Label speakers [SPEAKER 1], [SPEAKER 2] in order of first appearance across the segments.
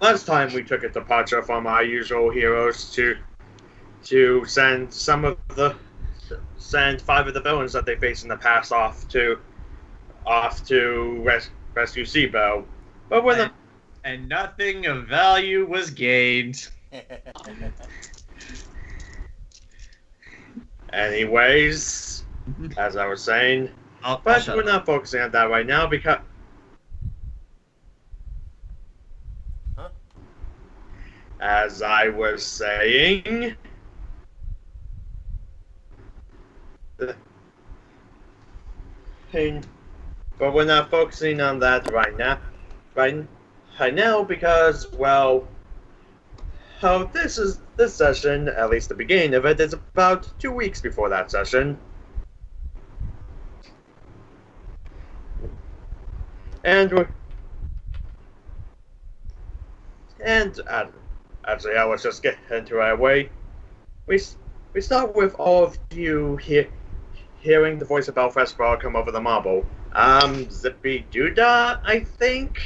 [SPEAKER 1] last time we took a departure from our usual heroes to send 5 of the villains that they faced in the past off to rescue Seabell. But when
[SPEAKER 2] and nothing of value was gained.
[SPEAKER 1] Anyways, as I was saying, but we're not focusing on that right now because. As I was saying, but we're not focusing on that right now. Right now, because this session, at least the beginning of it, is about 2 weeks before that session, actually, I was just getting into our way. We start with all of you hearing the voice of Belfast Brawl come over the marble. Zippy Doodah, I think.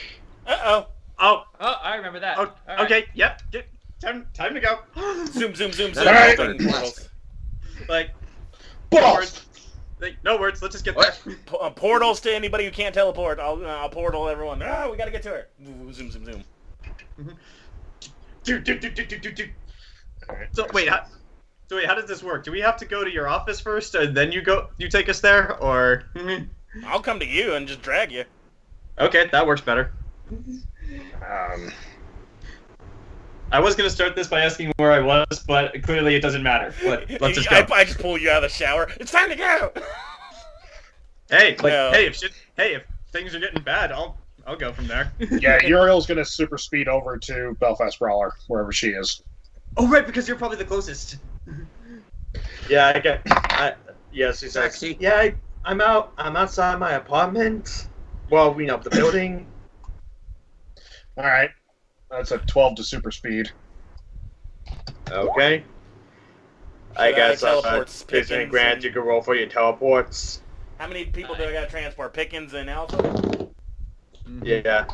[SPEAKER 3] Oh,
[SPEAKER 4] I remember that.
[SPEAKER 2] Oh,
[SPEAKER 4] right.
[SPEAKER 2] Okay, yep. Time to go.
[SPEAKER 3] zoom.
[SPEAKER 1] All right.
[SPEAKER 2] Like,
[SPEAKER 1] Boss!
[SPEAKER 2] no words. Let's just get there.
[SPEAKER 3] Portals to anybody who can't teleport. I'll portal everyone. We gotta get to her. Zoom.
[SPEAKER 2] Do. So wait, how does this work? Do we have to go to your office first, and then you take us there, or?
[SPEAKER 3] I'll come to you and just drag you.
[SPEAKER 2] Okay, that works better. I was gonna start this by asking where I was, but clearly it doesn't matter. Let's just go.
[SPEAKER 3] I just pull you out of the shower. It's time to go.
[SPEAKER 2] Hey, if things are getting bad, I'll go from there.
[SPEAKER 5] Yeah, Uriel's gonna super speed over to Belfast Brawler, wherever she is.
[SPEAKER 2] Oh right, because you're probably the closest.
[SPEAKER 1] Yeah, yes, he's like, yeah, I'm outside my apartment. Well, the building.
[SPEAKER 5] Alright. That's a 12 to super speed.
[SPEAKER 1] Okay. I guess
[SPEAKER 3] teleports
[SPEAKER 1] Jason and Grant,
[SPEAKER 3] and-
[SPEAKER 1] you can roll for your teleports.
[SPEAKER 3] How many people do I gotta transport? Pickens and Alpha?
[SPEAKER 1] Yeah.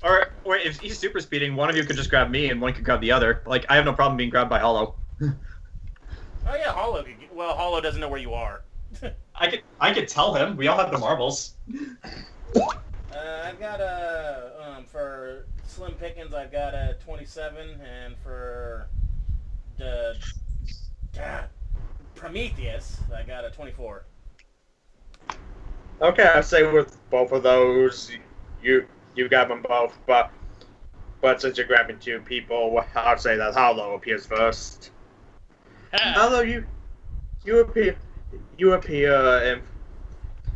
[SPEAKER 2] Or if he's super speeding, one of you could just grab me and one could grab the other. Like, I have no problem being grabbed by Hollow.
[SPEAKER 3] Oh yeah, Hollow. Well, Hollow doesn't know where you are.
[SPEAKER 2] I could tell him. We all have the marbles.
[SPEAKER 3] I've got for Slim Pickens, I've got a 27, and for the Prometheus, I got a 24.
[SPEAKER 1] Okay, I'd say with both of those, you grab them both, but since you're grabbing 2 people, I'll say that Hollow appears first. Hollow, you appear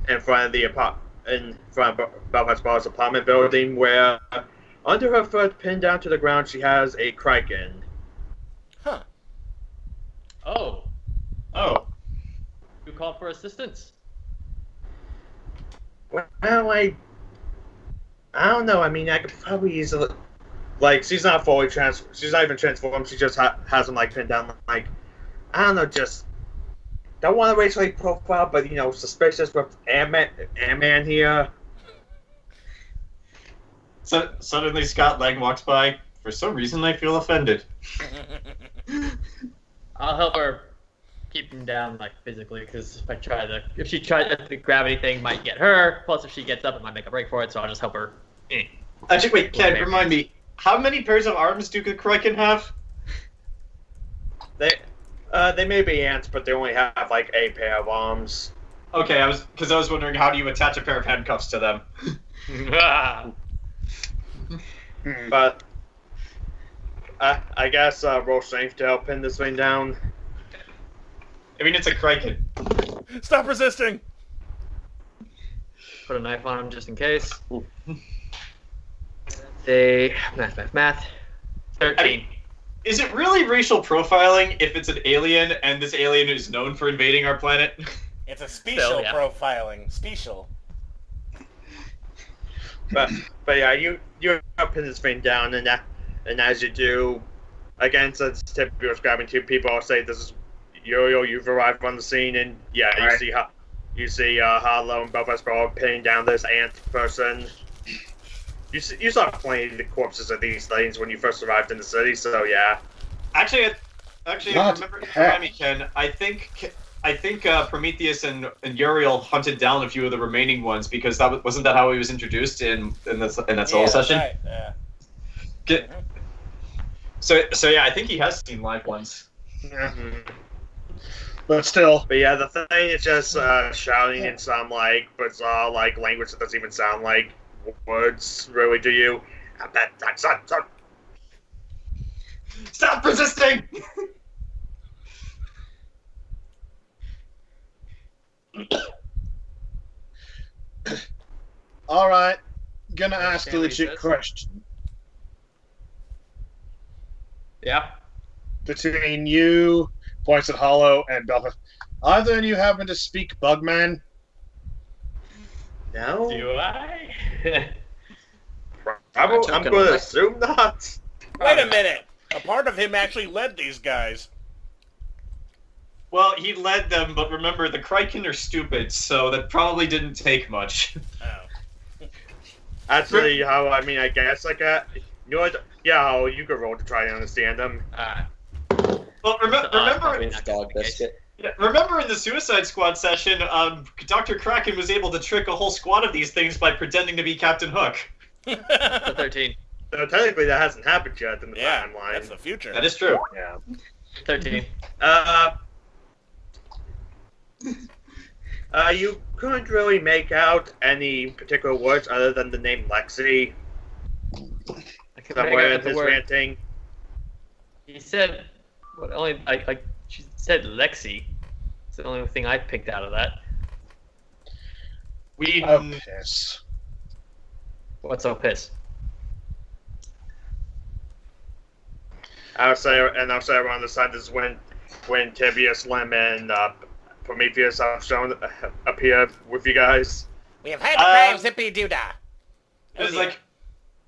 [SPEAKER 1] in front of Belfast Ball's apartment building, where under her foot, pinned down to the ground, she has a Kraken.
[SPEAKER 3] Huh.
[SPEAKER 4] Oh.
[SPEAKER 2] Oh.
[SPEAKER 4] You called for assistance?
[SPEAKER 1] Well, I don't know. I mean, I could probably easily, she's not fully she's not even transformed. She just has him pinned down. I don't know. Just don't want to racially profile, but suspicious with Ant-Man here.
[SPEAKER 2] So suddenly Scott Lang walks by. For some reason, I feel offended.
[SPEAKER 4] I'll help her keep him down, physically, because if she tries to grab anything, might get her. Plus, if she gets up, it might make a break for it. So I'll just help her.
[SPEAKER 2] Actually, wait, Ken, remind me. How many pairs of arms do the Kraken have?
[SPEAKER 1] They may be ants, but they only have a pair of arms.
[SPEAKER 2] Okay, I was wondering, how do you attach a pair of handcuffs to them?
[SPEAKER 1] But I guess roll strength to help pin this thing down.
[SPEAKER 2] I mean, it's a Kraken.
[SPEAKER 3] Stop resisting!
[SPEAKER 4] Put a knife on him just in case. Say math. 13.
[SPEAKER 2] I mean, is it really racial profiling if it's an alien and this alien is known for invading our planet?
[SPEAKER 3] It's a special
[SPEAKER 4] yeah.
[SPEAKER 3] profiling. Special.
[SPEAKER 1] But yeah, you pin this thing down, and as you do, again, since Tibia was grabbing 2 people, I'll say this is Uriel. You've arrived on the scene, and yeah, you see Hollow and Belfast Brawl pinning down this ant person. You saw plenty of the corpses of these things when you first arrived in the city, so yeah.
[SPEAKER 2] Actually,
[SPEAKER 5] Not
[SPEAKER 2] remember,
[SPEAKER 5] half.
[SPEAKER 2] remind me, Ken. I think Prometheus and Uriel hunted down a few of the remaining ones because wasn't that how he was introduced in that solo session?
[SPEAKER 3] Right. Yeah.
[SPEAKER 2] Get- So yeah, I think he has seen live ones.
[SPEAKER 5] Yeah. But still,
[SPEAKER 1] But yeah, the thing is just shouting in some like bizarre like language that doesn't even sound like words really to you.
[SPEAKER 2] Stop resisting!
[SPEAKER 5] all right. Gonna ask the
[SPEAKER 4] Understand what he
[SPEAKER 5] legit
[SPEAKER 4] says?
[SPEAKER 5] question.
[SPEAKER 4] Yeah.
[SPEAKER 5] Between you, points at Hollow, and Belfast, either of you happen to speak Bugman?
[SPEAKER 1] No,
[SPEAKER 4] Do I?
[SPEAKER 1] I'm going to assume not.
[SPEAKER 3] Wait a minute. A part of him actually led these guys.
[SPEAKER 2] Well, he led them, but remember, the Kraken are stupid, so that probably didn't take much.
[SPEAKER 3] Oh.
[SPEAKER 1] Actually, I guess like you know what? Yeah, how you could roll to try and understand them.
[SPEAKER 2] Well, remember,
[SPEAKER 4] Probably not gonna
[SPEAKER 6] Dog
[SPEAKER 4] be the case.
[SPEAKER 6] biscuit.
[SPEAKER 2] yeah, remember in the Suicide Squad session, Dr. Kraken was able to trick a whole squad of these things by pretending to be Captain Hook.
[SPEAKER 4] So 13.
[SPEAKER 1] So technically, that hasn't happened yet in the
[SPEAKER 3] Yeah,
[SPEAKER 1] timeline.
[SPEAKER 3] that's the future.
[SPEAKER 2] That is true.
[SPEAKER 5] Yeah.
[SPEAKER 4] 13.
[SPEAKER 1] You couldn't really make out any particular words other than the name Lexi
[SPEAKER 4] I can
[SPEAKER 1] somewhere
[SPEAKER 4] make
[SPEAKER 1] in
[SPEAKER 4] out the
[SPEAKER 1] his
[SPEAKER 4] word.
[SPEAKER 1] ranting.
[SPEAKER 4] He said, what only, she said Lexi. It's the only thing I picked out of that.
[SPEAKER 2] We
[SPEAKER 5] Oh, piss.
[SPEAKER 4] What's so pissed?
[SPEAKER 1] I'll say around the side is when Tibia, Slim, and Prometheus have shown appear with you guys.
[SPEAKER 3] We have had a brave zippy doodah.
[SPEAKER 2] it was like,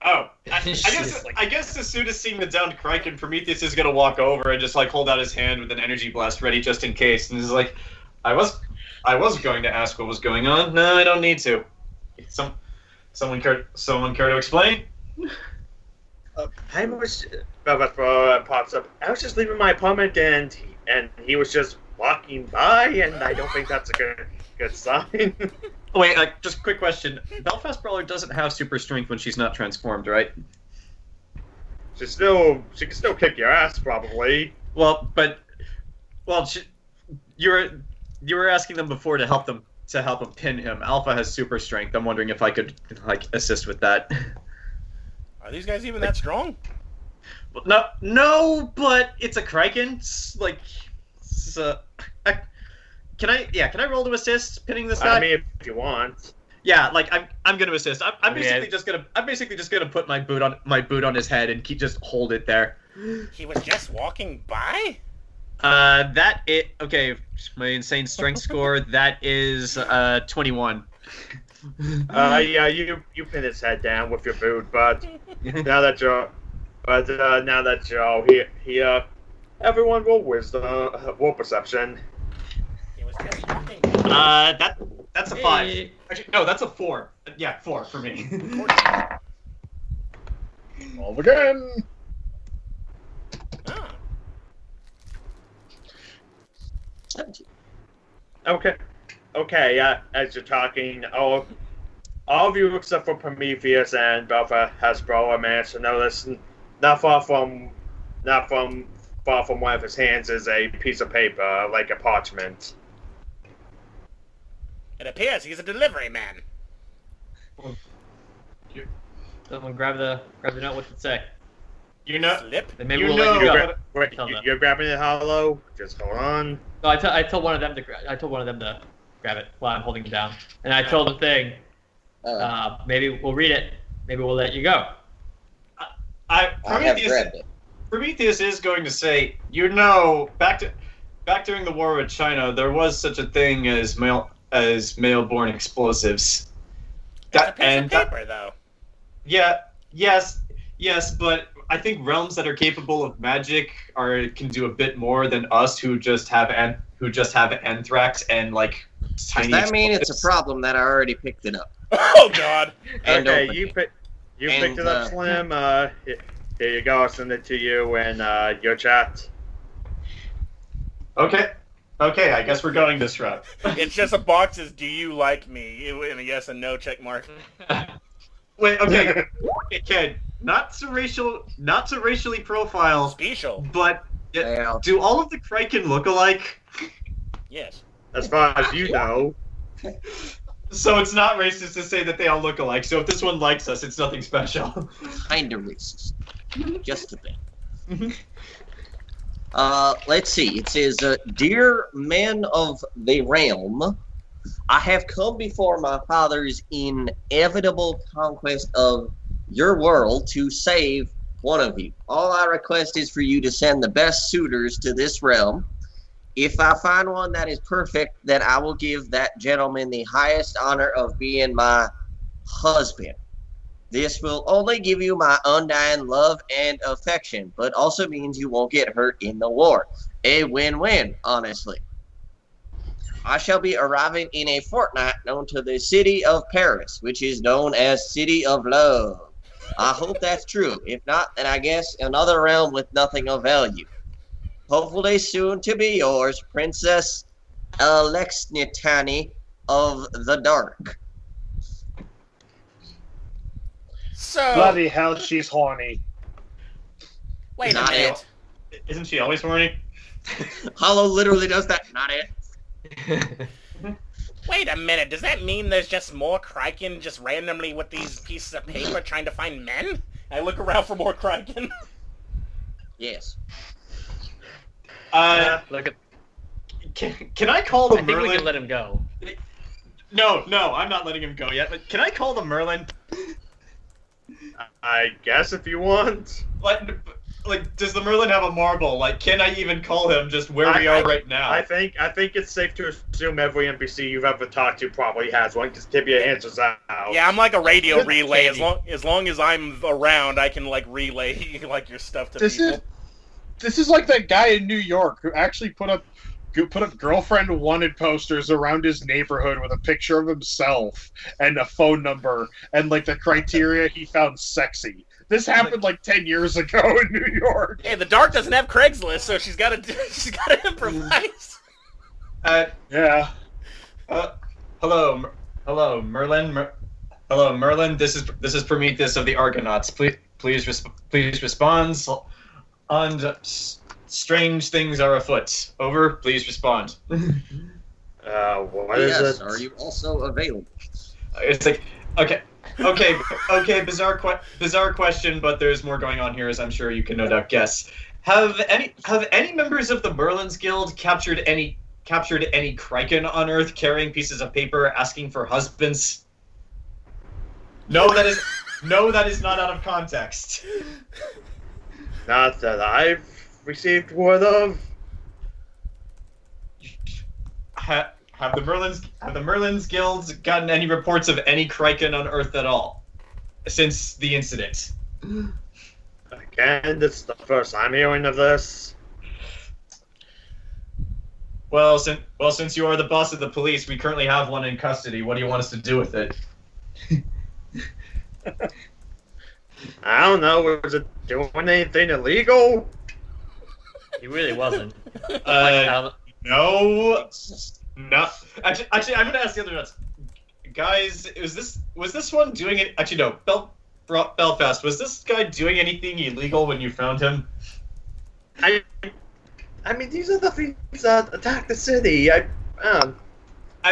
[SPEAKER 2] oh,
[SPEAKER 4] She's like-
[SPEAKER 2] I guess as soon as seeing the downed Kraken, Prometheus is gonna walk over and just like hold out his hand with an energy blast ready just in case, and he's like, I was going to ask what was going on. No, I don't need to. Someone care to explain?
[SPEAKER 1] I was pops up. I was just leaving my apartment and he was just walking by, and I don't think that's a good sign.
[SPEAKER 2] Oh, wait, just a quick question. Belfast Brawler doesn't have super strength when she's not transformed, right?
[SPEAKER 1] she can still kick your ass probably.
[SPEAKER 2] You were asking them before to help them pin him. Alpha has super strength. I'm wondering if I could assist with that.
[SPEAKER 3] Are these guys even that strong?
[SPEAKER 2] Well, no, but it's a Kraken. Can I roll to assist pinning this guy?
[SPEAKER 1] I mean, if you want.
[SPEAKER 2] Yeah, I'm gonna assist. I'm
[SPEAKER 4] Yeah.
[SPEAKER 2] basically just gonna put my boot on his head and hold it there.
[SPEAKER 3] He was just walking by?
[SPEAKER 2] Okay, my insane strength score, that is 21.
[SPEAKER 1] Yeah, you pin his head down with your boot, but now that you're here, everyone roll wisdom, roll perception.
[SPEAKER 3] He was just walking by.
[SPEAKER 2] That's a 5.
[SPEAKER 4] Hey.
[SPEAKER 2] Actually, no, that's a 4. Yeah, 4 for me.
[SPEAKER 5] Roll again.
[SPEAKER 3] Ah.
[SPEAKER 1] Okay. Yeah, as you're talking, all of you except for Prometheus and Belfast Hasbro managed to notice not far from one of his hands is a piece of paper, like a parchment.
[SPEAKER 3] It appears he's a delivery man.
[SPEAKER 4] Someone grab the note. What's it say?
[SPEAKER 2] You know,
[SPEAKER 3] Slip?
[SPEAKER 4] Then maybe
[SPEAKER 2] You
[SPEAKER 4] we'll
[SPEAKER 2] know-
[SPEAKER 4] let you go.
[SPEAKER 1] Wait,
[SPEAKER 4] Tell them.
[SPEAKER 1] you're grabbing it hollow? Just hold on.
[SPEAKER 4] No, I told one of them to grab it while I'm holding it down, and I told the thing, maybe we'll read it. Maybe we'll let you go.
[SPEAKER 6] I have grabbed it.
[SPEAKER 2] Prometheus is going to say, back during the war with China, there was such a thing as male-born explosives.
[SPEAKER 3] It's a piece of paper, though.
[SPEAKER 2] Yes, but I think realms that are capable of magic can do a bit more than us, who just have anthrax and like tiny.
[SPEAKER 6] Does that mean it's a
[SPEAKER 2] explosives.
[SPEAKER 6] problem that I already picked it up?
[SPEAKER 3] Oh, God.
[SPEAKER 6] And
[SPEAKER 1] Okay,
[SPEAKER 6] opened
[SPEAKER 1] you
[SPEAKER 6] it.
[SPEAKER 1] pick. You picked it up, Slim. Here you go. I'll send it to you in your chat.
[SPEAKER 2] Okay. Okay, I guess we're going this route.
[SPEAKER 3] It's just a box says, "Do you like me?" and a yes and no check mark.
[SPEAKER 2] Wait, okay. Okay, not to racially profile,
[SPEAKER 3] Special.
[SPEAKER 2] but do all of the Kraken look alike?
[SPEAKER 3] Yes.
[SPEAKER 1] As far as you know.
[SPEAKER 2] So it's not racist to say that they all look alike. So if this one likes us, it's nothing special.
[SPEAKER 6] Kinda racist. Just a bit. Let's see. It says, "Dear men of the realm, I have come before my father's inevitable conquest of your world to save one of you. All I request is for you to send the best suitors to this realm. If I find one that is perfect, then I will give that gentleman the highest honor of being my husband. This will only give you my undying love and affection, but also means you won't get hurt in the war. A win-win, honestly. I shall be arriving in a fortnight known to the city of Paris, which is known as City of Love. I hope that's true. If not, then I guess another realm with nothing of value. Hopefully soon to be yours, Princess Alexnitani of the Dark."
[SPEAKER 3] So.
[SPEAKER 5] Bloody hell, she's horny.
[SPEAKER 3] Wait a
[SPEAKER 6] Not
[SPEAKER 3] minute.
[SPEAKER 2] Isn't she always horny?
[SPEAKER 6] Hollow literally does that. Not it.
[SPEAKER 3] Wait a minute. Does that mean there's just more Kraken just randomly with these pieces of paper trying to find men? I look around for more Kraken.
[SPEAKER 6] Yes.
[SPEAKER 4] Look at.
[SPEAKER 2] Can I call the
[SPEAKER 4] I think
[SPEAKER 2] Merlin?
[SPEAKER 4] we can let him go.
[SPEAKER 2] No, I'm not letting him go yet. But can I call the Merlin?
[SPEAKER 1] I guess if you want.
[SPEAKER 2] Like, does the Merlin have a marble? Like, can I even call him just where we are right now?
[SPEAKER 1] I think it's safe to assume every NPC you've ever talked to probably has one, because Tibia answers out.
[SPEAKER 3] Yeah, I'm like a radio relay. As long as I'm around, I can like relay like your stuff to people.
[SPEAKER 5] This is like that guy in New York who actually put up girlfriend wanted posters around his neighborhood with a picture of himself and a phone number and like the criteria he found sexy. This happened like 10 years ago in New York.
[SPEAKER 3] Hey, the Dark doesn't have Craigslist, so she's got to improvise.
[SPEAKER 5] Yeah.
[SPEAKER 2] Hello, Merlin. Hello, Merlin. This is Prometheus of the Argonauts. Please respond. And strange things are afoot. Over. Please respond.
[SPEAKER 1] What is
[SPEAKER 6] Yes,
[SPEAKER 1] it?
[SPEAKER 6] are you also available?
[SPEAKER 2] It's like okay. Bizarre question, but there's more going on here, as I'm sure you can no doubt guess. Have any members of the Merlin's Guild captured any Kraken on Earth carrying pieces of paper asking for husbands? No, that is not out of context.
[SPEAKER 1] Not that I've received word of.
[SPEAKER 2] Have the Merlin's Guilds gotten any reports of any Kraken on Earth at all since the incident?
[SPEAKER 1] Again, this is the first I'm hearing of this.
[SPEAKER 2] Well, since you are the boss of the police, we currently have one in custody. What do you want us to do with it?
[SPEAKER 1] I don't know. Was it doing anything illegal?
[SPEAKER 4] He really wasn't.
[SPEAKER 2] No. No. Actually, I'm gonna ask the other nuts. Guys, was this one doing it? Actually, no. Belfast, was this guy doing anything illegal when you found him?
[SPEAKER 1] I mean, these are the things that attacked the city. I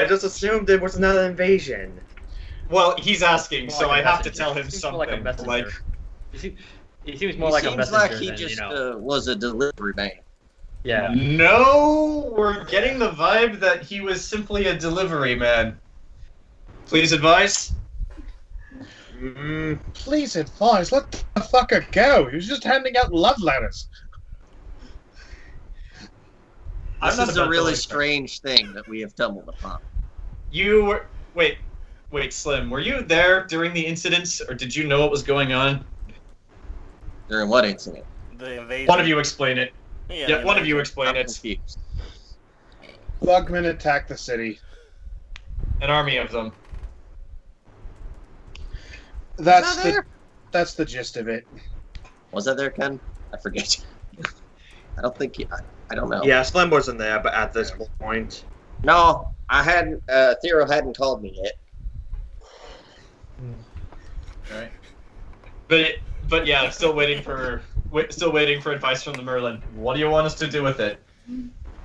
[SPEAKER 1] just assumed it was another invasion.
[SPEAKER 2] Well, he's asking, so I have to tell him
[SPEAKER 4] He seems
[SPEAKER 2] something.
[SPEAKER 4] more like a messenger. He seems more
[SPEAKER 6] He
[SPEAKER 4] like a
[SPEAKER 6] seems
[SPEAKER 4] messenger
[SPEAKER 6] like he
[SPEAKER 4] than,
[SPEAKER 6] just
[SPEAKER 4] you know.
[SPEAKER 6] was a delivery man.
[SPEAKER 4] Yeah.
[SPEAKER 2] No, we're getting the vibe that he was simply a delivery man. Please advise?
[SPEAKER 5] Please advise, let the fucker go. He was just handing out love letters.
[SPEAKER 6] This is a
[SPEAKER 2] about
[SPEAKER 6] really
[SPEAKER 2] to
[SPEAKER 6] strange thing that we have stumbled upon.
[SPEAKER 2] You were... Wait, Slim, were you there during the incidents, or did you know what was going on?
[SPEAKER 6] During what incident?
[SPEAKER 3] The invasion.
[SPEAKER 2] One of you explain it.
[SPEAKER 3] Yeah,
[SPEAKER 2] One of you explain
[SPEAKER 6] I'm
[SPEAKER 2] it.
[SPEAKER 6] confused.
[SPEAKER 5] Bugmen attacked the city.
[SPEAKER 2] An army of them.
[SPEAKER 5] That's That's the gist of it.
[SPEAKER 6] Was that there, Ken? I forget. I don't think I don't know.
[SPEAKER 1] Yeah, Slim wasn't there, but at this point.
[SPEAKER 6] No, I hadn't. Theo hadn't called me yet.
[SPEAKER 2] Right. But yeah, still waiting for advice from the Merlin. What do you want us to do with it?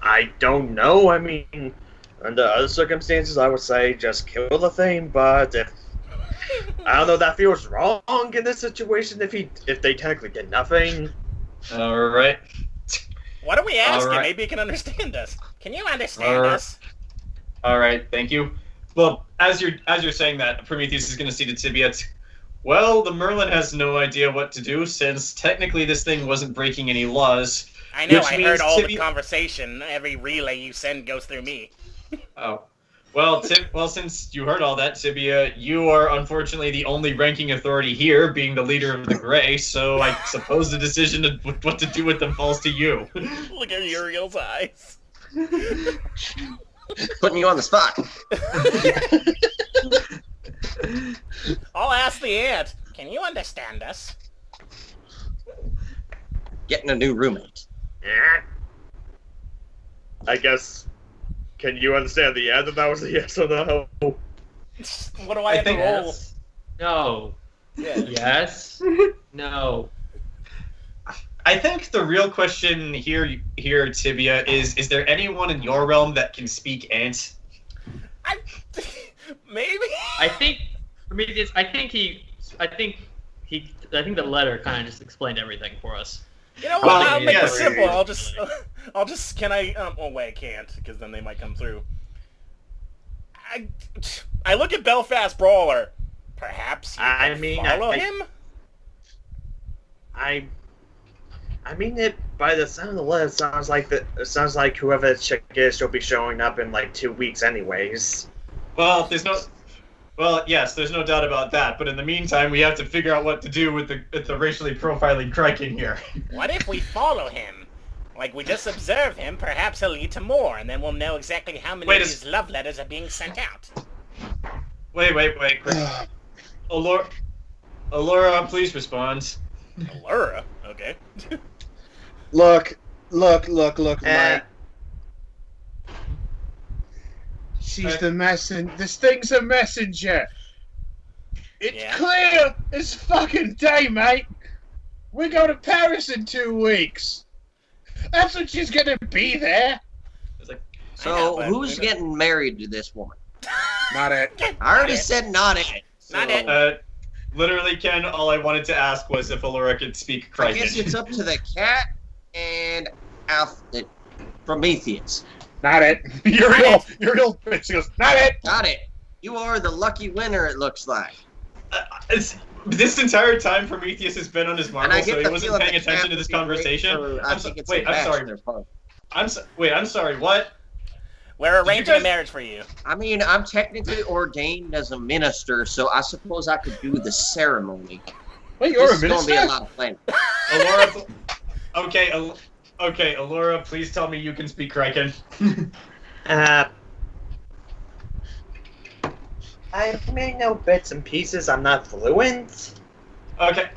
[SPEAKER 1] I don't know. I mean, under other circumstances, I would say just kill the thing. But if I don't know, that feels wrong in this situation. If they technically did nothing.
[SPEAKER 2] All right.
[SPEAKER 3] What are we asking?
[SPEAKER 2] Alright.
[SPEAKER 3] Maybe you can understand us. Can you understand us?
[SPEAKER 2] All right. Thank you. Well, as you're saying that, Prometheus is going to see to Tibia. Well, the Merlin has no idea what to do since technically this thing wasn't breaking any laws.
[SPEAKER 3] I know,
[SPEAKER 2] Which
[SPEAKER 3] I
[SPEAKER 2] means
[SPEAKER 3] heard all the
[SPEAKER 2] Tibia-
[SPEAKER 3] conversation. Every relay you send goes through me.
[SPEAKER 2] Oh. Well, since you heard all that, Tibia, you are unfortunately the only ranking authority here, being the leader of the Grey, so I suppose the decision of what to do with them falls to you.
[SPEAKER 3] Look at Uriel's eyes.
[SPEAKER 6] Putting you on the spot.
[SPEAKER 3] I'll ask the ant. Can you understand us?
[SPEAKER 6] Getting a new roommate.
[SPEAKER 1] Yeah. I guess. Can you understand the end? If that was a yes or no.
[SPEAKER 3] What do I have to roll?
[SPEAKER 4] Yes. No.
[SPEAKER 3] Yeah.
[SPEAKER 4] Yes. No.
[SPEAKER 2] I think the real question here, Tibia, is there anyone in your realm that can speak Ant?
[SPEAKER 3] Maybe.
[SPEAKER 4] I think Prometheus. I think the letter kind of just explained everything for us.
[SPEAKER 3] You know what?
[SPEAKER 2] Well,
[SPEAKER 3] I'll make it
[SPEAKER 2] yes.
[SPEAKER 3] simple. I'll just. Can I? Oh wait, I can't because then they might come through. I look at Belfast Brawler. Perhaps you
[SPEAKER 1] I
[SPEAKER 3] can
[SPEAKER 1] mean,
[SPEAKER 3] follow
[SPEAKER 1] I-
[SPEAKER 3] him.
[SPEAKER 1] I mean, it by the sound of the letter, it sounds like whoever the chick is, she'll be showing up in like 2 weeks, anyways.
[SPEAKER 2] Well, yes, there's no doubt about that. But in the meantime, we have to figure out what to do with the racially profiling Kraken here.
[SPEAKER 3] What if we follow him? Like, we just observe him, perhaps he'll lead to more, and then we'll know exactly how many
[SPEAKER 2] Wait,
[SPEAKER 3] of these love letters are being sent out.
[SPEAKER 2] Wait. Allura, please respond.
[SPEAKER 3] Allura? Okay.
[SPEAKER 5] Look,
[SPEAKER 1] Eh.
[SPEAKER 5] Mike. She's the messenger. This thing's a messenger. It's
[SPEAKER 3] Yeah.
[SPEAKER 5] clear as fucking day, mate. We go to Paris in 2 weeks. That's when she's gonna be there.
[SPEAKER 2] It's like,
[SPEAKER 6] So
[SPEAKER 3] I know, but
[SPEAKER 6] who's
[SPEAKER 3] we don't-
[SPEAKER 6] getting married to this woman?
[SPEAKER 5] Not it.
[SPEAKER 6] I already
[SPEAKER 3] it.
[SPEAKER 6] said not it.
[SPEAKER 3] Not
[SPEAKER 6] so
[SPEAKER 3] it.
[SPEAKER 2] literally, Ken, all I wanted to ask was if Allura could speak
[SPEAKER 6] I
[SPEAKER 2] Kraken.
[SPEAKER 6] guess it's up to the cat and Prometheus.
[SPEAKER 5] Not it. Uriel bitch goes, not it.
[SPEAKER 6] Got it. You are the lucky winner, it looks like.
[SPEAKER 2] This entire time, Prometheus has been on his
[SPEAKER 6] And I
[SPEAKER 2] marbles,
[SPEAKER 6] get
[SPEAKER 2] so he
[SPEAKER 6] the
[SPEAKER 2] wasn't
[SPEAKER 6] feeling
[SPEAKER 2] paying
[SPEAKER 6] the
[SPEAKER 2] attention
[SPEAKER 6] cat
[SPEAKER 2] to this
[SPEAKER 6] would be
[SPEAKER 2] conversation.
[SPEAKER 6] great for- I think it's a
[SPEAKER 2] I'm sorry.
[SPEAKER 6] bachelor party.
[SPEAKER 2] I'm sorry. What?
[SPEAKER 3] We're
[SPEAKER 2] you
[SPEAKER 3] arranging
[SPEAKER 2] guys-
[SPEAKER 3] a marriage for you.
[SPEAKER 6] I mean, I'm technically ordained as a minister, so I suppose I could do the ceremony.
[SPEAKER 5] Wait, you're
[SPEAKER 6] This
[SPEAKER 5] a
[SPEAKER 6] is going to be a
[SPEAKER 5] minister?
[SPEAKER 6] lot of planning.
[SPEAKER 2] Allura, okay, Allura, please tell me you can speak Kraken.
[SPEAKER 1] I may know bits and pieces. I'm not fluent.
[SPEAKER 2] Okay,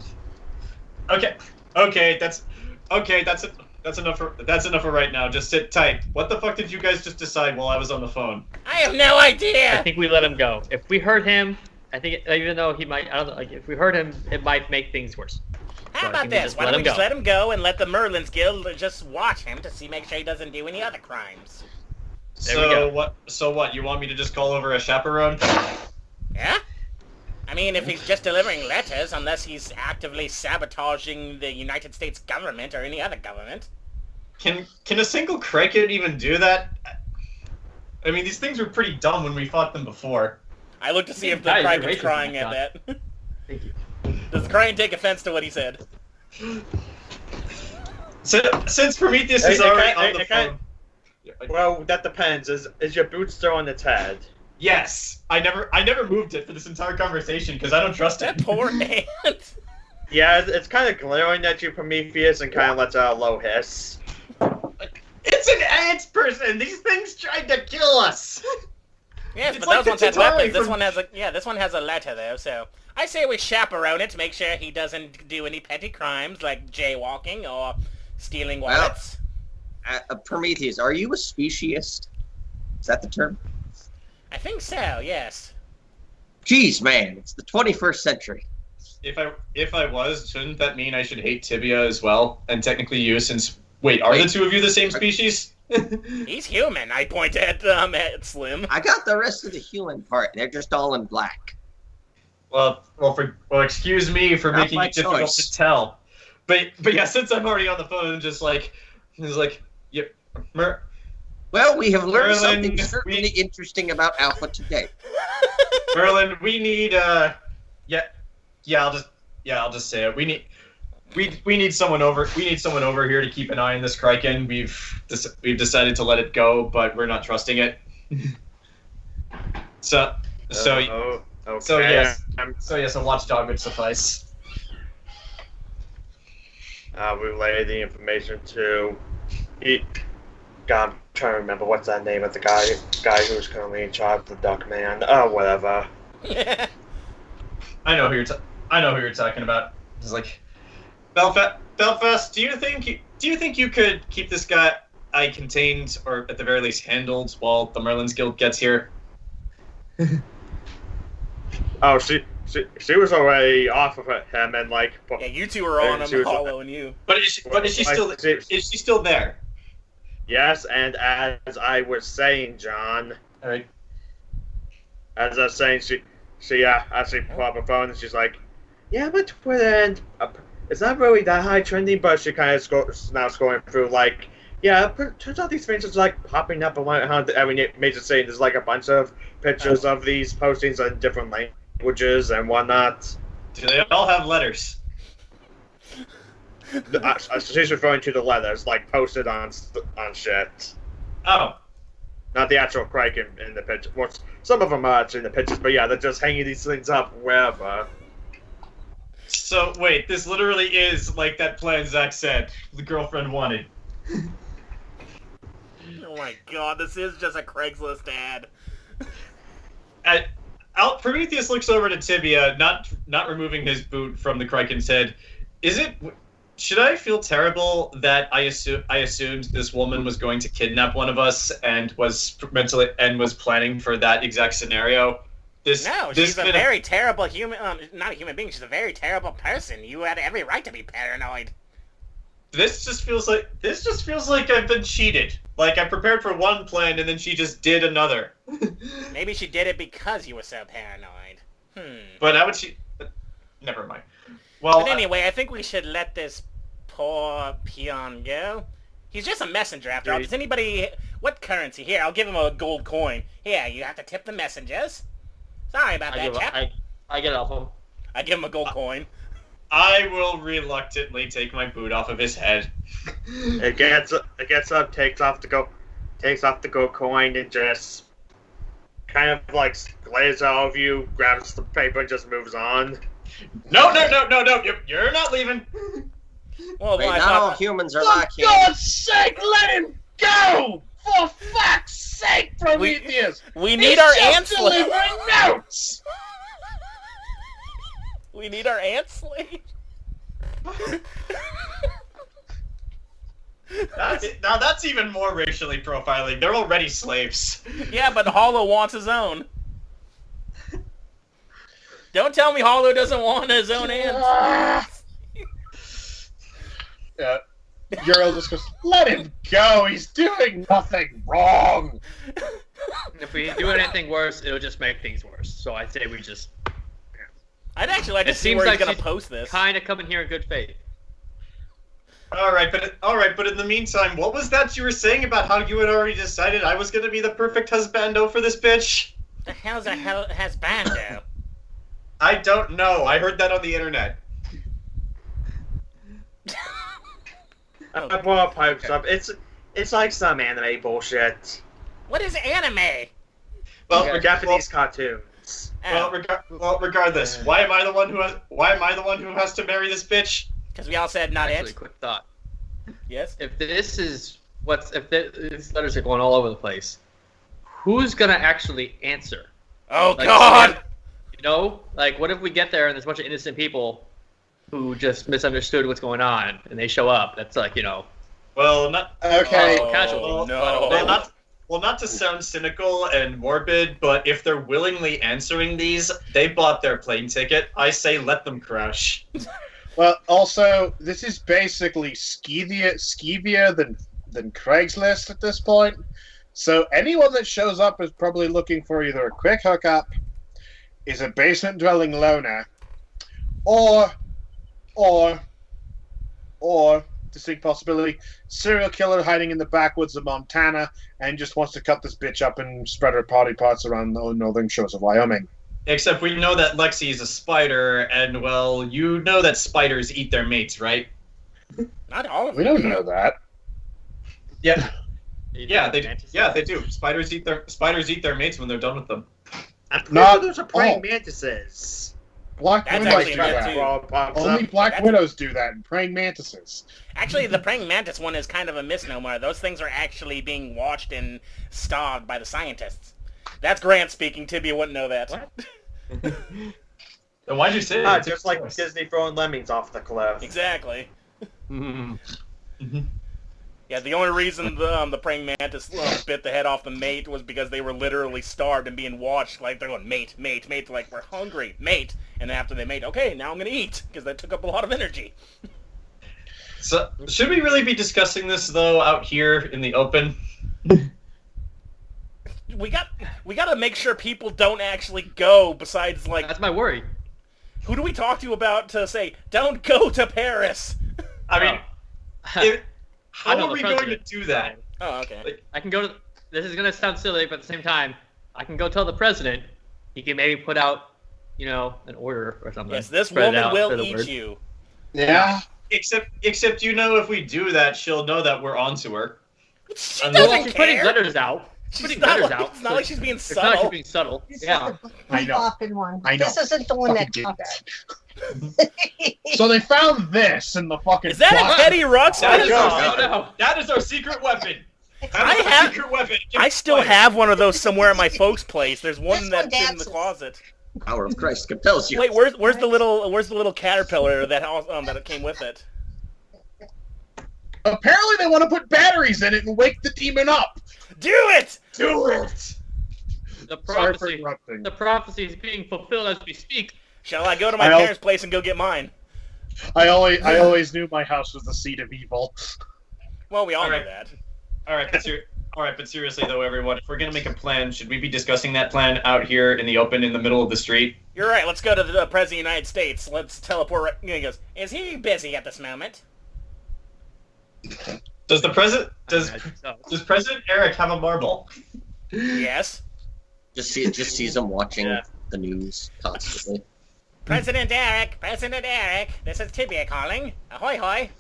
[SPEAKER 2] that's enough for right now. Just sit tight. What the fuck did you guys just decide while I was on the phone?
[SPEAKER 3] I have no
[SPEAKER 4] I
[SPEAKER 3] idea!
[SPEAKER 4] think we let him go. If we hurt him, I think even though he might, I don't know, like if we hurt him, it might make things worse.
[SPEAKER 3] How
[SPEAKER 4] So I
[SPEAKER 3] about
[SPEAKER 4] think we
[SPEAKER 3] this?
[SPEAKER 4] just
[SPEAKER 3] Why
[SPEAKER 4] let
[SPEAKER 3] don't we
[SPEAKER 4] him
[SPEAKER 3] just
[SPEAKER 4] go.
[SPEAKER 3] let him go and let the Merlin's Guild just watch him to make sure he doesn't do any other crimes?
[SPEAKER 4] There we go.
[SPEAKER 2] So what? You want me to just call over a chaperone?
[SPEAKER 3] Yeah? I mean, if he's just delivering letters, unless he's actively sabotaging the United States government or any other government.
[SPEAKER 2] Can a single Kraken even do that? I mean, these things were pretty dumb when we fought them before.
[SPEAKER 3] I look to see if the
[SPEAKER 4] Guys, you're
[SPEAKER 3] Kraken's
[SPEAKER 4] racist,
[SPEAKER 3] crying
[SPEAKER 4] John.
[SPEAKER 3] at that.
[SPEAKER 4] Thank you.
[SPEAKER 3] Does the Kraken take offense to what he said?
[SPEAKER 2] Since Prometheus is
[SPEAKER 1] Hey,
[SPEAKER 2] already
[SPEAKER 1] okay,
[SPEAKER 2] on the
[SPEAKER 1] okay.
[SPEAKER 2] phone.
[SPEAKER 1] Well, that depends. Is your boot still on its head?
[SPEAKER 2] Yes, I never moved it for this entire conversation because I don't trust
[SPEAKER 3] That
[SPEAKER 2] it.
[SPEAKER 3] poor ant.
[SPEAKER 1] Yeah, it's kind of glaring at you, Prometheus, and kind of lets out a low hiss.
[SPEAKER 2] It's an ant person. These things tried to kill us.
[SPEAKER 3] Yes,
[SPEAKER 2] It's
[SPEAKER 3] but
[SPEAKER 2] like
[SPEAKER 3] those
[SPEAKER 2] the
[SPEAKER 3] ones had
[SPEAKER 2] Chitauri
[SPEAKER 3] weapons. This
[SPEAKER 2] from-
[SPEAKER 3] one has a this one has a letter though. So I say we chaperone it to make sure he doesn't do any petty crimes like jaywalking or stealing wallets.
[SPEAKER 6] Prometheus, are you a speciesist? Is that the term?
[SPEAKER 3] I think so, yes.
[SPEAKER 6] Jeez, man, it's the 21st century.
[SPEAKER 2] If I was, shouldn't that mean I should hate Tibia as well? And technically you, since wait, are the two of you the same species?
[SPEAKER 3] He's human. I point at Slim.
[SPEAKER 6] I got the rest of the human part. They're just all in black.
[SPEAKER 2] Well, excuse me for
[SPEAKER 6] Not
[SPEAKER 2] making
[SPEAKER 6] my
[SPEAKER 2] it difficult
[SPEAKER 6] choice.
[SPEAKER 2] to tell. But yeah, since I'm already on the phone, just like, yep,
[SPEAKER 6] Well, we have learned
[SPEAKER 2] Merlin,
[SPEAKER 6] something certainly interesting about Alpha today.
[SPEAKER 2] Merlin, we need I'll just say it. We need someone over. We need someone over here to keep an eye on this Kraken. We've decided to let it go, but we're not trusting it. So
[SPEAKER 1] okay.
[SPEAKER 2] yes, a watchdog would suffice.
[SPEAKER 1] We relayed the information to. God, I'm trying to remember what's that name of the guy who's currently in charge of the Duck Man. Oh, whatever.
[SPEAKER 2] I know who you're talking about. It's like Belfast. Do you think you could keep this guy contained, or at the very least handled, while the Merlin's Guild gets here?
[SPEAKER 1] Oh, she was already off of him, and like.
[SPEAKER 3] Yeah, you two are on him, Hollow and you.
[SPEAKER 2] But is she still there?
[SPEAKER 1] Yes, and as I was saying, John.
[SPEAKER 2] All right.
[SPEAKER 1] As I was saying, she actually pulled up her phone and she's like, "Yeah, my Twitter and it's not really that high trending, but she kind of now scrolling through like, yeah, turns out these things are like popping up around every major city. There's like a bunch of pictures of these postings in different languages and whatnot."
[SPEAKER 2] Do they all have letters?
[SPEAKER 1] She's referring to the letters, like posted on shit.
[SPEAKER 2] Oh.
[SPEAKER 1] Not the actual Kraken in the picture. Well, some of them are actually in the pictures, but yeah, they're just hanging these things up wherever.
[SPEAKER 2] So wait, this literally is like that plan Zach said the girlfriend wanted.
[SPEAKER 3] Oh my god, this is just a Craigslist ad.
[SPEAKER 2] Prometheus looks over to Tibia, not removing his boot from the Kraken's head. Should I feel terrible that I assumed this woman was going to kidnap one of us and was planning for that exact scenario? She's a
[SPEAKER 3] very terrible human. Not a human being. She's a very terrible person. You had every right to be paranoid.
[SPEAKER 2] This just feels like I've been cheated. Like I prepared for one plan and then she just did another.
[SPEAKER 3] Maybe she did it because you were so paranoid.
[SPEAKER 2] But how would she? Never mind. Well,
[SPEAKER 3] but anyway, I think we should let this poor peon go. He's just a messenger after all. Does anybody... What currency? Here, I'll give him a gold coin. Here, you have to tip the messengers. Sorry about that, chap.
[SPEAKER 4] I get off him.
[SPEAKER 3] I give him a gold coin.
[SPEAKER 2] I will reluctantly take my boot off of his head.
[SPEAKER 1] It gets up, takes off the gold coin, and just kind of like glares over you, grabs the paper, and just moves on.
[SPEAKER 2] No! You're not leaving.
[SPEAKER 3] Well,
[SPEAKER 6] Wait, not all humans are like him.
[SPEAKER 5] For God's sake, let him go! For fuck's sake, Prometheus!
[SPEAKER 3] We need our
[SPEAKER 5] just
[SPEAKER 3] ant slave.
[SPEAKER 5] delivering notes!
[SPEAKER 3] We need our ant slave.
[SPEAKER 2] Now that's even more racially profiling. They're already slaves.
[SPEAKER 3] Yeah, but Hollow wants his own. Don't tell me Hollow doesn't want his own ants.
[SPEAKER 5] Yeah. Uriel just goes, let him go! He's doing nothing wrong!
[SPEAKER 4] If we do anything worse, it'll just make things worse. So I'd say we just...
[SPEAKER 3] I'd actually like to
[SPEAKER 4] It
[SPEAKER 3] see
[SPEAKER 4] seems
[SPEAKER 3] where
[SPEAKER 4] like
[SPEAKER 3] he's going
[SPEAKER 4] she's
[SPEAKER 3] to post this.
[SPEAKER 4] kind of coming here in good faith.
[SPEAKER 2] All right, but in the meantime, what was that you were saying about how you had already decided I was going to be the perfect husbando for this bitch?
[SPEAKER 3] The hell's a husbando?
[SPEAKER 2] I don't know. I heard that on the internet.
[SPEAKER 1] I brought pipes up. It's like some anime bullshit.
[SPEAKER 3] What is anime?
[SPEAKER 2] Well,
[SPEAKER 1] Japanese cartoons.
[SPEAKER 2] Regardless, why am I the one who has to marry this bitch?
[SPEAKER 3] Because we all said not
[SPEAKER 4] Actually,
[SPEAKER 3] it.
[SPEAKER 4] quick thought.
[SPEAKER 3] Yes?
[SPEAKER 4] If these letters are going all over the place, who's gonna actually answer?
[SPEAKER 3] Oh,
[SPEAKER 4] Like,
[SPEAKER 3] God!
[SPEAKER 4] You know, like what if we get there and there's a bunch of innocent people who just misunderstood what's going on and they show up? That's like, you know.
[SPEAKER 2] Well, not
[SPEAKER 5] Okay.
[SPEAKER 4] Casual.
[SPEAKER 3] No.
[SPEAKER 2] not to sound cynical and morbid, but if they're willingly answering these, they bought their plane ticket. I say let them crash.
[SPEAKER 5] Well, also, this is basically skeevier than Craigslist at this point. So anyone that shows up is probably looking for either a quick hookup, is a basement-dwelling loner, or distinct possibility, serial killer hiding in the backwoods of Montana and just wants to cut this bitch up and spread her body parts around the northern shores of Wyoming.
[SPEAKER 2] Except we know that Lexi is a spider, and well, you know that spiders eat their mates, right?
[SPEAKER 3] Not all of
[SPEAKER 5] We
[SPEAKER 3] them.
[SPEAKER 5] don't know that.
[SPEAKER 2] Yeah. Yeah, they do. Spiders eat their mates when they're done with them.
[SPEAKER 1] I'm pretty
[SPEAKER 5] Not
[SPEAKER 1] sure those are praying
[SPEAKER 5] all.
[SPEAKER 1] mantises.
[SPEAKER 5] Black
[SPEAKER 3] That's
[SPEAKER 5] widows
[SPEAKER 3] actually
[SPEAKER 5] do
[SPEAKER 3] good
[SPEAKER 5] that.
[SPEAKER 3] too.
[SPEAKER 1] Pops
[SPEAKER 5] Only
[SPEAKER 1] up.
[SPEAKER 5] black
[SPEAKER 3] That's-
[SPEAKER 5] widows do that, and praying mantises.
[SPEAKER 3] Actually, the praying mantis one is kind of a misnomer. Those things are actually being watched and starved by the scientists. That's Grant speaking. Tibia wouldn't know that.
[SPEAKER 4] What?
[SPEAKER 2] Then why'd you say that?
[SPEAKER 1] Just like Disney throwing lemmings off the cliff.
[SPEAKER 3] Exactly.
[SPEAKER 2] Mhm.
[SPEAKER 3] Yeah, the only reason the praying mantis bit the head off the mate was because they were literally starved and being watched. Like, they're going, mate, mate, mate. They're like, we're hungry, mate. And after they mate, okay, now I'm going to eat, because that took up a lot of energy.
[SPEAKER 2] So, should we really be discussing this, though, out here in the open?
[SPEAKER 3] We got to make sure people don't actually go, besides, like,
[SPEAKER 4] That's my worry.
[SPEAKER 3] who do we talk to about to say, don't go to Paris?
[SPEAKER 2] I mean,
[SPEAKER 4] I
[SPEAKER 2] how
[SPEAKER 4] know
[SPEAKER 2] are
[SPEAKER 4] the
[SPEAKER 2] we going to
[SPEAKER 4] president.
[SPEAKER 2] do that?
[SPEAKER 3] Oh, okay.
[SPEAKER 4] I can go to. This is gonna sound silly, but at the same time, I can go tell the president. He can maybe put out, you know, an order or something.
[SPEAKER 3] Yes, this
[SPEAKER 4] Spread it
[SPEAKER 3] woman
[SPEAKER 4] out,
[SPEAKER 3] will
[SPEAKER 4] spread the
[SPEAKER 3] eat
[SPEAKER 4] word.
[SPEAKER 3] you.
[SPEAKER 5] Yeah.
[SPEAKER 2] Except you know, if we do that, she'll know that we're onto her.
[SPEAKER 3] She
[SPEAKER 2] And
[SPEAKER 4] Well,
[SPEAKER 3] doesn't
[SPEAKER 4] she's putting
[SPEAKER 3] care.
[SPEAKER 4] glitters out.
[SPEAKER 3] She's
[SPEAKER 4] Putting
[SPEAKER 3] not
[SPEAKER 4] glitters
[SPEAKER 3] like,
[SPEAKER 4] out.
[SPEAKER 3] it's not like she's being
[SPEAKER 4] It's not like she's
[SPEAKER 3] subtle.
[SPEAKER 4] being subtle.
[SPEAKER 7] It's
[SPEAKER 4] Yeah.
[SPEAKER 7] like a
[SPEAKER 5] I know.
[SPEAKER 7] popping one.
[SPEAKER 5] I know.
[SPEAKER 7] This isn't the one that
[SPEAKER 5] Fucking
[SPEAKER 7] talks.
[SPEAKER 5] So they found this in the fucking.
[SPEAKER 3] Is that
[SPEAKER 5] closet.
[SPEAKER 3] a Teddy Ruxpin?
[SPEAKER 2] That is
[SPEAKER 5] go.
[SPEAKER 2] that is our secret weapon. That
[SPEAKER 3] I
[SPEAKER 2] is our
[SPEAKER 3] have-
[SPEAKER 2] secret weapon.
[SPEAKER 3] I still have one of those somewhere at my folks' place. There's one
[SPEAKER 7] This one
[SPEAKER 3] that's in the
[SPEAKER 7] dances.
[SPEAKER 3] closet.
[SPEAKER 6] Power of Christ compels you.
[SPEAKER 3] Wait, where's the little caterpillar that came with it?
[SPEAKER 5] Apparently, they want to put batteries in it and wake the demon up.
[SPEAKER 3] Do it!
[SPEAKER 2] Do it.
[SPEAKER 4] The
[SPEAKER 5] Sorry for
[SPEAKER 4] prophecy.
[SPEAKER 5] interrupting.
[SPEAKER 4] The prophecy is being fulfilled as we speak.
[SPEAKER 3] Shall I go to my
[SPEAKER 5] I'll-
[SPEAKER 3] parents' place and go get mine?
[SPEAKER 5] I always knew my house was the seat of evil.
[SPEAKER 3] Well, we all know
[SPEAKER 2] Alright.
[SPEAKER 3] that.
[SPEAKER 2] All right, but seriously though, everyone, if we're gonna make a plan, should we be discussing that plan out here in the open, in the middle of the street?
[SPEAKER 3] You're right. Let's go to the President of the United States. Let's teleport. Right. He goes, is he busy at this moment?
[SPEAKER 2] Does the president does
[SPEAKER 4] So,
[SPEAKER 2] does President Eric have a marble?
[SPEAKER 3] Yes.
[SPEAKER 6] Just sees him watching
[SPEAKER 2] Yeah.
[SPEAKER 6] the news constantly.
[SPEAKER 3] President Eric, this is Tibia calling. Ahoy hoy.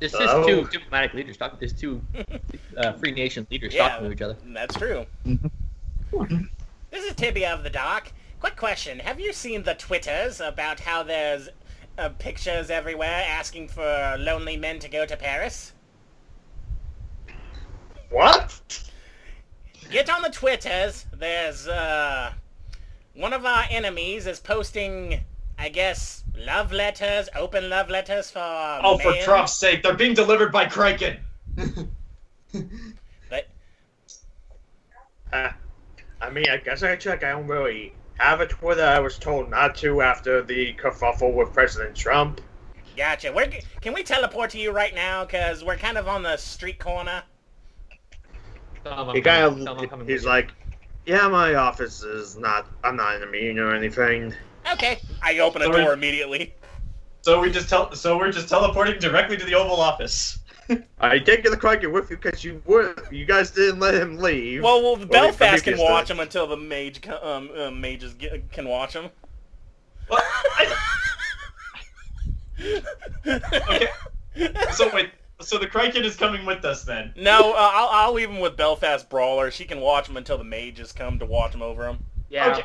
[SPEAKER 4] this is
[SPEAKER 1] Oh.
[SPEAKER 4] two diplomatic leaders talking. There's two free nation leaders
[SPEAKER 3] Yeah.
[SPEAKER 4] talking to each other.
[SPEAKER 3] That's true. This is Tibia of the Dock. Quick question. Have you seen the Twitters about how there's pictures everywhere asking for lonely men to go to Paris?
[SPEAKER 1] What?
[SPEAKER 3] Get on the Twitters. There's, one of our enemies is posting, I guess, love letters, open love letters for
[SPEAKER 2] Oh, for
[SPEAKER 3] men.
[SPEAKER 2] Trump's sake, they're being delivered by Kraken.
[SPEAKER 3] But
[SPEAKER 1] I mean, I guess I check. I don't really have a Twitter. I was told not to after the kerfuffle with President Trump.
[SPEAKER 3] gotcha. Can we teleport to you right now? Because we're kind of on the street corner.
[SPEAKER 1] He kind of, he's like, yeah, my office is not, I'm not in a meeting or anything.
[SPEAKER 3] Okay. I open a
[SPEAKER 2] Sorry.
[SPEAKER 3] door immediately.
[SPEAKER 2] So we're just teleporting directly to the Oval Office.
[SPEAKER 1] I did get the Kraken with you because you guys didn't let him leave.
[SPEAKER 3] Well, Belfast can
[SPEAKER 1] Prometheus
[SPEAKER 3] watch
[SPEAKER 1] did.
[SPEAKER 3] him until the mages can watch him.
[SPEAKER 2] Well, okay. So wait. So the Kraken is coming with us then?
[SPEAKER 3] No, I'll leave him with Belfast Brawler. She can watch him until the mages come to watch him over him.
[SPEAKER 4] Yeah.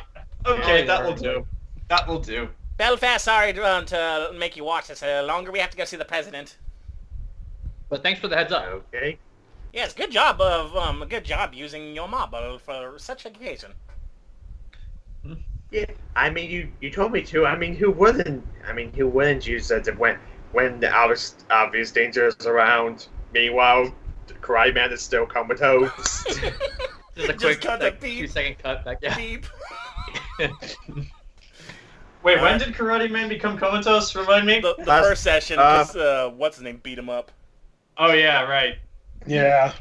[SPEAKER 2] Okay,
[SPEAKER 4] Yeah,
[SPEAKER 2] that will
[SPEAKER 4] yeah.
[SPEAKER 2] do. That will do.
[SPEAKER 3] Belfast, sorry to make you watch this longer. We have to go see the president.
[SPEAKER 4] But thanks for the heads up.
[SPEAKER 1] Okay.
[SPEAKER 3] Yes, good job using your marble for such occasion.
[SPEAKER 1] Yeah, I mean, you told me to. I mean, who wouldn't? I mean, who wouldn't use it when the obvious danger is around? Meanwhile, the Karate Man is still comatose.
[SPEAKER 4] Just a
[SPEAKER 3] Just
[SPEAKER 4] quick
[SPEAKER 3] cut the
[SPEAKER 4] like,
[SPEAKER 3] beep.
[SPEAKER 4] 2-second cut back. Yeah.
[SPEAKER 3] Beep.
[SPEAKER 2] Wait, when did Karate Man become comatose? Remind me.
[SPEAKER 3] The
[SPEAKER 1] Last-
[SPEAKER 3] first session, because what's his name beat him up.
[SPEAKER 2] Oh yeah, right.
[SPEAKER 5] Yeah.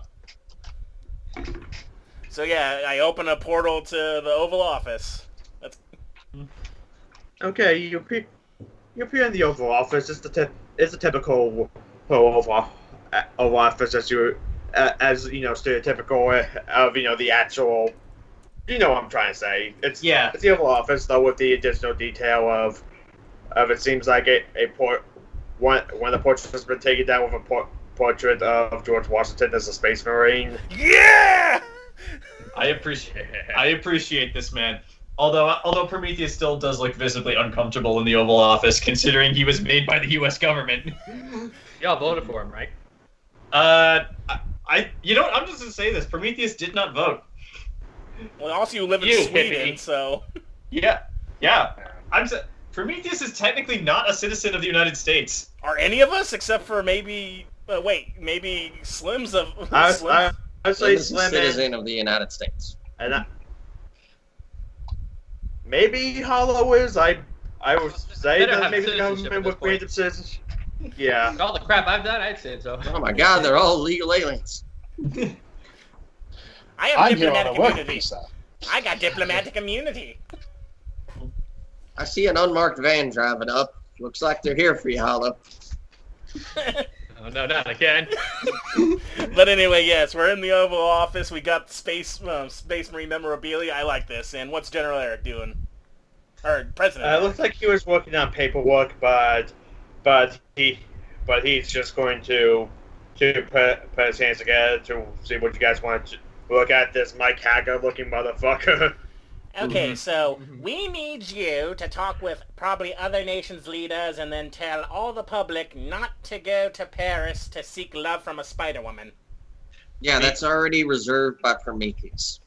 [SPEAKER 3] So yeah, I open a portal to the Oval Office. That's
[SPEAKER 1] Okay, you appear in the Oval Office. It's a typical Oval Office as stereotypical of the actual. You know what I'm trying to say. It's the Oval Office though, with the additional detail of it seems like one of the portraits has been taken down with a portrait of George Washington as a space marine.
[SPEAKER 3] yeah.
[SPEAKER 2] I appreciate this man. Although Prometheus still does look visibly uncomfortable in the Oval Office, considering he was made by the U.S. government.
[SPEAKER 4] Y'all voted for him, right?
[SPEAKER 2] I'm just gonna say this: Prometheus did not vote.
[SPEAKER 3] Well, also you live in
[SPEAKER 4] You
[SPEAKER 3] Sweden,
[SPEAKER 4] hippie.
[SPEAKER 3] so
[SPEAKER 2] Yeah. Prometheus is technically not a citizen of the United States.
[SPEAKER 3] are any of us except for maybe maybe Slim's of
[SPEAKER 1] I
[SPEAKER 3] Slim?
[SPEAKER 1] would
[SPEAKER 6] So
[SPEAKER 1] say
[SPEAKER 6] this is a
[SPEAKER 1] Slim
[SPEAKER 6] citizen of the United States.
[SPEAKER 1] and maybe Hollow is. I would say
[SPEAKER 4] Better
[SPEAKER 1] that
[SPEAKER 4] have
[SPEAKER 1] maybe the
[SPEAKER 4] citizenship
[SPEAKER 1] government
[SPEAKER 4] at this
[SPEAKER 1] with creative citizenship. Yeah.
[SPEAKER 4] All the crap I've done, I'd say so.
[SPEAKER 6] Oh my God, they're all legal aliens.
[SPEAKER 3] I have
[SPEAKER 5] I'm here on
[SPEAKER 3] diplomatic
[SPEAKER 5] a work
[SPEAKER 3] immunity.
[SPEAKER 5] visa.
[SPEAKER 3] I got diplomatic immunity.
[SPEAKER 6] I see an unmarked van driving up. Looks like they're here for you, Hollow.
[SPEAKER 4] Oh no, not again.
[SPEAKER 3] But anyway, yes, we're in the Oval Office. We got space marine memorabilia. I like this. And what's General Eric doing? Or President?
[SPEAKER 1] It
[SPEAKER 3] Eric.
[SPEAKER 1] looks like he was working on paperwork, but he's just going to put his hands together to see what you guys want to look at. This Mike Hacker looking motherfucker.
[SPEAKER 3] Okay, so we need you to talk with probably other nations' leaders and then tell all the public not to go to Paris to seek love from a Spider Woman.
[SPEAKER 6] Yeah, that's already reserved by Prometheus.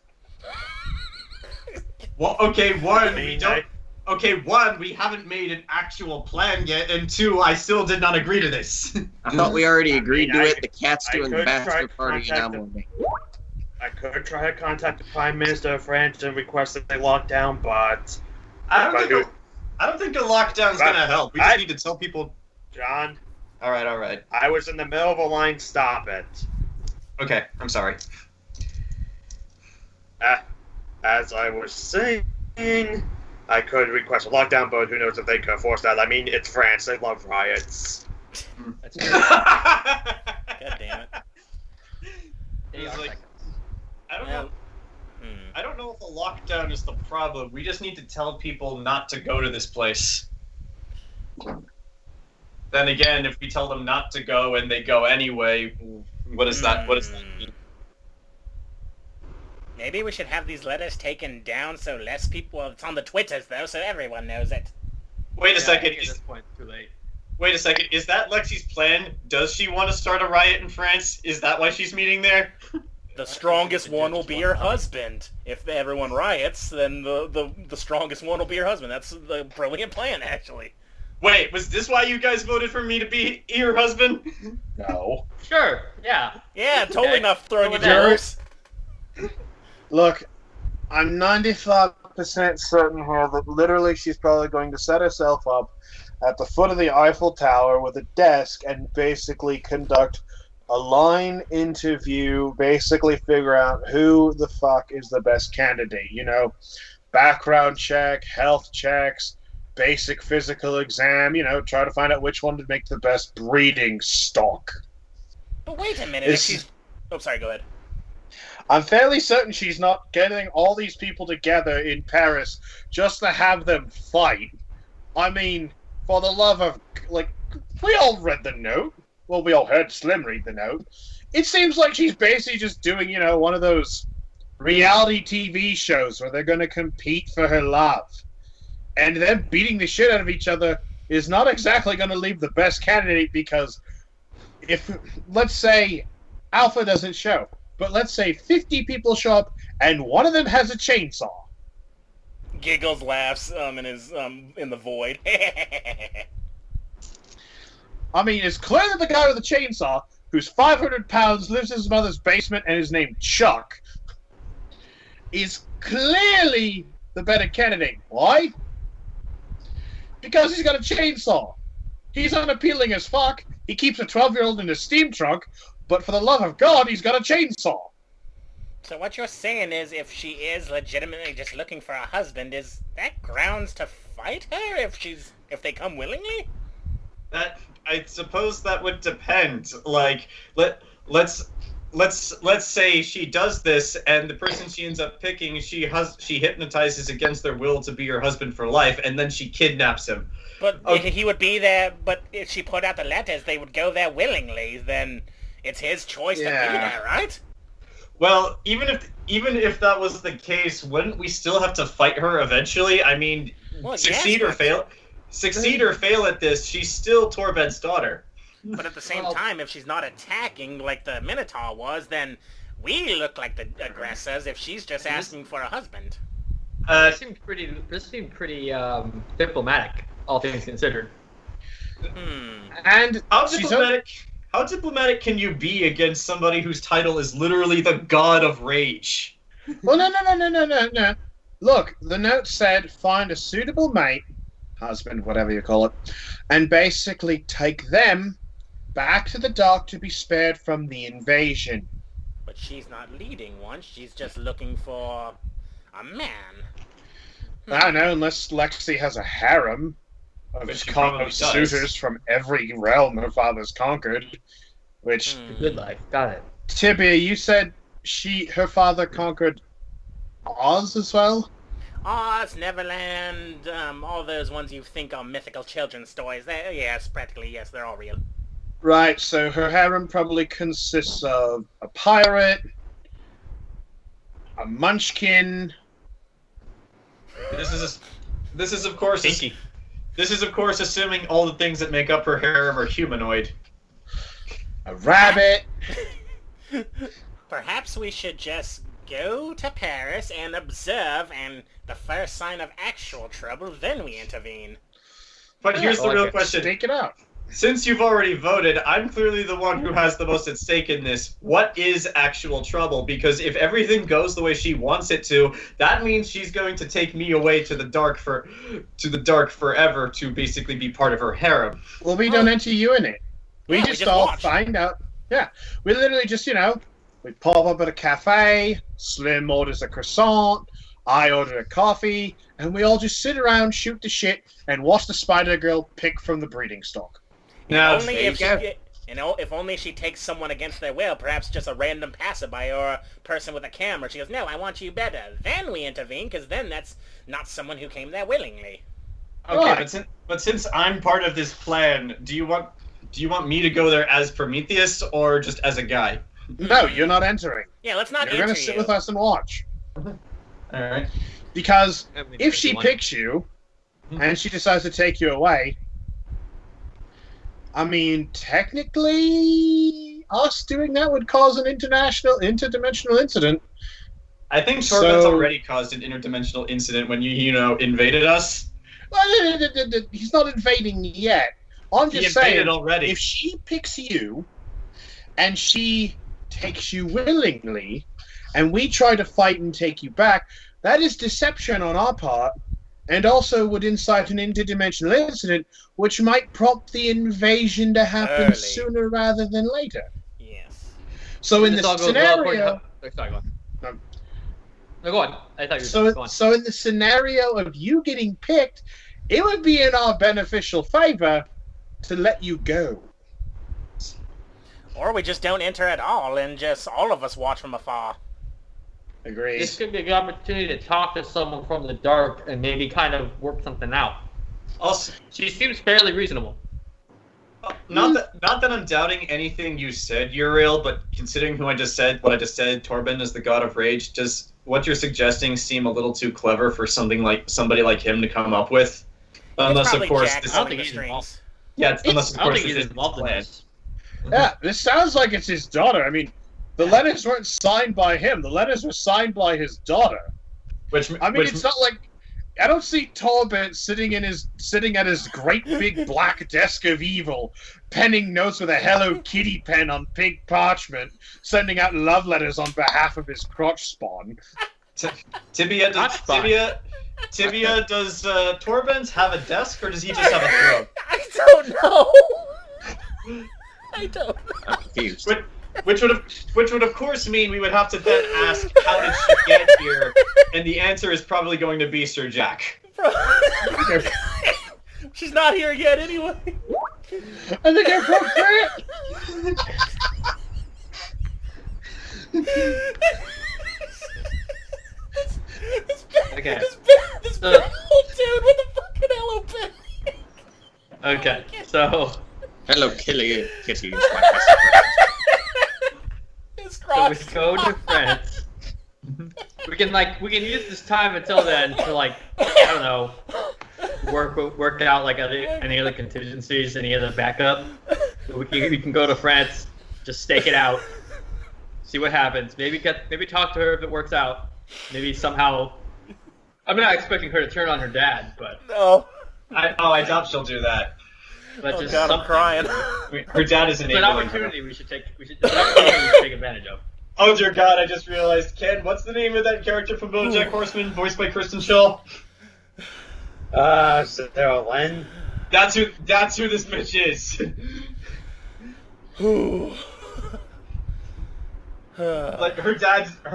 [SPEAKER 2] Well, okay, one, we
[SPEAKER 1] mean,
[SPEAKER 2] don't. Okay, one, we haven't made an actual plan yet, and two, I still did not agree to this.
[SPEAKER 6] I thought we already agreed
[SPEAKER 1] mean,
[SPEAKER 6] to
[SPEAKER 1] I-
[SPEAKER 6] it. The cat's
[SPEAKER 1] I
[SPEAKER 6] doing the
[SPEAKER 1] could try
[SPEAKER 6] bachelor
[SPEAKER 1] to
[SPEAKER 6] party, and I'm
[SPEAKER 1] contact
[SPEAKER 6] on me.
[SPEAKER 1] I could try to contact the Prime Minister of France and request that they lock down, but
[SPEAKER 2] I don't think a lockdown's gonna help. We just need to tell people.
[SPEAKER 1] John,
[SPEAKER 2] All right.
[SPEAKER 1] I was in the middle of a line. Stop it.
[SPEAKER 2] Okay, I'm sorry.
[SPEAKER 1] As I was saying, I could request a lockdown, but who knows if they can enforce that. I mean, it's France. They love riots.
[SPEAKER 4] That's
[SPEAKER 3] God damn it.
[SPEAKER 2] It's like, I don't
[SPEAKER 3] Well,
[SPEAKER 2] know. I don't know if a lockdown is the problem. We just need to tell people not to go to this place. Then again, if we tell them not to go and they go anyway, what does that mean?
[SPEAKER 3] Maybe we should have these letters taken down so less people... It's on the Twitters, though, so everyone knows it.
[SPEAKER 2] Wait a second.
[SPEAKER 4] At this point, it's too late.
[SPEAKER 2] Wait a second. Is that Lexi's plan? Does she want to start a riot in France? Is that why she's meeting there?
[SPEAKER 3] The strongest one will be your husband. If everyone riots, then the strongest one will be your husband. That's the brilliant plan, actually.
[SPEAKER 2] Wait, was this why you guys voted for me to be your husband?
[SPEAKER 5] No.
[SPEAKER 4] Sure, yeah.
[SPEAKER 3] Yeah, totally
[SPEAKER 4] Okay.
[SPEAKER 3] not throwing you
[SPEAKER 5] Jared?
[SPEAKER 3] jokes.
[SPEAKER 5] Look, I'm 95% certain here that literally she's probably going to set herself up at the foot of the Eiffel Tower with a desk and basically conduct a line interview, basically figure out who the fuck is the best candidate. You know, background check, health checks, basic physical exam, try to find out which one to make the best breeding stock.
[SPEAKER 3] But wait a minute.
[SPEAKER 5] It's-
[SPEAKER 3] If she's... Oh, sorry, go ahead.
[SPEAKER 5] I'm fairly certain she's not getting all these people together in Paris just to have them fight. I mean, for the love of... we all read the note. Well, we all heard Slim read the note. It seems like she's basically just doing, one of those reality TV shows where they're going to compete for her love. And them beating the shit out of each other is not exactly going to leave the best candidate, because if, let's say, Alpha doesn't show, but let's say 50 people show up and one of them has a chainsaw.
[SPEAKER 3] giggles, laughs, in his in the void.
[SPEAKER 5] I mean, it's clear that the guy with the chainsaw, who's 500 pounds, lives in his mother's basement, and is named Chuck, is clearly the better candidate. Why? Because he's got a chainsaw. He's unappealing as fuck. He keeps a 12-year-old in a steam trunk, but for the love of God, he's got a chainsaw.
[SPEAKER 3] So what you're saying is, if she is legitimately just looking for a husband, is that grounds to fight her if they come willingly?
[SPEAKER 2] That I suppose that would depend. Like, let's say she does this, and the person she ends up picking, she hypnotizes against their will to be her husband for life, and then she kidnaps him.
[SPEAKER 3] But he would be there. But if she put out the letters, they would go there willingly. Then it's his choice to be there, right?
[SPEAKER 2] Well, even if that was the case, wouldn't we still have to fight her eventually? I mean, succeed or fail at this, she's still Torben's daughter.
[SPEAKER 3] But at the same time, if she's not attacking like the Minotaur was, then we look like the aggressors if she's just asking for a husband.
[SPEAKER 4] This seemed pretty diplomatic, all things considered.
[SPEAKER 5] And
[SPEAKER 2] how diplomatic can you be against somebody whose title is literally the God of Rage?
[SPEAKER 5] Well, no. Look, the note said, find a suitable mate, husband, whatever you call it, and basically take them back to the dock to be spared from the invasion.
[SPEAKER 3] But she's not leading one. She's just looking for a man.
[SPEAKER 5] I don't know, unless Lexi has a harem of suitors from every realm her father's conquered. Which
[SPEAKER 4] Good life. Got it.
[SPEAKER 5] Tibia, you said her father conquered Oz as well?
[SPEAKER 3] Oz, Neverland, all those ones you think are mythical children's stories. Yes, they're all real.
[SPEAKER 5] Right, so her harem probably consists of a pirate, a munchkin.
[SPEAKER 2] This is of course assuming all the things that make up her harem are humanoid.
[SPEAKER 5] A rabbit.
[SPEAKER 3] Perhaps we should just go to Paris and observe, and the first sign of actual trouble, then we intervene.
[SPEAKER 2] But here's the real question.
[SPEAKER 5] Stake it out.
[SPEAKER 2] Since you've already voted, I'm clearly the one who has the most at stake in this. What is actual trouble? Because if everything goes the way she wants it to, that means she's going to take me away to the dark forever to basically be part of her harem.
[SPEAKER 5] Well, we don't enter you in it. We just all
[SPEAKER 3] watch.
[SPEAKER 5] find out. Yeah, we literally just, we pop up at a cafe, Slim orders a croissant, I order a coffee, and we all just sit around, shoot the shit, and watch the Spider Girl pick from the breeding stock.
[SPEAKER 2] Now,
[SPEAKER 3] if only she takes someone against their will, perhaps just a random passerby or a person with a camera. She goes, no, I want you better. Then we intervene, because then that's not someone who came there willingly.
[SPEAKER 2] Okay,
[SPEAKER 5] Right.
[SPEAKER 2] but since I'm part of this plan, do you want me to go there as Prometheus or just as a guy?
[SPEAKER 5] No, you're not entering.
[SPEAKER 3] Yeah, let's not
[SPEAKER 5] You're
[SPEAKER 3] enter
[SPEAKER 5] going to sit
[SPEAKER 3] you.
[SPEAKER 5] with us and watch.
[SPEAKER 2] All right.
[SPEAKER 5] Because
[SPEAKER 4] I mean,
[SPEAKER 5] if she
[SPEAKER 4] one.
[SPEAKER 5] picks you, and she decides to take you away, I mean, technically, us doing that would cause an interdimensional incident.
[SPEAKER 2] I think Torben's already caused an interdimensional incident when you invaded us.
[SPEAKER 5] Well, he's not invading yet. I'm
[SPEAKER 2] He
[SPEAKER 5] just
[SPEAKER 2] invaded
[SPEAKER 5] saying,
[SPEAKER 2] already.
[SPEAKER 5] if she picks you, and she takes you willingly, and we try to fight and take you back, that is deception on our part, and also would incite an interdimensional incident, which might prompt the invasion to happen
[SPEAKER 3] Early.
[SPEAKER 5] sooner rather than later.
[SPEAKER 3] Yes.
[SPEAKER 5] So in
[SPEAKER 4] This all
[SPEAKER 5] this
[SPEAKER 4] goes well according
[SPEAKER 5] scenario,
[SPEAKER 4] to- Sorry, go on.
[SPEAKER 5] No.
[SPEAKER 4] No, go on. I thought you were going.
[SPEAKER 5] so in the scenario of you getting picked, it would be in our beneficial favor to let you go.
[SPEAKER 3] Or we just don't enter at all, and just all of us watch from afar.
[SPEAKER 5] Agreed.
[SPEAKER 4] This could be a good opportunity to talk to someone from the dark and maybe kind of work something out.
[SPEAKER 2] Also,
[SPEAKER 4] She seems fairly reasonable.
[SPEAKER 2] not that I'm doubting anything you said, Uriel, but considering what I just said, Torben is the god of rage. Does what you're suggesting seem a little too clever for somebody like him to come up with? Unless,
[SPEAKER 3] It's
[SPEAKER 2] of
[SPEAKER 3] probably
[SPEAKER 2] course,
[SPEAKER 3] Jack
[SPEAKER 2] this,
[SPEAKER 3] pulling
[SPEAKER 4] think
[SPEAKER 3] the
[SPEAKER 4] he's involved.
[SPEAKER 3] strings.
[SPEAKER 2] unless of
[SPEAKER 4] I don't
[SPEAKER 2] course
[SPEAKER 4] think
[SPEAKER 2] this
[SPEAKER 4] he's
[SPEAKER 2] is
[SPEAKER 4] involved in
[SPEAKER 2] plan.
[SPEAKER 4] this.
[SPEAKER 5] Yeah, this sounds like it's his daughter. I mean, the letters weren't signed by him. The letters were signed by his daughter.
[SPEAKER 2] Which
[SPEAKER 5] I mean, it's not like I don't see Torbent sitting at his great big black desk of evil, penning notes with a Hello Kitty pen on pink parchment, sending out love letters on behalf of his crotch spawn.
[SPEAKER 2] Tibia, does Torbent have a desk, or does he just have a throne?
[SPEAKER 3] I don't know. I don't know.
[SPEAKER 6] I'm confused.
[SPEAKER 2] Which would of course mean we would have to then ask, how did she get here? And the answer is probably going to be Sir Jack.
[SPEAKER 3] She's not here yet anyway.
[SPEAKER 5] I think I broke
[SPEAKER 4] Okay.
[SPEAKER 3] This big old dude with a fucking hello pen.
[SPEAKER 4] Okay. So
[SPEAKER 6] Hello, Kitty.
[SPEAKER 3] His
[SPEAKER 4] we
[SPEAKER 3] crotch.
[SPEAKER 4] go to France. We can use this time until then to I don't know, work out any other contingencies, any other backup. We can go to France, just stake it out, see what happens. Maybe talk to her if it works out. Maybe somehow. I'm not expecting her to turn on her dad, but
[SPEAKER 3] No.
[SPEAKER 2] I doubt she'll do that.
[SPEAKER 3] Oh God, I'm crying.
[SPEAKER 2] Her dad is
[SPEAKER 4] it's an
[SPEAKER 2] enabling her.
[SPEAKER 4] opportunity we should take. It's an opportunity we should take advantage of.
[SPEAKER 2] Oh dear God, I just realized. Ken, what's the name of that character from BoJack Horseman, voiced by Kristen Schaal?
[SPEAKER 1] Sarah Lynn.
[SPEAKER 2] That's who this bitch is. Like her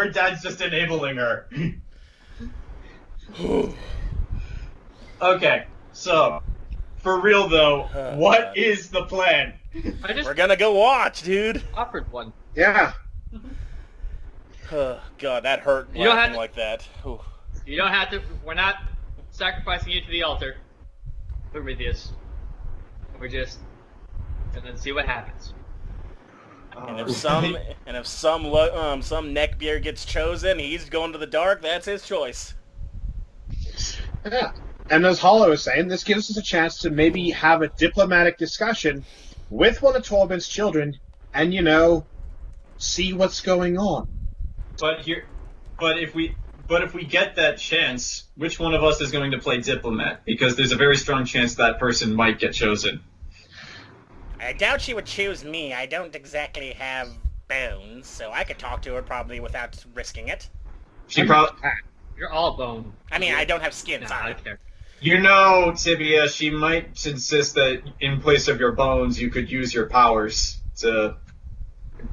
[SPEAKER 2] dad's just enabling her. Okay, so for real though, what is the plan?
[SPEAKER 4] I just
[SPEAKER 3] We're gonna go watch, dude.
[SPEAKER 4] offered one.
[SPEAKER 5] Yeah.
[SPEAKER 3] Oh, God, that hurt
[SPEAKER 4] You don't
[SPEAKER 3] laughing
[SPEAKER 4] have to-
[SPEAKER 3] like that. Ooh.
[SPEAKER 4] You don't have to. We're not sacrificing you to the altar, Prometheus. We're just, and then see what happens.
[SPEAKER 3] And if some neckbeard gets chosen, he's going to the dark. That's his choice.
[SPEAKER 5] Yeah. And as Hollow was saying, this gives us a chance to maybe have a diplomatic discussion with one of Torbent's children and, see what's going on.
[SPEAKER 2] But if we get that chance, which one of us is going to play diplomat? Because there's a very strong chance that person might get chosen.
[SPEAKER 3] I doubt she would choose me. I don't exactly have bones, so I could talk to her probably without risking it.
[SPEAKER 2] She probably,
[SPEAKER 4] You're all bone.
[SPEAKER 3] I mean, I don't have skin.
[SPEAKER 4] Nah, I
[SPEAKER 3] Sorry.
[SPEAKER 4] don't care.
[SPEAKER 2] Tibia, she might insist that in place of your bones, you could use your powers to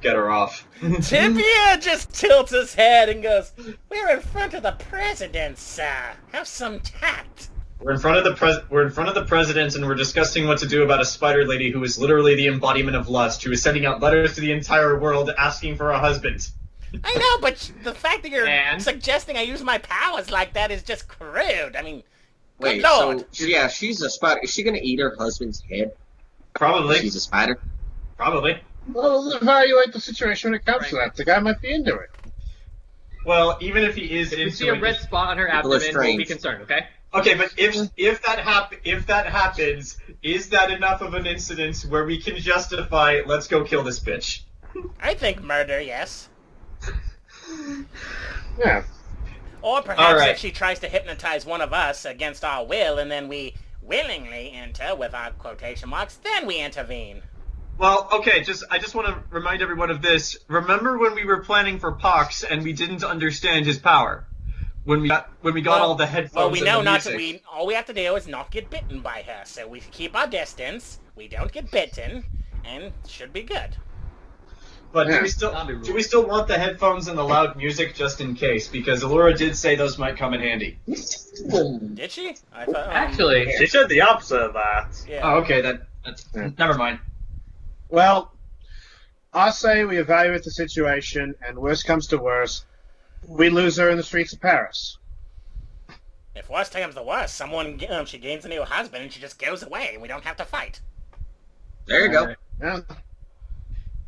[SPEAKER 2] get her off.
[SPEAKER 3] Tibia just tilts his head and goes, "We're in front of the president, sir. Have some tact."
[SPEAKER 2] We're in front of the president, and we're discussing what to do about a spider lady who is literally the embodiment of lust, who is sending out letters to the entire world asking for a husband.
[SPEAKER 3] I know, but the fact that you're
[SPEAKER 4] And?
[SPEAKER 3] suggesting I use my powers like that is just crude. I mean,
[SPEAKER 6] Wait,
[SPEAKER 3] good Lord.
[SPEAKER 6] so yeah, she's a spider. Is she gonna eat her husband's head?
[SPEAKER 2] Probably.
[SPEAKER 6] She's a spider.
[SPEAKER 2] Probably.
[SPEAKER 5] Well, let's evaluate the situation when it comes to that. The guy might be into it.
[SPEAKER 2] Well, even if he is
[SPEAKER 4] If we
[SPEAKER 2] into
[SPEAKER 4] see a
[SPEAKER 2] it,
[SPEAKER 4] red spot on her
[SPEAKER 6] People are
[SPEAKER 4] abdomen, we'll be
[SPEAKER 6] strange.
[SPEAKER 4] concerned. Okay.
[SPEAKER 2] okay, but if that happens, is that enough of an incident where we can justify let's go kill this bitch?
[SPEAKER 3] I think murder, yes.
[SPEAKER 5] Yeah.
[SPEAKER 3] Or perhaps
[SPEAKER 2] All right.
[SPEAKER 3] if she tries to hypnotize one of us against our will, and then we willingly enter with our quotation marks, then we intervene.
[SPEAKER 2] Well, okay, I just want to remind everyone of this. Remember when we were planning for Pox and we didn't understand his power? When we got all the headphones
[SPEAKER 3] Well, we
[SPEAKER 2] and
[SPEAKER 3] know
[SPEAKER 2] the
[SPEAKER 3] not to.
[SPEAKER 2] music.
[SPEAKER 3] All we have to do is not get bitten by her. So we keep our distance. We don't get bitten, and should be good.
[SPEAKER 2] But
[SPEAKER 5] Yeah.
[SPEAKER 2] do we still want the headphones and the loud music just in case? Because Allura did say those might come in handy.
[SPEAKER 3] Did she? I thought.
[SPEAKER 4] Actually,
[SPEAKER 1] She said the opposite of that.
[SPEAKER 3] Yeah.
[SPEAKER 2] Oh, okay, that's
[SPEAKER 5] Yeah.
[SPEAKER 2] never mind.
[SPEAKER 5] Well, I say we evaluate the situation, and worst comes to worst, we lose her in the streets of Paris.
[SPEAKER 3] If worst comes to worst, she gains a new husband and she just goes away, and we don't have to fight.
[SPEAKER 6] There you go.
[SPEAKER 5] Yeah.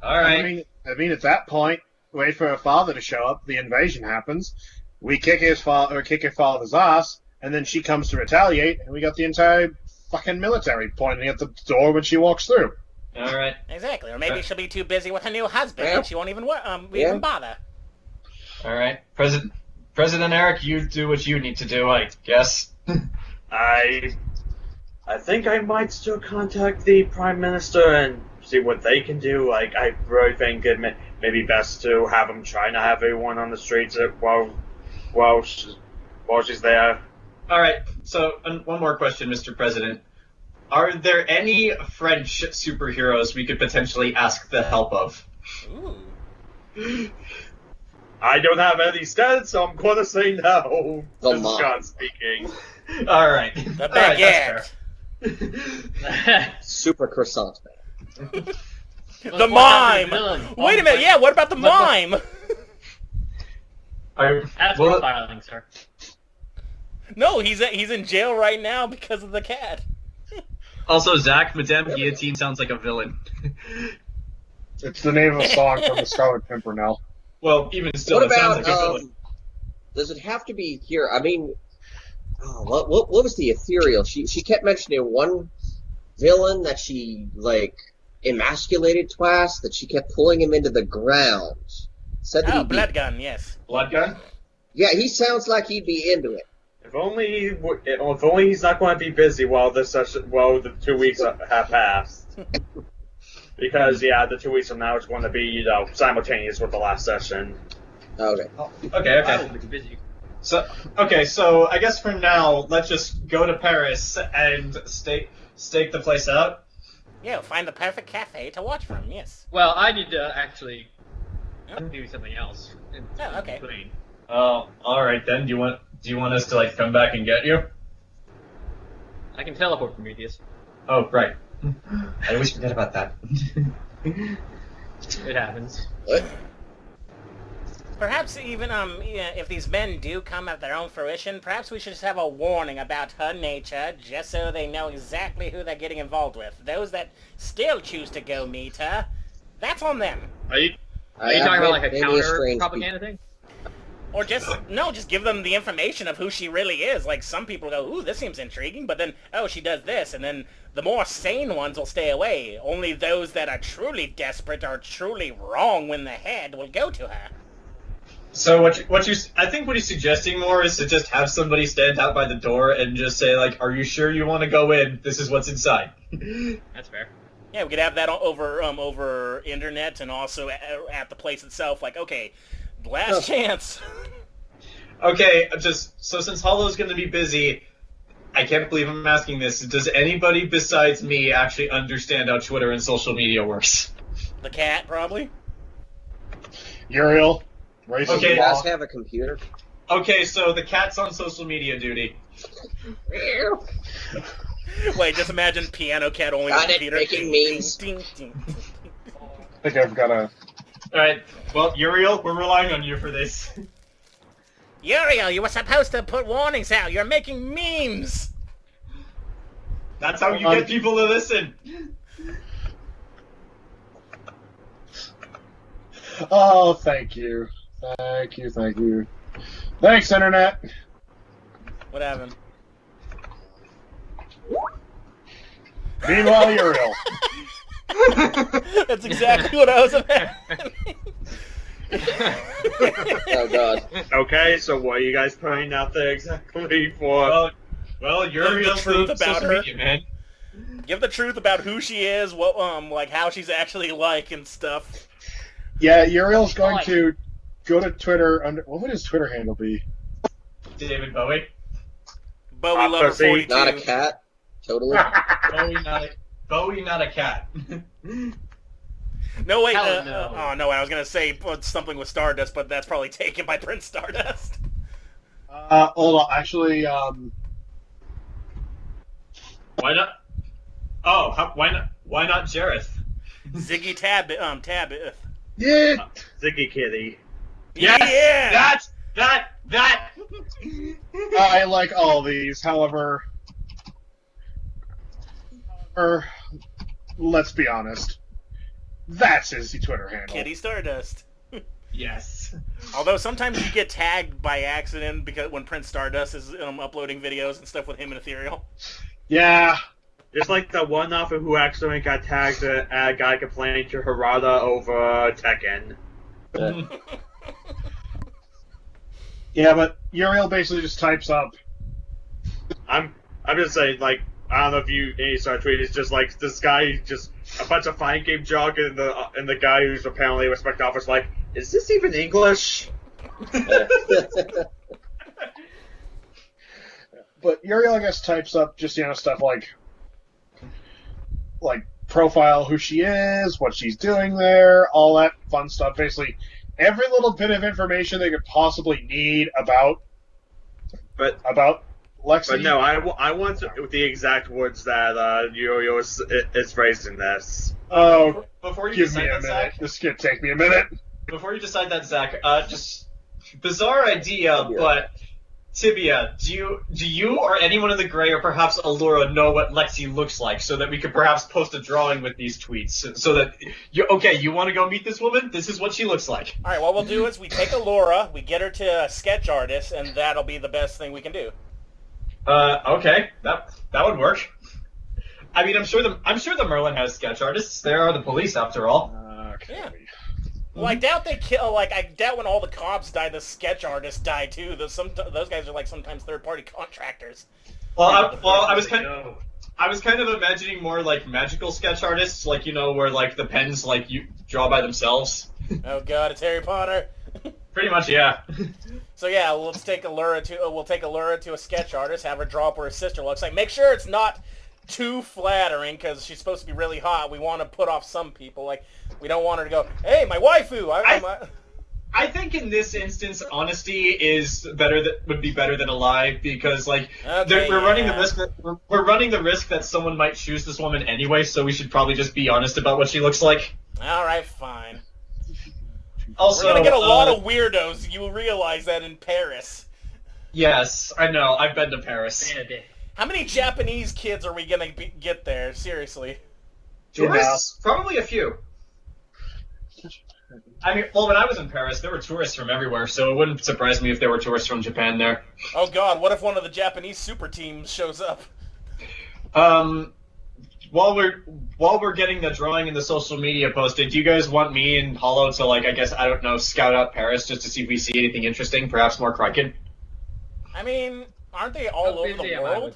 [SPEAKER 2] All right.
[SPEAKER 5] I mean, at that point, wait for her father to show up. The invasion happens. We kick her father's ass, and then she comes to retaliate, and we got the entire fucking military pointing at the door when she walks through.
[SPEAKER 2] All right.
[SPEAKER 3] Exactly. Or maybe she'll be too busy with her new husband
[SPEAKER 6] Yeah.
[SPEAKER 3] and she won't even
[SPEAKER 6] Yeah.
[SPEAKER 3] even bother.
[SPEAKER 2] All right. President Eric, you do what you need to do, I guess.
[SPEAKER 1] I think I might still contact the Prime Minister and see what they can do. Like, I really think it may be best to have them try not have everyone on the streets while she's there.
[SPEAKER 2] All right. So, one more question, Mr. President. Are there any French superheroes we could potentially ask the help of?
[SPEAKER 3] Ooh.
[SPEAKER 1] I don't have any stats, so I'm going to say no.
[SPEAKER 6] The
[SPEAKER 1] This is
[SPEAKER 6] mom.
[SPEAKER 1] God speaking.
[SPEAKER 2] All right.
[SPEAKER 3] The
[SPEAKER 2] All right,
[SPEAKER 3] baguette.
[SPEAKER 2] that's fair.
[SPEAKER 6] Super croissant man.
[SPEAKER 3] The mime. Wait a minute. Yeah, what about the mime?
[SPEAKER 4] That's
[SPEAKER 2] Well,
[SPEAKER 4] profiling, sir.
[SPEAKER 3] No, he's in jail right now because of the cat.
[SPEAKER 2] also, Zach, Madame Guillotine sounds like a villain.
[SPEAKER 5] It's the name of a song from the Scarlet Pimpernel.
[SPEAKER 2] Well, even still,
[SPEAKER 6] What
[SPEAKER 2] it sounds
[SPEAKER 6] about,
[SPEAKER 2] like a villain.
[SPEAKER 6] does it have to be here? I mean, what was the ethereal? She kept mentioning one villain that she, like, emasculated twice, that she kept pulling him into the ground. Said that
[SPEAKER 3] Oh,
[SPEAKER 6] he'd be,
[SPEAKER 3] blood gun. Yes.
[SPEAKER 2] Blood gun?
[SPEAKER 6] yeah, he sounds like he'd be into it.
[SPEAKER 1] If only he's not going to be busy while the 2 weeks have passed. Because the 2 weeks from now is going to be simultaneous with the last session.
[SPEAKER 6] Okay.
[SPEAKER 2] Okay,
[SPEAKER 4] I
[SPEAKER 2] okay.
[SPEAKER 4] will be busy.
[SPEAKER 2] So I guess for now, let's just go to Paris and stake the place out.
[SPEAKER 3] Yeah, find the perfect cafe to watch from. Yes.
[SPEAKER 4] Well, I need to actually do something else.
[SPEAKER 3] Oh, okay.
[SPEAKER 4] Between.
[SPEAKER 2] Oh, all right then. Do you want us to like come back and get you?
[SPEAKER 4] I can teleport Prometheus.
[SPEAKER 2] Oh, right. I always forget about that.
[SPEAKER 4] It happens.
[SPEAKER 6] What?
[SPEAKER 3] Perhaps even yeah, if these men do come at their own fruition, perhaps we should just have a warning about her nature, just so they know exactly who they're getting involved with. Those that still choose to go meet her, that's on them.
[SPEAKER 4] Are you
[SPEAKER 6] I
[SPEAKER 4] talking about like a
[SPEAKER 6] maybe
[SPEAKER 4] counter
[SPEAKER 6] strange
[SPEAKER 4] propaganda thing?
[SPEAKER 3] Or just give them the information of who she really is. Like, some people go, ooh, this seems intriguing, but then, oh, she does this, and then the more sane ones will stay away. Only those that are truly desperate or truly wrong when the head will go to her.
[SPEAKER 2] So I think what he's suggesting more is to just have somebody stand out by the door and just say like, "Are you sure you want to go in? This is what's inside."
[SPEAKER 4] That's fair.
[SPEAKER 3] Yeah, we could have that over internet and also at the place itself. Like, okay, last chance.
[SPEAKER 2] Okay, so since Hollow's going to be busy, I can't believe I'm asking this. Does anybody besides me actually understand how Twitter and social media works?
[SPEAKER 3] The cat, probably.
[SPEAKER 5] Uriel, race
[SPEAKER 2] Okay.
[SPEAKER 6] You guys have a computer?
[SPEAKER 2] Okay, so the cat's on social media duty.
[SPEAKER 3] Wait, just imagine Piano Cat only
[SPEAKER 6] Got
[SPEAKER 3] with
[SPEAKER 6] it,
[SPEAKER 3] computer.
[SPEAKER 6] making memes.
[SPEAKER 3] Ding, ding, ding.
[SPEAKER 5] I think I've got a.
[SPEAKER 2] All right. Well, Uriel, we're relying on you for this.
[SPEAKER 3] Uriel, you were supposed to put warnings out. You're making memes.
[SPEAKER 2] That's how you get people to listen.
[SPEAKER 5] Oh, thank you. Thank you, thank you. Thanks, Internet.
[SPEAKER 3] What happened?
[SPEAKER 5] Meanwhile, Uriel.
[SPEAKER 3] That's exactly what I was imagining.
[SPEAKER 6] Oh, God.
[SPEAKER 1] Okay, so what are you guys putting out there exactly for?
[SPEAKER 2] Well, Uriel's
[SPEAKER 3] truth
[SPEAKER 2] the
[SPEAKER 3] about
[SPEAKER 2] social
[SPEAKER 3] her.
[SPEAKER 2] media man.
[SPEAKER 3] Give the truth about who she is, what like how she's actually like and stuff.
[SPEAKER 5] Yeah, Uriel's going to go to Twitter under. What would his Twitter handle be?
[SPEAKER 2] David Bowie.
[SPEAKER 3] Bowie Lover
[SPEAKER 1] pussy.
[SPEAKER 3] 42.
[SPEAKER 6] Not a cat? Totally.
[SPEAKER 2] Bowie, not a cat.
[SPEAKER 3] No, wait.
[SPEAKER 4] Hell no.
[SPEAKER 3] Oh, no, I was going to say something with Stardust, but that's probably taken by Prince Stardust.
[SPEAKER 5] Hold on. Actually,
[SPEAKER 2] Why not? Oh, why not? Why not Jareth?
[SPEAKER 3] Ziggy Tabith.
[SPEAKER 5] yeah.
[SPEAKER 1] Ziggy Kitty.
[SPEAKER 3] Yeah!
[SPEAKER 2] That!
[SPEAKER 5] I like all these. However, let's be honest. That's his Twitter handle.
[SPEAKER 3] Kitty Stardust.
[SPEAKER 2] Yes.
[SPEAKER 3] Although sometimes you get tagged by accident because when Prince Stardust is uploading videos and stuff with him and Ethereal.
[SPEAKER 5] Yeah.
[SPEAKER 1] Just like the one author who accidentally got tagged a guy complaining to Harada over Tekken.
[SPEAKER 5] Yeah, but Uriel basically just types up.
[SPEAKER 1] I'm just saying, like, I don't know if you saw a tweet. It's just like this guy, just a bunch of fighting game junk, and the guy who's apparently a respect officer, like, is this even English?
[SPEAKER 5] But Uriel, I guess, types up just stuff like profile who she is, what she's doing there, all that fun stuff. Basically, every little bit of information they could possibly need about Lexi.
[SPEAKER 1] But no, I want the exact words that Uriel is phrasing this.
[SPEAKER 5] Oh,
[SPEAKER 2] Before you
[SPEAKER 5] give
[SPEAKER 2] decide
[SPEAKER 5] me a
[SPEAKER 2] that,
[SPEAKER 5] minute.
[SPEAKER 2] Zach,
[SPEAKER 5] This could take me a minute.
[SPEAKER 2] before you decide that, Zach, just bizarre idea, but Tibia, do you or anyone in the Gray or perhaps Allura know what Lexi looks like, so that we could perhaps post a drawing with these tweets, so that you want to go meet this woman? This is what she looks like.
[SPEAKER 3] All right, what we'll do is we take Allura, we get her to a sketch artist, and that'll be the best thing we can do.
[SPEAKER 2] Okay, that would work. I mean, I'm sure the Merlin has sketch artists. They are the police, after all.
[SPEAKER 5] Okay.
[SPEAKER 3] Yeah. Well, I doubt they kill. Like, I doubt when all the cops die, the sketch artists die too. Those guys are like sometimes third-party contractors.
[SPEAKER 2] Well, I was kind of imagining more like magical sketch artists, like where like the pens like you draw by themselves.
[SPEAKER 3] Oh God, it's Harry Potter.
[SPEAKER 2] Pretty much, yeah.
[SPEAKER 3] So yeah, we'll take Allura to a sketch artist, have her draw up where her sister looks like. Make sure it's not too flattering because she's supposed to be really hot. We want to put off some people. Like, we don't want her to go, "Hey, my waifu."
[SPEAKER 2] I think in this instance, honesty would be better than a lie, because like we're running the risk that someone might choose this woman anyway. So we should probably just be honest about what she looks like.
[SPEAKER 3] All right, fine.
[SPEAKER 2] Also,
[SPEAKER 3] we're gonna get a lot of weirdos. You will realize that in Paris.
[SPEAKER 2] Yes, I know. I've been to Paris.
[SPEAKER 3] How many Japanese kids are we gonna get there? Seriously.
[SPEAKER 2] Tourists? Probably a few. I mean, well, when I was in Paris, there were tourists from everywhere, so it wouldn't surprise me if there were tourists from Japan there.
[SPEAKER 3] Oh God, what if one of the Japanese super teams shows up?
[SPEAKER 2] While we're getting the drawing and the social media posted, do you guys want me and Hollow to, like, I guess, I don't know, scout out Paris just to see if we see anything interesting, perhaps more Kraken?
[SPEAKER 3] I mean, aren't they all over the world?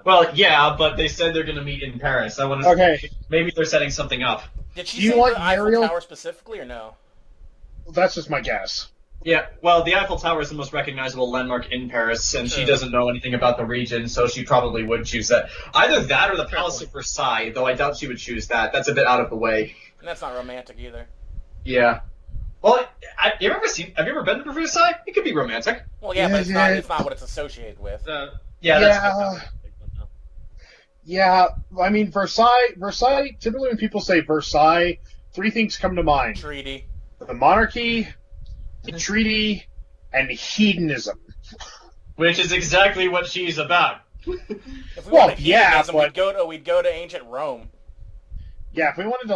[SPEAKER 2] Well, yeah, but they said they're going to meet in Paris. I want to.
[SPEAKER 5] Okay.
[SPEAKER 2] Maybe they're setting something up.
[SPEAKER 3] Did she
[SPEAKER 5] Do you
[SPEAKER 3] say
[SPEAKER 5] want
[SPEAKER 3] the Eiffel
[SPEAKER 5] Uriel?
[SPEAKER 3] Tower specifically or no?
[SPEAKER 5] That's just my guess.
[SPEAKER 2] Yeah, well, the Eiffel Tower is the most recognizable landmark in Paris, and she
[SPEAKER 3] Sure.
[SPEAKER 2] doesn't know anything about the region, so she probably would choose that. Either that or the Palace of Versailles, though I doubt she would choose that. That's a bit out of the way.
[SPEAKER 3] And that's not romantic either.
[SPEAKER 2] Yeah. Well, have you ever been to Versailles? It could be romantic.
[SPEAKER 3] Well, yeah,
[SPEAKER 5] Yeah,
[SPEAKER 3] but it's
[SPEAKER 5] yeah.
[SPEAKER 3] not what it's associated with.
[SPEAKER 2] Yeah,
[SPEAKER 5] Yeah, I mean, Versailles, typically when people say Versailles, three things come to mind.
[SPEAKER 3] Treaty.
[SPEAKER 5] The monarchy, the treaty, and hedonism.
[SPEAKER 2] which is exactly what she's about.
[SPEAKER 3] If we
[SPEAKER 5] Well,
[SPEAKER 3] wanted
[SPEAKER 5] yeah,
[SPEAKER 3] hedonism,
[SPEAKER 5] but-
[SPEAKER 3] we'd go to ancient Rome.
[SPEAKER 5] Yeah, if we wanted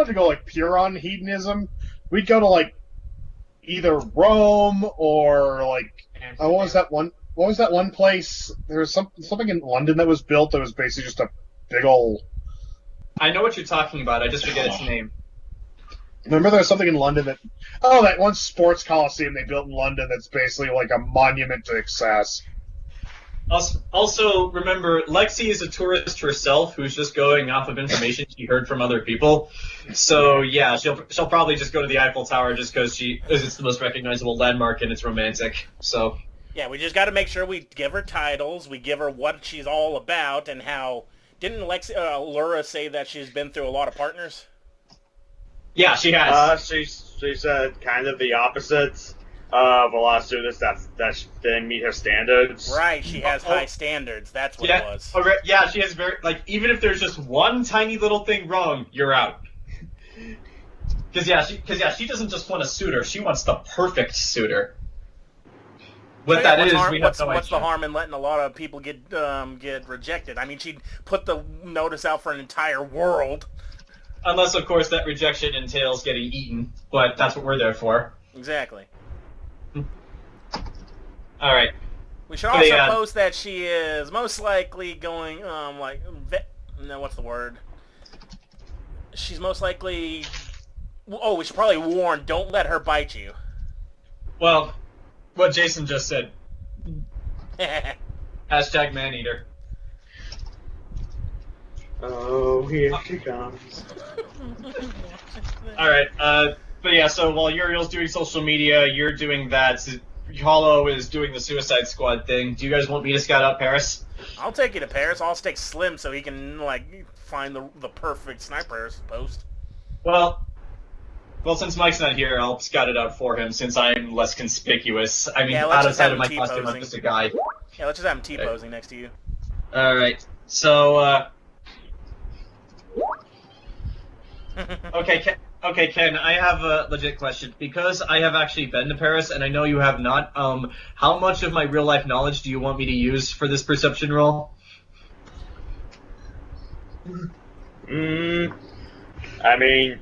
[SPEAKER 5] to go pure on hedonism, we'd go to either Rome or what was that one place? There was something in London that was built that was basically just a big old.
[SPEAKER 2] I know what you're talking about. I just forget its name.
[SPEAKER 5] Remember there was something in London that one sports coliseum they built in London that's basically like a monument to excess.
[SPEAKER 2] Also, remember, Lexi is a tourist herself who's just going off of information she heard from other people. So yeah, she'll probably just go to the Eiffel Tower just because it's the most recognizable landmark and it's romantic. So
[SPEAKER 3] Yeah, we just got to make sure we give her titles, we give her what she's all about, and how... Didn't Laura say that she's been through a lot of partners?
[SPEAKER 2] yeah, she has.
[SPEAKER 1] She's kind of the opposite of a lot of students that didn't meet her standards.
[SPEAKER 3] Right, she has high standards. That's what it
[SPEAKER 2] Yeah,
[SPEAKER 3] was.
[SPEAKER 2] yeah, she has even if there's just one tiny little thing wrong, you're out. Because she doesn't just want a suitor; she wants the perfect suitor. What
[SPEAKER 3] So, yeah,
[SPEAKER 2] that is, we have
[SPEAKER 3] what's
[SPEAKER 2] no
[SPEAKER 3] the
[SPEAKER 2] idea.
[SPEAKER 3] harm in letting a lot of people get rejected? I mean, she'd put the notice out for an entire world.
[SPEAKER 2] Unless, of course, that rejection entails getting eaten, but that's what we're there for.
[SPEAKER 3] Exactly.
[SPEAKER 2] All right.
[SPEAKER 3] We should also
[SPEAKER 2] Yeah.
[SPEAKER 3] post that she is most likely going, what's the word? She's most likely... Oh, we should probably warn, don't let her bite you.
[SPEAKER 2] Well, what Jayson just said. Hashtag Maneater.
[SPEAKER 1] Oh, here she comes.
[SPEAKER 2] All right. But yeah. So while Uriel's doing social media, you're doing that. Hollow is doing the Suicide Squad thing. Do you guys want me to scout out Paris?
[SPEAKER 3] I'll take you to Paris. I'll stick Slim so he can like find the perfect sniper post.
[SPEAKER 2] Well, since Mike's not here, I'll scout it out for him since I'm less conspicuous. I mean,
[SPEAKER 3] Yeah, let's just
[SPEAKER 2] outside
[SPEAKER 3] have
[SPEAKER 2] of my
[SPEAKER 3] him
[SPEAKER 2] costume, I'm
[SPEAKER 3] T-posing.
[SPEAKER 2] just a guy.
[SPEAKER 3] Yeah, let's just have him T-posing next to you.
[SPEAKER 2] All right. So, okay, Ken, I have a legit question. Because I have actually been to Paris, and I know you have not, how much of my real-life knowledge do you want me to use for this perception roll?
[SPEAKER 1] I mean,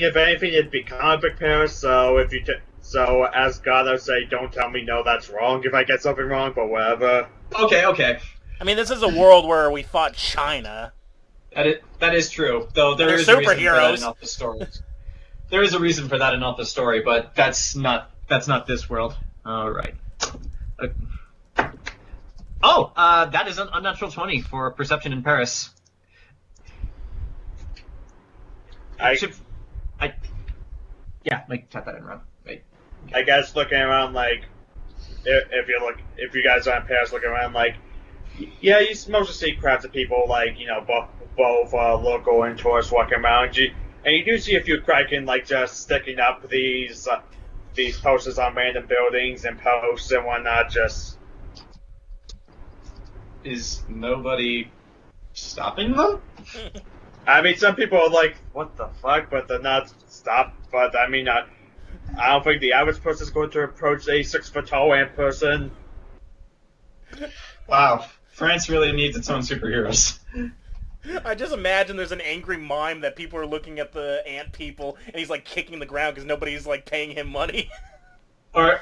[SPEAKER 1] if anything, it'd be comic book Paris. So if you so as God, I say, don't tell me no, that's wrong if I get something wrong. But whatever.
[SPEAKER 2] Okay.
[SPEAKER 3] I mean, this is a world where we fought China.
[SPEAKER 2] That is true, though there
[SPEAKER 3] They're
[SPEAKER 2] is a reason for that
[SPEAKER 3] superheroes.
[SPEAKER 2] in Alpha's story. There is a reason for that in Alpha's story, but that's not this world. All right. That is an unnatural 20 for perception in Paris. Type that in wrong. Wait.
[SPEAKER 1] I guess looking around, like, if you guys are in Paris, looking around, like, yeah, you mostly see crowds of people, like, you know, both local and tourists walking around. And you do see a few Kraken, like, just sticking up these posters on random buildings and posts and whatnot. Just
[SPEAKER 2] Is nobody stopping them?
[SPEAKER 1] I mean, some people are like, what the fuck, but they're not stopped. But I mean, I don't think the average person is going to approach a 6-foot-tall ant person.
[SPEAKER 2] Wow. France really needs its own superheroes.
[SPEAKER 3] I just imagine there's an angry mime that people are looking at the ant people, and he's like kicking the ground because nobody's like paying him money.
[SPEAKER 2] Or,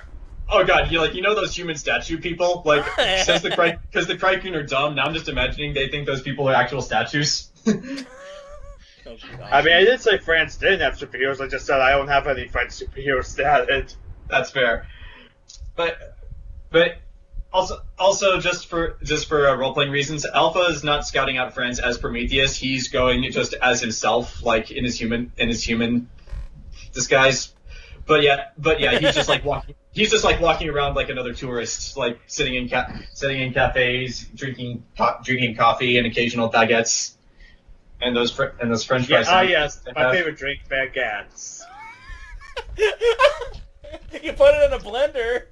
[SPEAKER 2] oh god, you know those human statue people? Like, because the Kraken are dumb, now I'm just imagining they think those people are actual statues.
[SPEAKER 3] Oh,
[SPEAKER 1] I mean, I didn't say France didn't have superheroes. I just said I don't have any French superheroes stated.
[SPEAKER 2] That's fair. But also just for role-playing reasons, Alpha is not scouting out friends as Prometheus. He's going just as himself, like in his human disguise. But yeah, he's just like walking around like another tourist, like sitting in cafes, drinking coffee and occasional baguettes, and those French fries.
[SPEAKER 1] Yes, my favorite drink, baguettes.
[SPEAKER 3] You put it in a blender.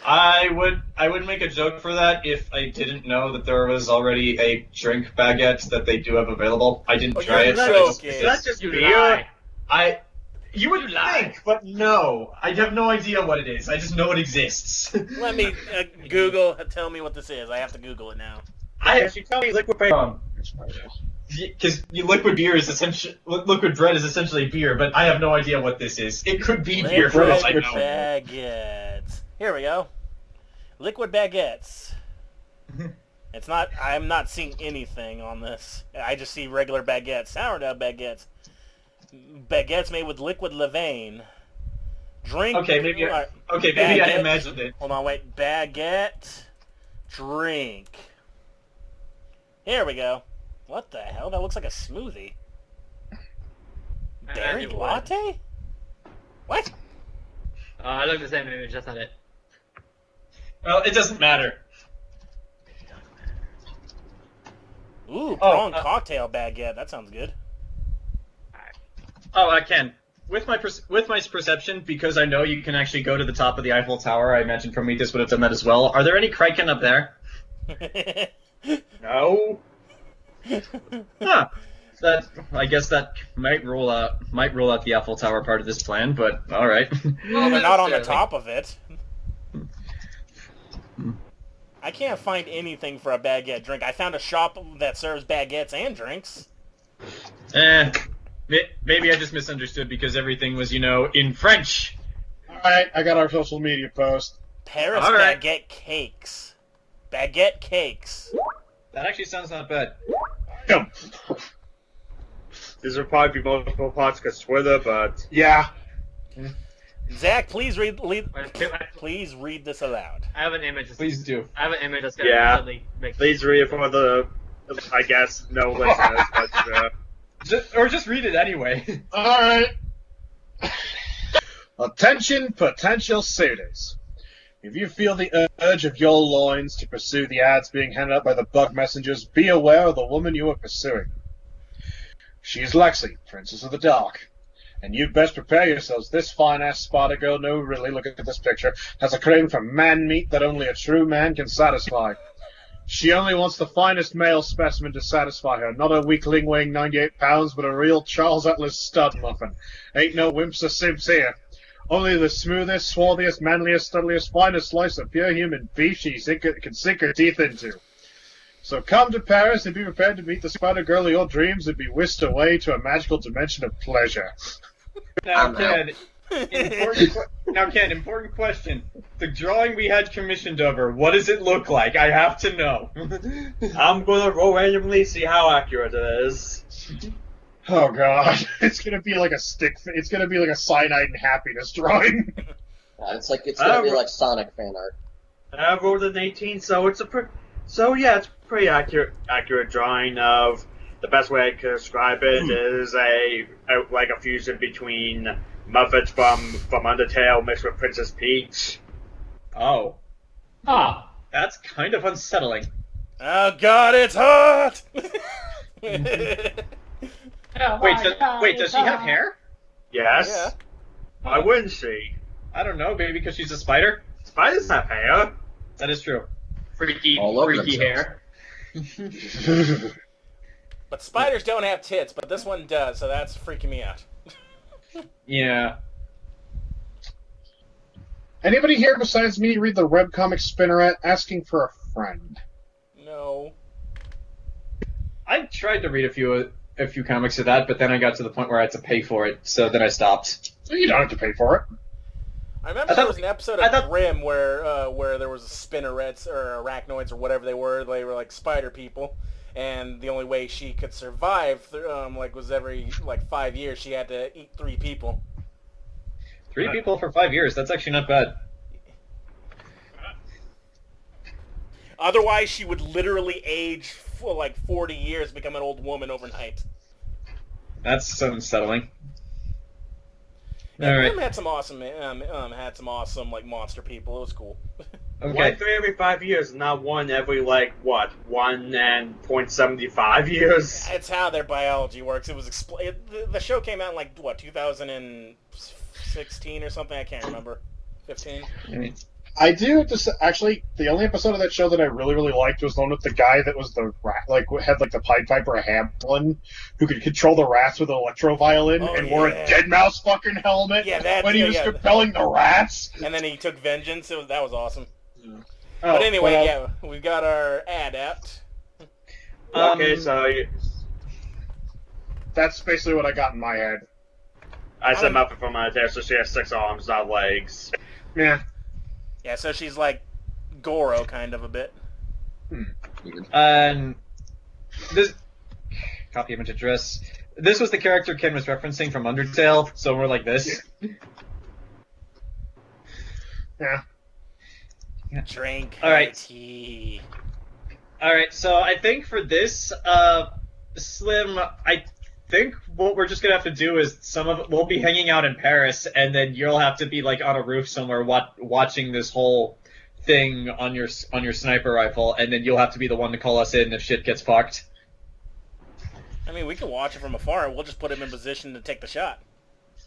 [SPEAKER 2] I would make a joke for that if I didn't know that there was already a drink baguette that they do have available. I didn't try it.
[SPEAKER 1] That's just beer.
[SPEAKER 2] You would think, but no. I have no idea what it is. I just know it exists.
[SPEAKER 3] Let me Google. Tell me what this is. I have to Google it now.
[SPEAKER 1] Yes, you tell me liquid paper.
[SPEAKER 2] Because liquid bread is essentially beer, but I have no idea what this is. It could be beer for all I know.
[SPEAKER 3] Baguettes. Here we go. Liquid baguettes. It's not. I'm not seeing anything on this. I just see regular baguettes, sourdough baguettes, baguettes made with liquid levain. Drink.
[SPEAKER 2] Maybe I imagined it.
[SPEAKER 3] Hold on, wait. Baguette, drink. Here we go. What the hell? That looks like a smoothie. Berry latte? What?
[SPEAKER 4] I looked at the same image. That's not it.
[SPEAKER 2] Well, it doesn't matter.
[SPEAKER 3] Ooh, prawn cocktail baguette. That sounds good.
[SPEAKER 2] Oh, I can. With my perception, because I know you can actually go to the top of the Eiffel Tower, I imagine Prometheus would have done that as well. Are there any Kraken up there?
[SPEAKER 1] No.
[SPEAKER 2] Huh. I guess that might rule out the Eiffel Tower part of this plan, but all right.
[SPEAKER 3] Well, they're not on the top of it. I can't find anything for a baguette drink. I found a shop that serves baguettes and drinks.
[SPEAKER 2] Maybe I just misunderstood because everything was, in French.
[SPEAKER 5] Alright, I got our social media post.
[SPEAKER 3] Paris
[SPEAKER 2] right.
[SPEAKER 3] baguette cakes. Baguette cakes.
[SPEAKER 2] That actually sounds not bad.
[SPEAKER 1] These will probably be multiple parts because Twitter, but
[SPEAKER 5] Yeah.
[SPEAKER 3] Zach, please read
[SPEAKER 4] I
[SPEAKER 3] please read this aloud.
[SPEAKER 4] have an image.
[SPEAKER 2] Please do.
[SPEAKER 4] I have an image that's gonna
[SPEAKER 1] Yeah.
[SPEAKER 4] instantly make.
[SPEAKER 1] Please read it for the, I guess, no listeners, but
[SPEAKER 2] Just read it anyway.
[SPEAKER 5] Alright. Attention, potential suitors. If you feel the urge of your loins to pursue the ads being handed out by the bug messengers, be aware of the woman you are pursuing. She is Lexi, Princess of the Dark. And you'd best prepare yourselves. This fine-ass Sparta girl, no, really, look at this picture, has a craving for man-meat that only a true man can satisfy. She only wants the finest male specimen to satisfy her, not a weakling weighing 98 pounds, but a real Charles Atlas stud muffin. Ain't no wimps or simps here. Only the smoothest, swarthiest, manliest, studliest, finest slice of pure human beef she can sink her teeth into. So come to Paris and be prepared to meet the spider girl of your dreams and be whisked away to a magical dimension of pleasure.
[SPEAKER 2] Now,
[SPEAKER 6] I'm out.
[SPEAKER 2] Ken, important question. The drawing we had commissioned of her, what does it look like? I have to know.
[SPEAKER 1] I'm gonna roll randomly, see how accurate it is.
[SPEAKER 5] Oh god, it's gonna be like a it's gonna be like a cyanide and happiness drawing.
[SPEAKER 6] It's gonna be like Sonic fan art.
[SPEAKER 1] I rolled an 18, so it's it's pretty accurate drawing of. The best way I could describe it is a fusion between Muffet from Undertale mixed with Princess Peach.
[SPEAKER 2] Oh,
[SPEAKER 4] Ah.
[SPEAKER 2] that's kind of unsettling.
[SPEAKER 3] Oh God, it's hot!
[SPEAKER 2] Wait, does she have hair?
[SPEAKER 1] Yes.
[SPEAKER 3] Yeah.
[SPEAKER 1] Why wouldn't she?
[SPEAKER 2] I don't know, maybe because she's a spider?
[SPEAKER 1] Spiders have hair.
[SPEAKER 2] That is true.
[SPEAKER 4] Freaky,
[SPEAKER 6] All over
[SPEAKER 4] freaky hair.
[SPEAKER 3] But spiders don't have tits, but this one does, so that's freaking me out.
[SPEAKER 2] Yeah.
[SPEAKER 5] Anybody here besides me read the webcomic Spinneret asking for a friend?
[SPEAKER 3] No.
[SPEAKER 2] I tried to read a few comics of that, but then I got to the point where I had to pay for it, so then I stopped.
[SPEAKER 5] You don't have to pay for it.
[SPEAKER 3] I remember
[SPEAKER 2] I
[SPEAKER 3] there
[SPEAKER 2] thought-
[SPEAKER 3] was an episode
[SPEAKER 2] I
[SPEAKER 3] of
[SPEAKER 2] thought-
[SPEAKER 3] Grimm where there was spinnerets or arachnoids or whatever they were. They were like spider people, and the only way she could survive was every 5 years she had to eat 3 people.
[SPEAKER 2] 3 people for 5 years, that's actually not bad.
[SPEAKER 3] Otherwise, she would literally age for 40 years, become an old woman overnight.
[SPEAKER 2] That's unsettling.
[SPEAKER 3] Yeah,
[SPEAKER 2] Alright.
[SPEAKER 3] Grimm had some awesome monster people. It was cool.
[SPEAKER 1] One
[SPEAKER 2] Okay.
[SPEAKER 1] 3 every 5 years, not one every 1 and 0.75 years.
[SPEAKER 3] It's how their biology works. It was the show came out in 2016 or something. I can't remember. 15.
[SPEAKER 5] I do just actually the only episode of that show that I really liked was the one with the guy that was the rat, had the Pied Piper Hamlin, who could control the rats with an electro violin and wore a dead mouse fucking helmet when he was compelling the rats.
[SPEAKER 3] And then he took vengeance. That was awesome.
[SPEAKER 5] Oh,
[SPEAKER 3] But anyway, we got our adept.
[SPEAKER 1] Okay, so
[SPEAKER 5] that's basically what I got in my head.
[SPEAKER 1] I said Muffet from Undertale, so she has 6 arms, not legs.
[SPEAKER 5] Yeah.
[SPEAKER 3] Yeah, so she's like Goro kind of a bit.
[SPEAKER 2] This copy image address. This was the character Ken was referencing from Undertale, so we're like this.
[SPEAKER 5] Yeah.
[SPEAKER 3] Drink
[SPEAKER 2] All right.
[SPEAKER 3] tea.
[SPEAKER 2] Alright, so I think for this, Slim, I think what we're just gonna have to do is we'll be hanging out in Paris, and then you'll have to be on a roof somewhere watching this whole thing on your sniper rifle, and then you'll have to be the one to call us in if shit gets fucked.
[SPEAKER 3] I mean, we can watch it from afar. We'll just put him in position to take the shot.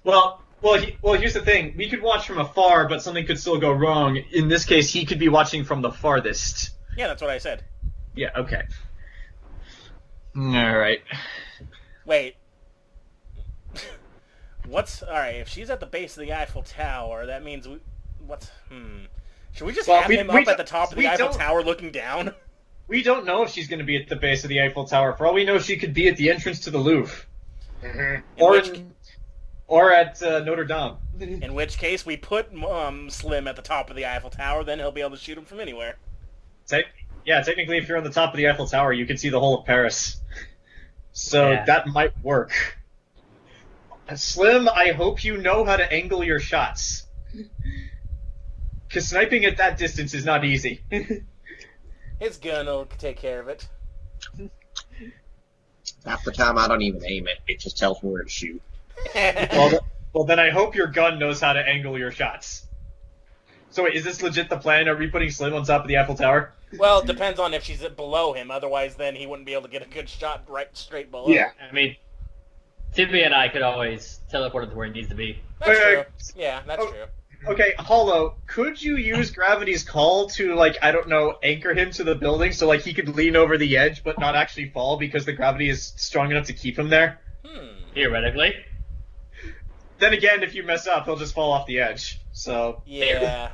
[SPEAKER 2] Well, here's the thing. We could watch from afar, but something could still go wrong. In this case, he could be watching from the farthest.
[SPEAKER 3] Yeah, that's what I said.
[SPEAKER 2] Yeah, okay. Alright.
[SPEAKER 3] Wait. Alright, if she's at the base of the Eiffel Tower, that means should we just have him up at the top of the Eiffel Tower looking down?
[SPEAKER 2] We don't know if she's going to be at the base of the Eiffel Tower. For all we know, she could be at the entrance to the Louvre.
[SPEAKER 5] Mm-hmm.
[SPEAKER 2] Or at Notre Dame.
[SPEAKER 3] In which case, we put Slim at the top of the Eiffel Tower, then he'll be able to shoot him from anywhere.
[SPEAKER 2] Yeah, technically, if you're on the top of the Eiffel Tower, you can see the whole of Paris. So that might work. Slim, I hope you know how to angle your shots. Because sniping at that distance is not easy.
[SPEAKER 3] His gun will take care of it.
[SPEAKER 6] Half the time I don't even aim it. It just tells me where to shoot.
[SPEAKER 2] Well, then I hope your gun knows how to angle your shots. So wait, is this legit the plan? Are we putting Slim on top of the Eiffel Tower?
[SPEAKER 3] Well, it depends on if she's below him. Otherwise, then he wouldn't be able to get a good shot right straight below.
[SPEAKER 5] Yeah.
[SPEAKER 4] I mean, Tibia and I could always teleport him to where he needs to be.
[SPEAKER 3] That's
[SPEAKER 2] Wait,
[SPEAKER 3] true. Yeah, that's
[SPEAKER 2] oh.
[SPEAKER 3] true.
[SPEAKER 2] Okay, Hollow, could you use Gravity's Call to, like, I don't know, anchor him to the building so, like, he could lean over the edge but not actually fall because the gravity is strong enough to keep him there?
[SPEAKER 4] Theoretically.
[SPEAKER 2] Then again, if you mess up, he'll just fall off the edge. So...
[SPEAKER 3] Yeah.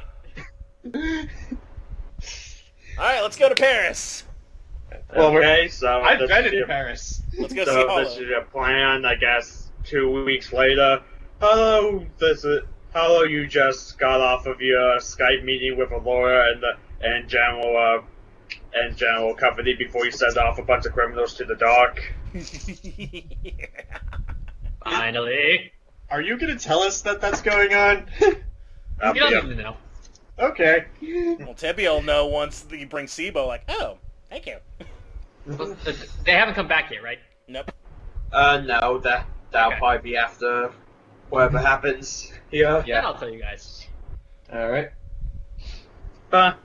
[SPEAKER 3] Alright, let's go to Paris.
[SPEAKER 2] Well,
[SPEAKER 1] Okay, so
[SPEAKER 2] I've
[SPEAKER 1] this
[SPEAKER 2] been
[SPEAKER 1] is
[SPEAKER 2] in
[SPEAKER 1] your-
[SPEAKER 2] Paris.
[SPEAKER 3] Let's go see
[SPEAKER 1] So
[SPEAKER 3] Hollow.
[SPEAKER 1] this is your plan, I guess. 2 weeks later, hello, you just got off of your Skype meeting with a lawyer and general company before you send off a bunch of criminals to the dock.
[SPEAKER 4] Finally.
[SPEAKER 2] Are you gonna tell us that that's going on?
[SPEAKER 4] You don't need to know.
[SPEAKER 2] Okay.
[SPEAKER 3] Well, Tibia will know once you bring Sibo, like, oh, thank you.
[SPEAKER 4] They haven't come back yet, right?
[SPEAKER 3] Nope.
[SPEAKER 1] No, that'll
[SPEAKER 4] Okay.
[SPEAKER 1] probably be after whatever happens here.
[SPEAKER 4] Yeah. Then I'll tell you guys.
[SPEAKER 2] Alright.
[SPEAKER 1] But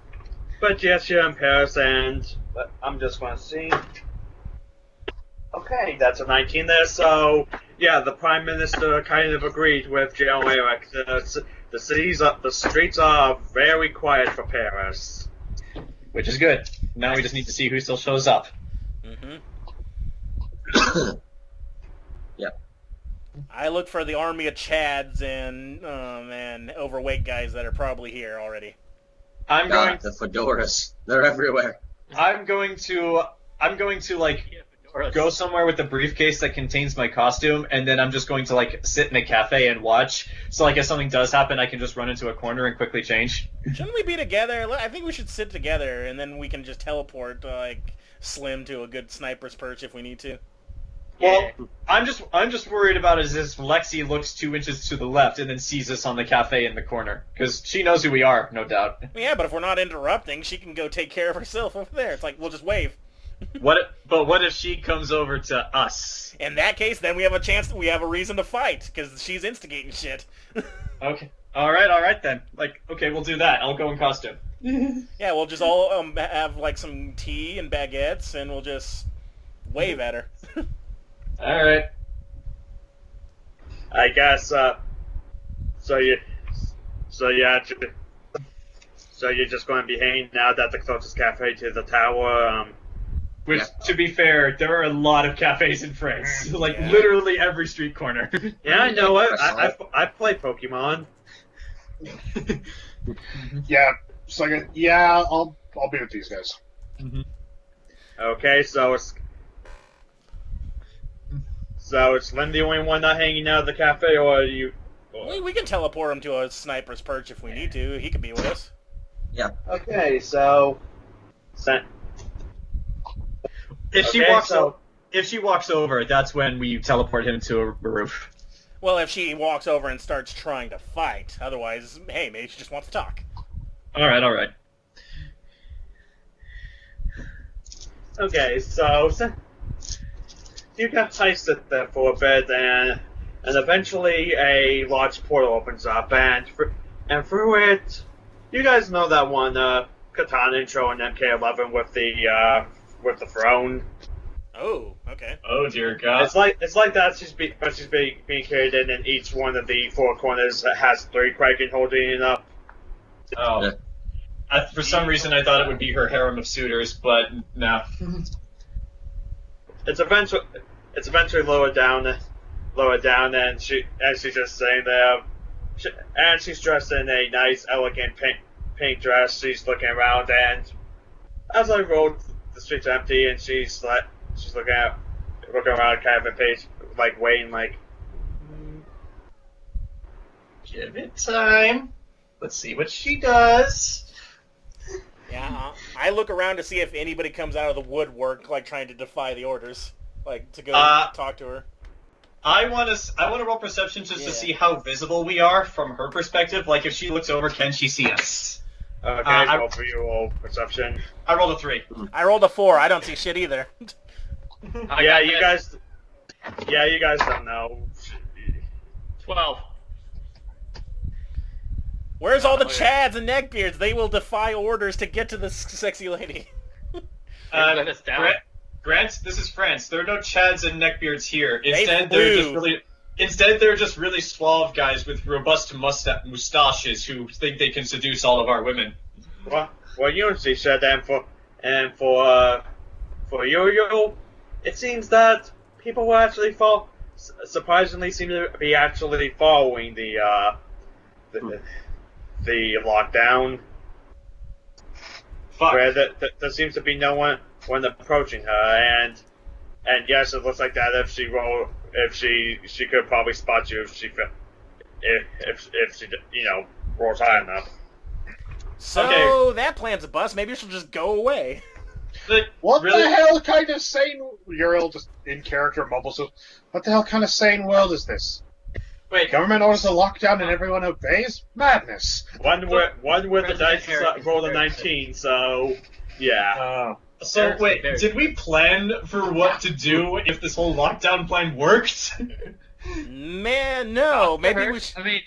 [SPEAKER 1] yes, you're in Paris, and I'm just gonna see. Okay, that's a 19 there. So yeah, the Prime Minister kind of agreed with General Eric. The streets are very quiet for Paris.
[SPEAKER 2] Which is good. Now we just need to see who still shows up.
[SPEAKER 3] Mm-hmm.
[SPEAKER 6] Yep.
[SPEAKER 3] I look for the army of Chads and, overweight guys that are probably here already.
[SPEAKER 2] I'm going
[SPEAKER 6] The fedoras. They're everywhere.
[SPEAKER 2] I'm going to like go somewhere with a briefcase that contains my costume, and then I'm just going to like sit in a cafe and watch. So like if something does happen, I can just run into a corner and quickly change.
[SPEAKER 3] Shouldn't we be together? I think we should sit together, and then we can just teleport, Slim to a good sniper's perch if we need to.
[SPEAKER 2] Well, I'm just worried about is if Lexi looks 2 inches to the left and then sees us on the cafe in the corner, because she knows who we are, no doubt.
[SPEAKER 3] Yeah, but if we're not interrupting, she can go take care of herself over there. It's like, we'll just wave.
[SPEAKER 2] What if she comes over to us?
[SPEAKER 3] In that case, then we have a reason to fight, because she's instigating shit.
[SPEAKER 2] Okay. All right then. Like, okay, we'll do that. I'll go in costume.
[SPEAKER 3] Yeah, we'll just all have, some tea and baguettes, and we'll just wave at her.
[SPEAKER 2] All right.
[SPEAKER 1] I guess. So you're just going to be hanging out at the closest cafe to the tower.
[SPEAKER 2] Which, to be fair, there are a lot of cafes in France. Like,
[SPEAKER 3] Yeah.
[SPEAKER 2] literally every street corner.
[SPEAKER 1] Yeah, I know it. I play Pokemon.
[SPEAKER 5] Yeah. So I'll be with these guys.
[SPEAKER 1] Okay, so it's Lynn the only one not hanging out at the cafe, or are you?
[SPEAKER 3] We can teleport him to a sniper's perch if we need to. He could be with us.
[SPEAKER 6] Yeah.
[SPEAKER 1] Okay, so.
[SPEAKER 2] If she
[SPEAKER 1] Okay,
[SPEAKER 2] walks over, that's when we teleport him to a roof.
[SPEAKER 3] Well, if she walks over and starts trying to fight. Otherwise, hey, maybe she just wants to talk.
[SPEAKER 2] All right.
[SPEAKER 1] Okay, so you guys sit there for a bit, and eventually a large portal opens up, and through it, you guys know that one Katana intro in MK11 with the throne.
[SPEAKER 3] Oh, okay.
[SPEAKER 2] Oh dear God.
[SPEAKER 1] It's like that. She's being carried in, and each one of the four corners has 3 Kraken holding it up.
[SPEAKER 2] Oh. For some reason, I thought it would be her harem of suitors, but no.
[SPEAKER 1] It's eventually lowered down, and she's just sitting there, and she's dressed in a nice, elegant pink dress. She's looking around, and as I rolled, the streets are empty, and she's looking around, kind of impatient, like waiting, like.
[SPEAKER 2] Give it time. Let's see what she does.
[SPEAKER 3] Yeah, I look around to see if anybody comes out of the woodwork, like trying to defy the orders, like to go talk to her.
[SPEAKER 2] I want to roll perception just to see how visible we are from her perspective. Like, if she looks over, can she see us?
[SPEAKER 1] Okay, roll for you, roll perception.
[SPEAKER 2] I rolled a 3.
[SPEAKER 3] I rolled a 4. I don't see shit either.
[SPEAKER 1] Yeah, you guys don't know.
[SPEAKER 4] 12.
[SPEAKER 3] Where's all the Chads and neckbeards? They will defy orders to get to this sexy lady.
[SPEAKER 4] Let us down.
[SPEAKER 2] Grant, this is France. There are no Chads and neckbeards here. Instead,
[SPEAKER 3] flew.
[SPEAKER 2] they're just really suave guys with robust mustaches who think they can seduce all of our women.
[SPEAKER 1] Well, Unity said, and for Uriel, it seems that people will actually surprisingly seem to be actually following the lockdown.
[SPEAKER 2] Fuck.
[SPEAKER 1] Where there seems to be no one approaching her, and yes, it looks like that if she could probably spot you if she rolls high enough.
[SPEAKER 3] So that plan's a bust. Maybe she'll just go away.
[SPEAKER 5] What
[SPEAKER 2] Really?
[SPEAKER 5] the hell kind of sane... Uriel just in character mumbles, what the hell kind of sane world is this?
[SPEAKER 2] Wait,
[SPEAKER 5] Government orders a lockdown and everyone obeys? Madness.
[SPEAKER 1] One with the dice
[SPEAKER 4] President
[SPEAKER 1] rolled a
[SPEAKER 4] Harris.
[SPEAKER 1] 19, so yeah.
[SPEAKER 2] so wait,
[SPEAKER 4] Very-
[SPEAKER 2] did we plan for what to do if this whole lockdown plan worked?
[SPEAKER 3] Man, no.
[SPEAKER 4] I mean,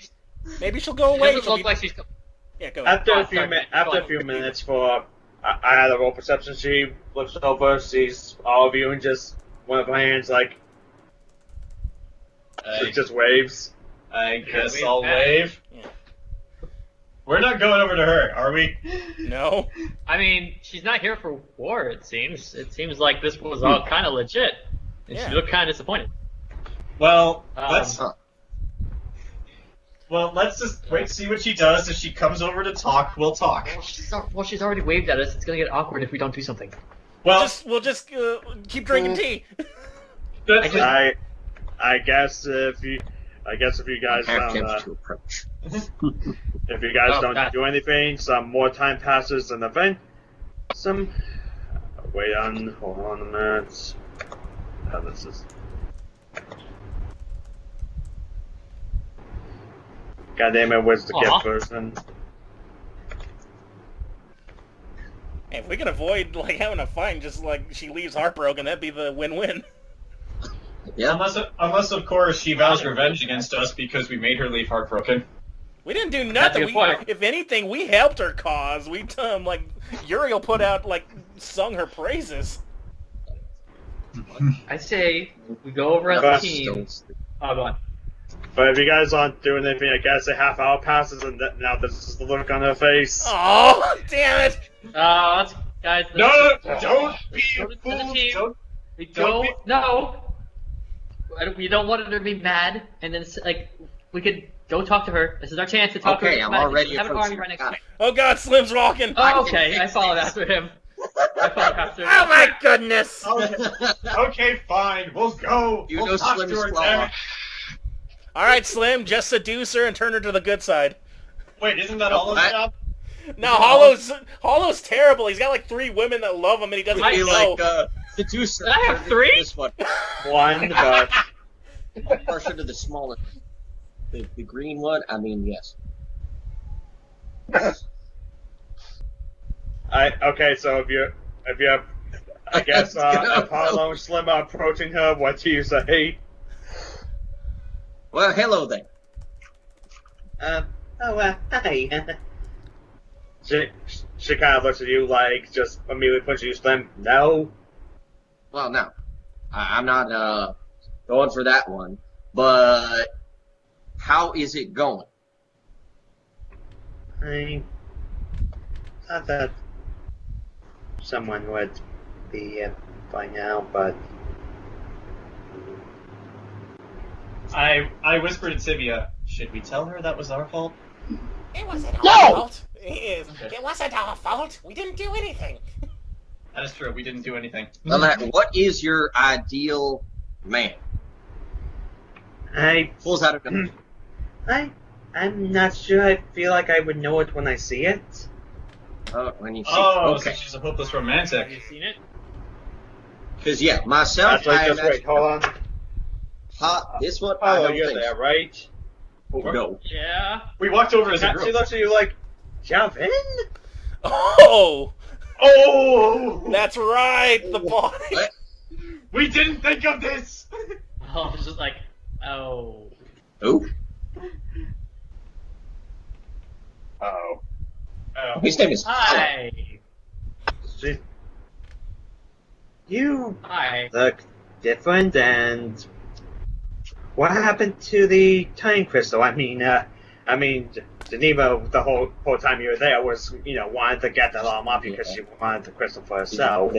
[SPEAKER 3] Maybe she'll go
[SPEAKER 4] it
[SPEAKER 3] away.
[SPEAKER 4] doesn't
[SPEAKER 3] She'll
[SPEAKER 4] look
[SPEAKER 3] be...
[SPEAKER 4] like she's...
[SPEAKER 3] Yeah, go ahead.
[SPEAKER 1] After a few minutes, I had a roll perception. She looks over, sees all of you, and just one of her hands it just waves.
[SPEAKER 2] I guess
[SPEAKER 4] wave
[SPEAKER 2] I'll
[SPEAKER 4] back.
[SPEAKER 2] wave.
[SPEAKER 3] Yeah.
[SPEAKER 2] We're not going over to her, are we?
[SPEAKER 3] No.
[SPEAKER 4] I mean, she's not here for war, it seems. It seems like this was all kind of legit. And
[SPEAKER 3] Yeah.
[SPEAKER 4] she looked kind of disappointed.
[SPEAKER 2] Well,
[SPEAKER 4] Um,
[SPEAKER 2] let's just wait, see what she does. If she comes over to talk, we'll talk.
[SPEAKER 4] She's already waved at us. It's gonna get awkward if we don't do something.
[SPEAKER 2] Well,
[SPEAKER 3] We'll just keep drinking tea.
[SPEAKER 2] that's
[SPEAKER 1] I guess if you guys
[SPEAKER 6] have
[SPEAKER 1] don't
[SPEAKER 6] attempts to approach.
[SPEAKER 1] if you guys
[SPEAKER 4] Oh,
[SPEAKER 1] don't
[SPEAKER 4] God.
[SPEAKER 1] do anything, some more time passes and then hold on a minute. Oh, this is. God damn it, where's the
[SPEAKER 4] Aw.
[SPEAKER 1] gift person?
[SPEAKER 3] Hey, if we can avoid having a fight and just she leaves heartbroken, that'd be the win-win.
[SPEAKER 6] Yeah.
[SPEAKER 2] unless of course she vows revenge against us because we made her leave heartbroken.
[SPEAKER 3] We didn't do
[SPEAKER 4] That's a
[SPEAKER 3] nothing.
[SPEAKER 4] good point.
[SPEAKER 3] If anything, we helped her cause. We Uriel put out sung her praises.
[SPEAKER 4] I say we go over as a
[SPEAKER 1] But
[SPEAKER 4] team. Oh, go on.
[SPEAKER 1] But if you guys aren't doing anything, I guess a half hour passes and now this is the look on her face.
[SPEAKER 3] Oh, damn it!
[SPEAKER 4] Let's guys.
[SPEAKER 2] No, don't be a
[SPEAKER 4] Go to the
[SPEAKER 2] fool.
[SPEAKER 4] team.
[SPEAKER 2] Don't.
[SPEAKER 4] We
[SPEAKER 2] Don't
[SPEAKER 4] don't. No. We don't want her to be mad, and then we could go talk to her. This is our chance to talk to her.
[SPEAKER 6] Okay, I'm already
[SPEAKER 4] Have an army
[SPEAKER 6] approaching.
[SPEAKER 4] right next
[SPEAKER 6] Got
[SPEAKER 4] to
[SPEAKER 6] it.
[SPEAKER 3] Oh God, Slim's rocking.
[SPEAKER 4] Oh, okay. I followed after him. I followed after him.
[SPEAKER 3] Oh my goodness!
[SPEAKER 2] Okay, fine. We'll go.
[SPEAKER 6] You
[SPEAKER 2] we'll
[SPEAKER 6] know
[SPEAKER 2] talk
[SPEAKER 6] Slim's
[SPEAKER 2] to her.
[SPEAKER 6] flaw.
[SPEAKER 2] Damn it.
[SPEAKER 3] All right, Slim, just seduce her and turn her to the good side.
[SPEAKER 2] Wait, isn't that all
[SPEAKER 6] What?
[SPEAKER 2] his job?
[SPEAKER 3] No, Hollow's terrible. He's got 3 women that love him, and he doesn't
[SPEAKER 6] Would
[SPEAKER 3] even
[SPEAKER 6] be
[SPEAKER 3] know.
[SPEAKER 6] seducer.
[SPEAKER 4] Did I have 3?
[SPEAKER 6] This one.
[SPEAKER 1] One, but
[SPEAKER 6] Closer to the smaller. The green one. I mean, yes.
[SPEAKER 1] okay. So if you have, I guess Apollo and Slim are approaching her. What do you say?
[SPEAKER 6] Well, hello then.
[SPEAKER 1] Hi. She kind of looks at you just immediately puts you, Slim. No.
[SPEAKER 6] Well, no, I'm not going for that one. But how is it going?
[SPEAKER 1] I thought that someone would be by now, but
[SPEAKER 2] I whispered to Tibia, should we tell her that was our fault?
[SPEAKER 3] It wasn't our
[SPEAKER 5] No!
[SPEAKER 3] fault. It wasn't our fault. We didn't do anything.
[SPEAKER 2] That is true. We didn't do anything.
[SPEAKER 6] Well, what is your ideal man? Pulls out a gun.
[SPEAKER 1] I'm not sure. I feel like I would know it when I see it.
[SPEAKER 6] When you see,
[SPEAKER 2] Oh,
[SPEAKER 6] okay.
[SPEAKER 2] so she's a hopeless
[SPEAKER 4] Have you
[SPEAKER 2] romantic.
[SPEAKER 4] seen it?
[SPEAKER 6] Because myself,
[SPEAKER 1] Actually,
[SPEAKER 6] I
[SPEAKER 1] just wait.
[SPEAKER 6] imagine
[SPEAKER 1] Hold on.
[SPEAKER 6] This one, I
[SPEAKER 1] Oh,
[SPEAKER 6] don't
[SPEAKER 1] you're
[SPEAKER 6] think
[SPEAKER 1] there,
[SPEAKER 6] so.
[SPEAKER 1] right?
[SPEAKER 6] No.
[SPEAKER 4] Yeah.
[SPEAKER 2] We walked over as a
[SPEAKER 1] She
[SPEAKER 2] group.
[SPEAKER 1] looks at you like, Jalvin?
[SPEAKER 3] Oh,
[SPEAKER 1] Oh!
[SPEAKER 3] that's right. The body.
[SPEAKER 6] What?
[SPEAKER 2] We didn't think of this.
[SPEAKER 4] I was just like, oh.
[SPEAKER 6] Who?
[SPEAKER 5] Oh.
[SPEAKER 6] His name is
[SPEAKER 4] Hi.
[SPEAKER 1] She, you
[SPEAKER 4] Hi.
[SPEAKER 1] look different, and what happened to the time crystal? Geneva, the whole time you were there, was, wanted to get that all off you because she wanted the crystal for herself.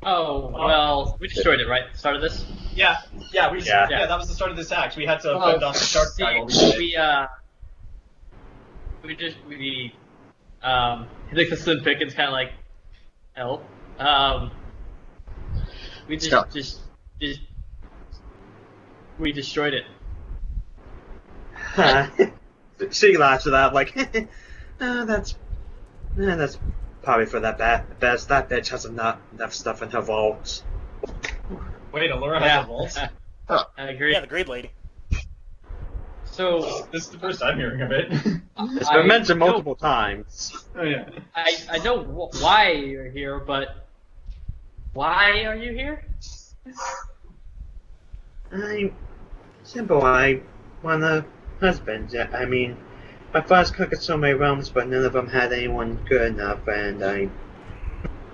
[SPEAKER 4] Oh, well, we destroyed it, right? at the Start of this?
[SPEAKER 2] Yeah,
[SPEAKER 1] Yeah.
[SPEAKER 2] that was the start of this act. We had to fend off the shark guy while we
[SPEAKER 4] see,
[SPEAKER 2] did it.
[SPEAKER 4] he looks at Slim Pickens kind of like, help. We
[SPEAKER 6] Stop.
[SPEAKER 4] we destroyed it.
[SPEAKER 1] She laughs at that, like, that's probably for that best. That bitch has enough stuff in her vault.
[SPEAKER 2] Wait, Allura has a vault?
[SPEAKER 4] I agree.
[SPEAKER 3] Yeah, the greed lady.
[SPEAKER 4] So,
[SPEAKER 2] This is the first I'm hearing of it.
[SPEAKER 1] It's been mentioned multiple times.
[SPEAKER 2] Oh, yeah.
[SPEAKER 4] I know why you're here, but why are you here?
[SPEAKER 1] I want a husband. My father's conquered so many realms, but none of them had anyone good enough, and I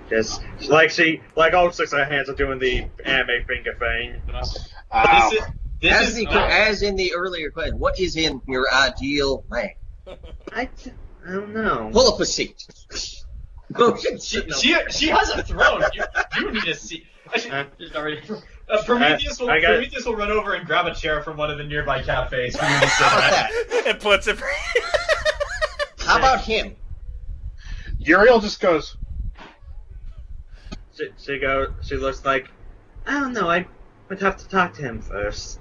[SPEAKER 1] just, all 6 of her hands are doing the anime finger thing.
[SPEAKER 5] Ow.
[SPEAKER 6] As in the earlier question, what is in your ideal man?
[SPEAKER 1] I don't know.
[SPEAKER 6] Pull up a seat.
[SPEAKER 2] She has a throne. You need a seat.
[SPEAKER 4] Just already.
[SPEAKER 2] Prometheus
[SPEAKER 1] I got it.
[SPEAKER 2] will run over and grab a chair from one of the nearby cafes. For you to sit
[SPEAKER 6] How about
[SPEAKER 2] at.
[SPEAKER 6] that?
[SPEAKER 3] And puts it.
[SPEAKER 6] How about him?
[SPEAKER 5] Uriel just goes,
[SPEAKER 1] She looks like, I don't know. I would have to talk to him first.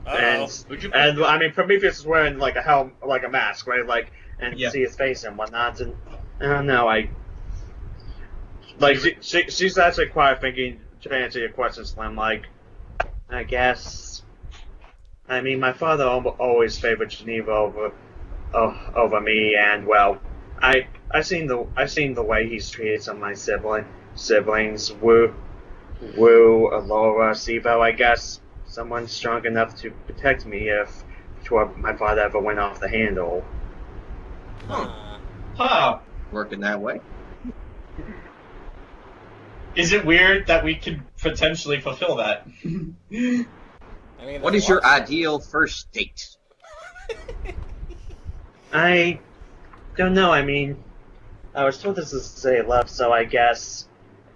[SPEAKER 3] Uh-oh.
[SPEAKER 1] And Prometheus is wearing like a helm, like a mask, right? Like, and
[SPEAKER 2] Yeah.
[SPEAKER 1] see his face and whatnot. And I don't know. She's actually quiet, thinking to answer your question, Slim. Like, I guess. My father always favored Geneva over me, and well, I seen the way he's treated some of my siblings. Wu, Alora, Sivo. I guess someone strong enough to protect me if my father ever went off the handle.
[SPEAKER 2] Huh.
[SPEAKER 6] Working that way.
[SPEAKER 2] Is it weird that we could potentially fulfill that?
[SPEAKER 6] What is your ideal first date?
[SPEAKER 1] I don't know. I was told this is say love, so I guess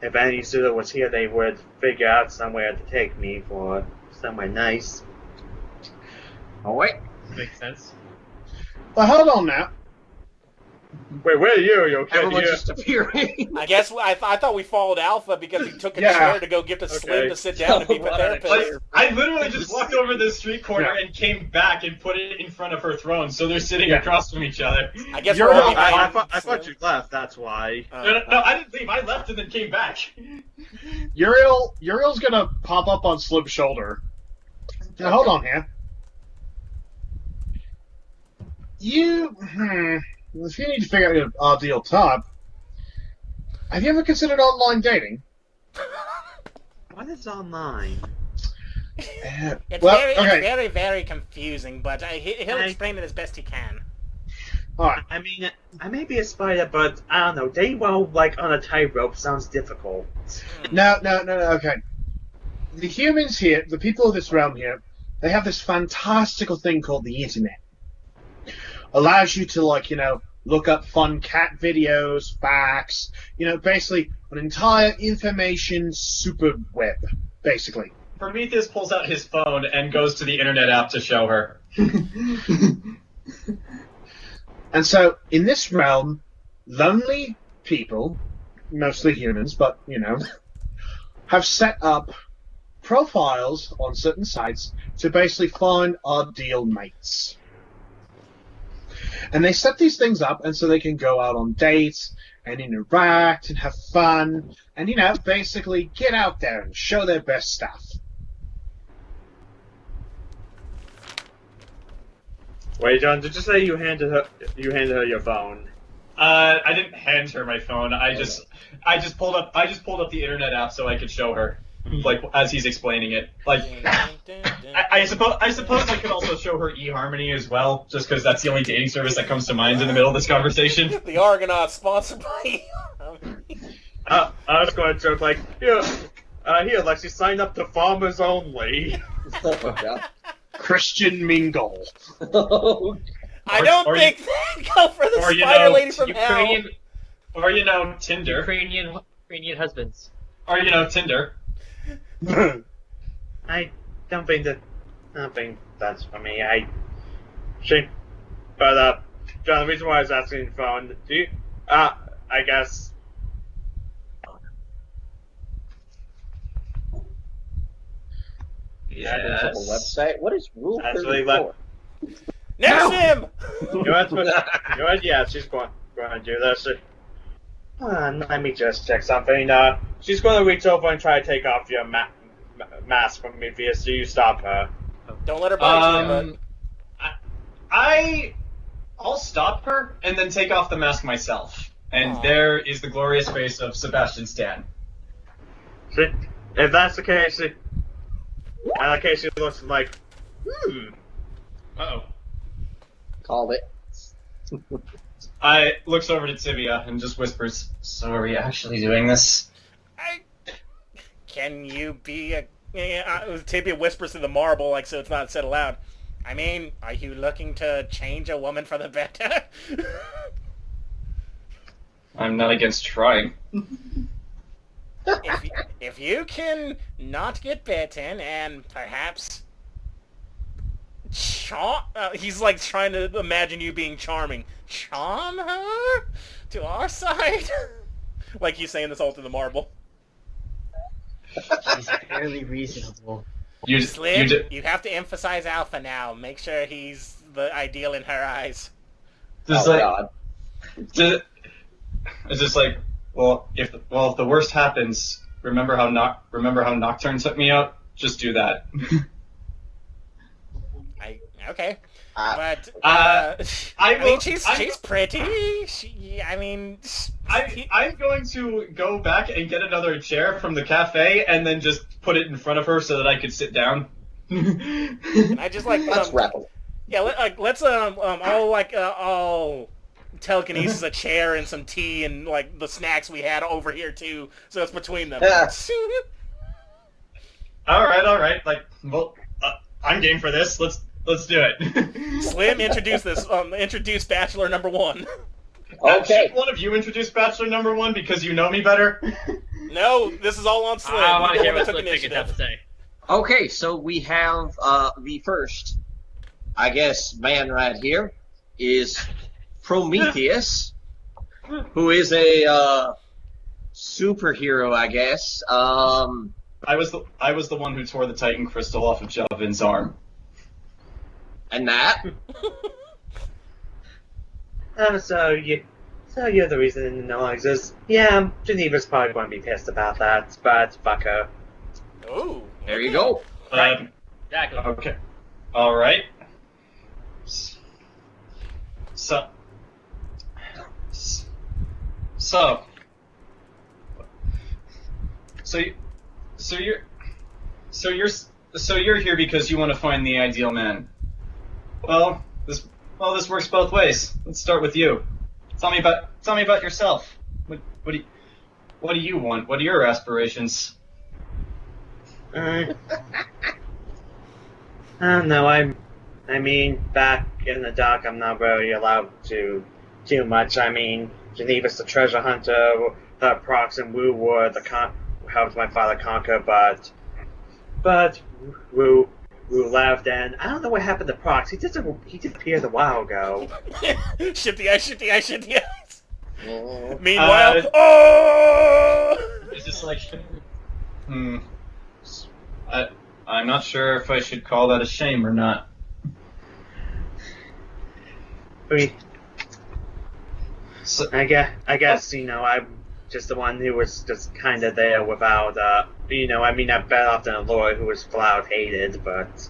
[SPEAKER 1] if any suitor was here, they would figure out somewhere to take me for somewhere nice.
[SPEAKER 6] Oh wait.
[SPEAKER 4] Makes sense.
[SPEAKER 5] well, hold on now.
[SPEAKER 1] Wait, where are you? You okay?
[SPEAKER 6] Everyone's
[SPEAKER 1] You-
[SPEAKER 6] just appearing.
[SPEAKER 3] I guess I thought we followed Alpha because he took a
[SPEAKER 5] Yeah.
[SPEAKER 3] chair to go give to Slim
[SPEAKER 1] Okay.
[SPEAKER 3] to sit down and be the therapist.
[SPEAKER 2] I literally just walked over the street corner and came back and put it in front of her throne, so they're sitting
[SPEAKER 5] Yeah.
[SPEAKER 2] across from each other.
[SPEAKER 3] I guess
[SPEAKER 5] You're
[SPEAKER 3] we're all
[SPEAKER 5] right.
[SPEAKER 3] behind
[SPEAKER 1] I thought
[SPEAKER 3] Slim.
[SPEAKER 1] you left. That's why.
[SPEAKER 2] No, I didn't leave. I left and then came back.
[SPEAKER 5] Uriel's gonna pop up on Slim's shoulder. Now, hold on here. If you need to figure out your ideal type, have you ever considered online dating?
[SPEAKER 1] What is online?
[SPEAKER 3] It's
[SPEAKER 5] Well,
[SPEAKER 3] very,
[SPEAKER 5] okay.
[SPEAKER 3] it's very, very confusing, but he'll explain it as best he can.
[SPEAKER 5] All right.
[SPEAKER 1] I may be a spider, but I don't know. Dating well, like on a tightrope, sounds difficult.
[SPEAKER 5] No. Okay. The humans here, the people of this realm here, they have this fantastical thing called the internet. Allows you to, look up fun cat videos, facts, basically an entire information super web, basically.
[SPEAKER 2] Prometheus pulls out his phone and goes to the internet app to show her.
[SPEAKER 5] And so, in this realm, lonely people, mostly humans, but, have set up profiles on certain sites to basically find ideal mates. And they set these things up and so they can go out on dates and interact and have fun and, basically get out there and show their best stuff.
[SPEAKER 1] Wait, John, did you say you handed her your phone?
[SPEAKER 2] I didn't hand her my phone. I just pulled up the internet app so I could show her, like as he's explaining it. Like, I suppose I could also show her eHarmony as well, just because that's the only dating service that comes to mind in the middle of this conversation.
[SPEAKER 3] The Argonauts, sponsored by.
[SPEAKER 1] I was going to joke like, here, Lexi, sign up to Farmers Only.
[SPEAKER 5] Christian Mingle.
[SPEAKER 3] I don't think they go for the spider lady from hell.
[SPEAKER 2] Or Tinder.
[SPEAKER 4] Ukrainian husbands.
[SPEAKER 2] Or Tinder.
[SPEAKER 1] I don't think that's for me. But John, the reason why I was asking the phone, do you, I guess.
[SPEAKER 6] Yes. Website. What is Rule
[SPEAKER 1] Actually,
[SPEAKER 6] 34?
[SPEAKER 3] Next him!
[SPEAKER 1] Yeah, she's going to do this. Let me just check something. She's going to reach over and try to take off your mask from Prometheus. So you stop her.
[SPEAKER 3] Don't let her bite you,
[SPEAKER 2] I'll stop her and then take off the mask myself. And there is the glorious face of Sebastian Stan.
[SPEAKER 1] See, if that's the case, she looks like,
[SPEAKER 2] Uh-oh.
[SPEAKER 6] Called it.
[SPEAKER 2] I looks over to Tibia and just whispers, "So are we actually doing this?"
[SPEAKER 3] Can you be a... Tibia whispers to the marble, like, so it's not said aloud. I mean, are you looking to change a woman for the better?
[SPEAKER 2] I'm not against trying.
[SPEAKER 3] If you can not get bitten and perhaps he's like trying to imagine you being charming. Charm her to our side? Like he's saying this all to the marble.
[SPEAKER 4] He's fairly reasonable.
[SPEAKER 3] Slim, you have to emphasize Alpha now. Make sure he's the ideal in her eyes.
[SPEAKER 6] God.
[SPEAKER 2] It's just like, if the worst happens, remember how Nocturne took me out? Just do that.
[SPEAKER 3] Okay.
[SPEAKER 2] I
[SPEAKER 3] mean, she's pretty.
[SPEAKER 2] I'm going to go back and get another chair from the cafe and then just put it in front of her so that I could sit down.
[SPEAKER 3] I just like
[SPEAKER 6] Let's wrap it.
[SPEAKER 3] Yeah, I'll telekinesis a chair and some tea and like the snacks we had over here too, so it's between them.
[SPEAKER 2] All right. Like, I'm game for this. Let's do it.
[SPEAKER 3] Slim, introduce Bachelor number 1.
[SPEAKER 6] Okay.
[SPEAKER 2] Should one of you introduce Bachelor number 1 because you know me better?
[SPEAKER 3] No, this is all on Slim.
[SPEAKER 4] I want to hear what
[SPEAKER 3] took
[SPEAKER 4] Slim Pickens have to say.
[SPEAKER 6] Okay, so we have the first, I guess, man right here is Prometheus, who is a superhero, I guess.
[SPEAKER 2] I was the one who tore the Titan crystal off of Javin's arm.
[SPEAKER 6] And that.
[SPEAKER 1] So you're the reason in the noises. Yeah, Geneva's probably going to be pissed about that, but fuck her.
[SPEAKER 3] Ooh.
[SPEAKER 6] There you go.
[SPEAKER 4] Exactly.
[SPEAKER 2] Okay. All right. So you're here because you want to find the ideal man. Well, this works both ways. Let's start with you. Tell me about yourself. What do you want? What are your aspirations?
[SPEAKER 1] I don't know. I mean, back in the dock, I'm not really allowed to do much. I mean, Geneva's the treasure hunter. Prox and Wu were helped my father conquer, but Wu left, and I don't know what happened to Prox. He disappeared a while ago.
[SPEAKER 3] Shit the ice.
[SPEAKER 6] Oh.
[SPEAKER 3] Meanwhile,
[SPEAKER 2] It's just like, I'm not sure if I should call that a shame or not.
[SPEAKER 1] I guess I'm just the one who was just kind of there without, I'm better off than a lord who was flat out hated, but...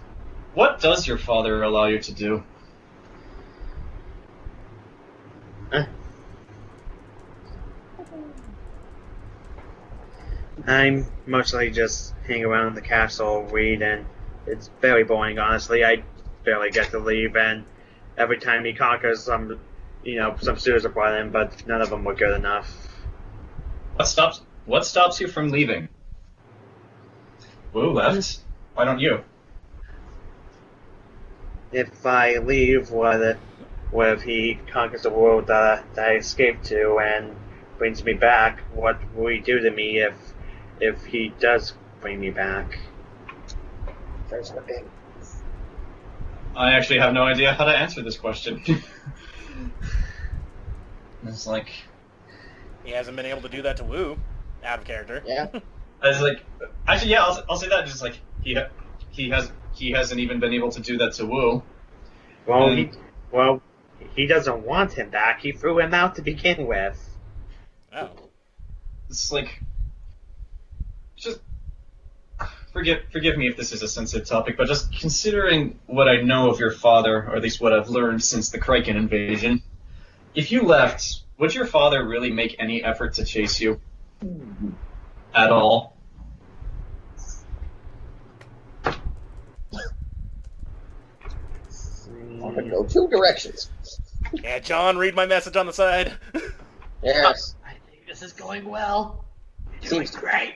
[SPEAKER 2] What does your father allow you to do?
[SPEAKER 1] I'm mostly just hanging around the castle, read, and it's very boring, honestly. I barely get to leave, and every time he conquers some sewers are brought in, but none of them were good enough.
[SPEAKER 2] What stops you from leaving? Wu left. Why don't you?
[SPEAKER 1] If I leave, what if he conquers the world that I escaped to and brings me back? What will he do to me if he does bring me back? There's nothing.
[SPEAKER 2] I actually have no idea how to answer this question. It's like...
[SPEAKER 3] He hasn't been able to do that to Wu, out of character.
[SPEAKER 6] Yeah.
[SPEAKER 2] I was like... Actually, yeah, I'll say that. Just like, he hasn't even been able to do that to Wu.
[SPEAKER 1] Well, he doesn't want him back. He threw him out to begin with.
[SPEAKER 3] Oh.
[SPEAKER 2] It's like... Just... Forgive me if this is a sensitive topic, but just considering what I know of your father, or at least what I've learned since the Kraken invasion, if you left, would your father really make any effort to chase you? At all?
[SPEAKER 6] I'm gonna go two directions.
[SPEAKER 3] Yeah, John, read my message on the side.
[SPEAKER 6] Yes.
[SPEAKER 4] I think this is going well.
[SPEAKER 6] Seems
[SPEAKER 4] great.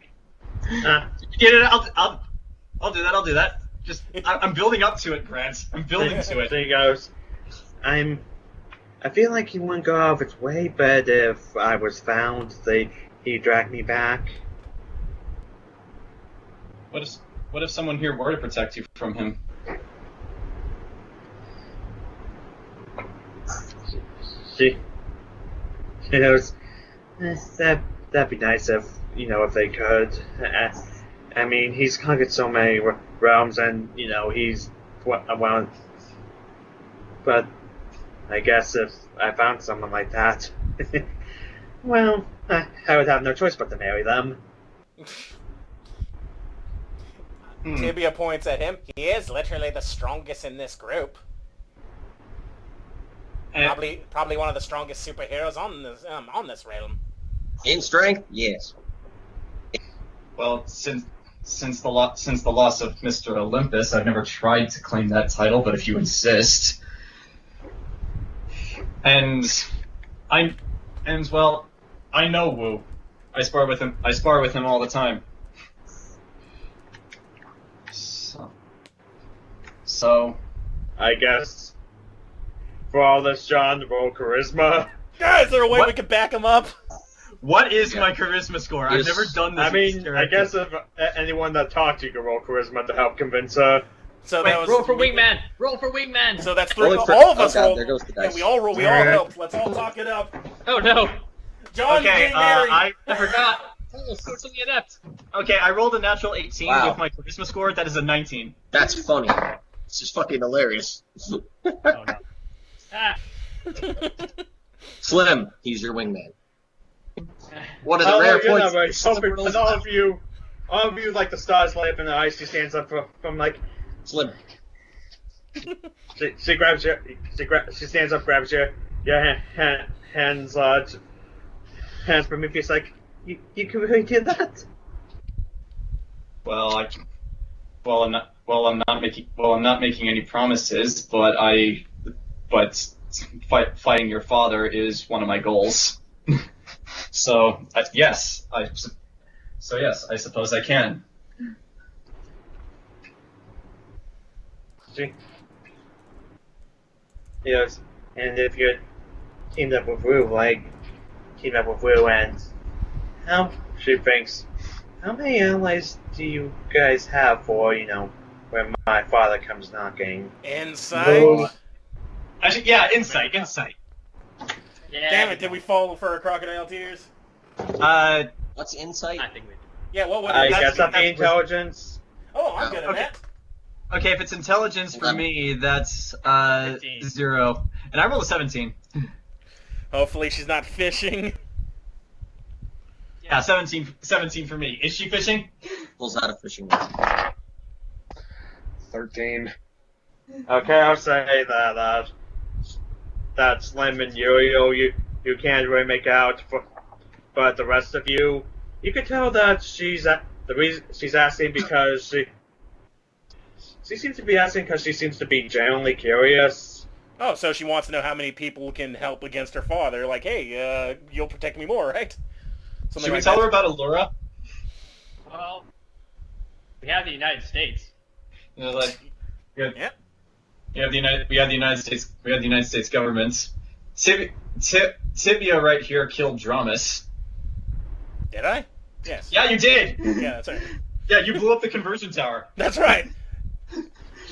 [SPEAKER 2] Get it? I'll do that. I'll do that. Just I'm building up to it, Grant. I'm building to it.
[SPEAKER 1] There he goes. I feel like he wouldn't go out of its way, but if I was found, he'd drag me back.
[SPEAKER 2] What if someone here were to protect you from him?
[SPEAKER 1] She knows. That'd be nice if they could. I mean, he's conquered so many realms, and he's well. But I guess if I found someone like that, well, I would have no choice but to marry them.
[SPEAKER 3] Tibia points at him. He is literally the strongest in this group. Probably one of the strongest superheroes on this realm.
[SPEAKER 6] In strength, yes.
[SPEAKER 2] Well, since the loss of Mr. Olympus, I've never tried to claim that title, but if you insist. And well, I know Wu. I spar with him all the time. So
[SPEAKER 1] I guess for all this, John, roll charisma.
[SPEAKER 3] Guys, is there a way
[SPEAKER 2] What?
[SPEAKER 3] we could back him up?
[SPEAKER 2] what is my charisma score? I've never done this.
[SPEAKER 1] I mean, I guess if anyone that talked, you could roll charisma to help convince her.
[SPEAKER 3] So
[SPEAKER 4] Wait,
[SPEAKER 3] that was
[SPEAKER 4] roll for wingman. Roll for wingman.
[SPEAKER 3] So that's three.
[SPEAKER 6] Only for-
[SPEAKER 3] All of us
[SPEAKER 6] oh God,
[SPEAKER 3] roll.
[SPEAKER 6] there goes the
[SPEAKER 3] Yeah,
[SPEAKER 6] dice.
[SPEAKER 3] we all roll. We all helped. Let's all talk it up.
[SPEAKER 4] Oh no.
[SPEAKER 3] John,
[SPEAKER 2] Okay,
[SPEAKER 3] getting married.
[SPEAKER 4] I forgot. Oh, socially inept.
[SPEAKER 2] Okay, I rolled a natural 18
[SPEAKER 6] Wow.
[SPEAKER 2] with my charisma score. That is a 19.
[SPEAKER 6] That's funny. This is fucking hilarious.
[SPEAKER 4] Oh no. Ah.
[SPEAKER 6] Slim, he's your wingman. One of the rare points.
[SPEAKER 1] And all of you, like the stars light up in the ice. She stands up from like.
[SPEAKER 6] Slim.
[SPEAKER 1] She grabs your. She stands up, grabs your hands. Hands Prometheus like you can really do that.
[SPEAKER 2] Well, I'm not making any promises, but fighting your father is one of my goals. So yes, I suppose I can.
[SPEAKER 1] Yes, and if you're teamed up with Wu, and she thinks, how many allies do you guys have for, when my father comes knocking?
[SPEAKER 3] Insight.
[SPEAKER 1] Wu.
[SPEAKER 2] Actually, yeah, insight.
[SPEAKER 4] Yeah.
[SPEAKER 3] Damn it! Did we fall for crocodile tears?
[SPEAKER 6] What's insight?
[SPEAKER 4] I think we did.
[SPEAKER 3] Yeah. What would
[SPEAKER 1] I
[SPEAKER 3] it?
[SPEAKER 1] guess that'd be intelligence.
[SPEAKER 3] Oh, I'm good at
[SPEAKER 2] Okay.
[SPEAKER 3] that.
[SPEAKER 2] Okay, if it's intelligence for me, that's
[SPEAKER 4] 15.
[SPEAKER 2] 0, and I rolled a 17.
[SPEAKER 3] Hopefully she's not fishing.
[SPEAKER 2] Yeah, 17 for me. Is she fishing?
[SPEAKER 6] Pulls out a fishing rod.
[SPEAKER 5] 13.
[SPEAKER 1] Okay, I'll say that Slim and Uriel, you can't really make out. But the rest of you, you can tell that the reason she's asking because she seems to be asking because she seems to be genuinely curious.
[SPEAKER 3] Oh, so she wants to know how many people can help against her father. Like, hey, you'll protect me more, right? Something
[SPEAKER 2] Should we
[SPEAKER 3] like
[SPEAKER 2] tell
[SPEAKER 3] that.
[SPEAKER 2] her about Allura?
[SPEAKER 4] Well, we have the United States.
[SPEAKER 2] You know, like,
[SPEAKER 3] Yeah.
[SPEAKER 2] we have the United States government. Tibia right here killed Dramus.
[SPEAKER 3] Did I? Yes.
[SPEAKER 2] Yeah, you did.
[SPEAKER 3] Yeah, that's right.
[SPEAKER 2] Yeah, you blew up the conversion tower.
[SPEAKER 3] That's right.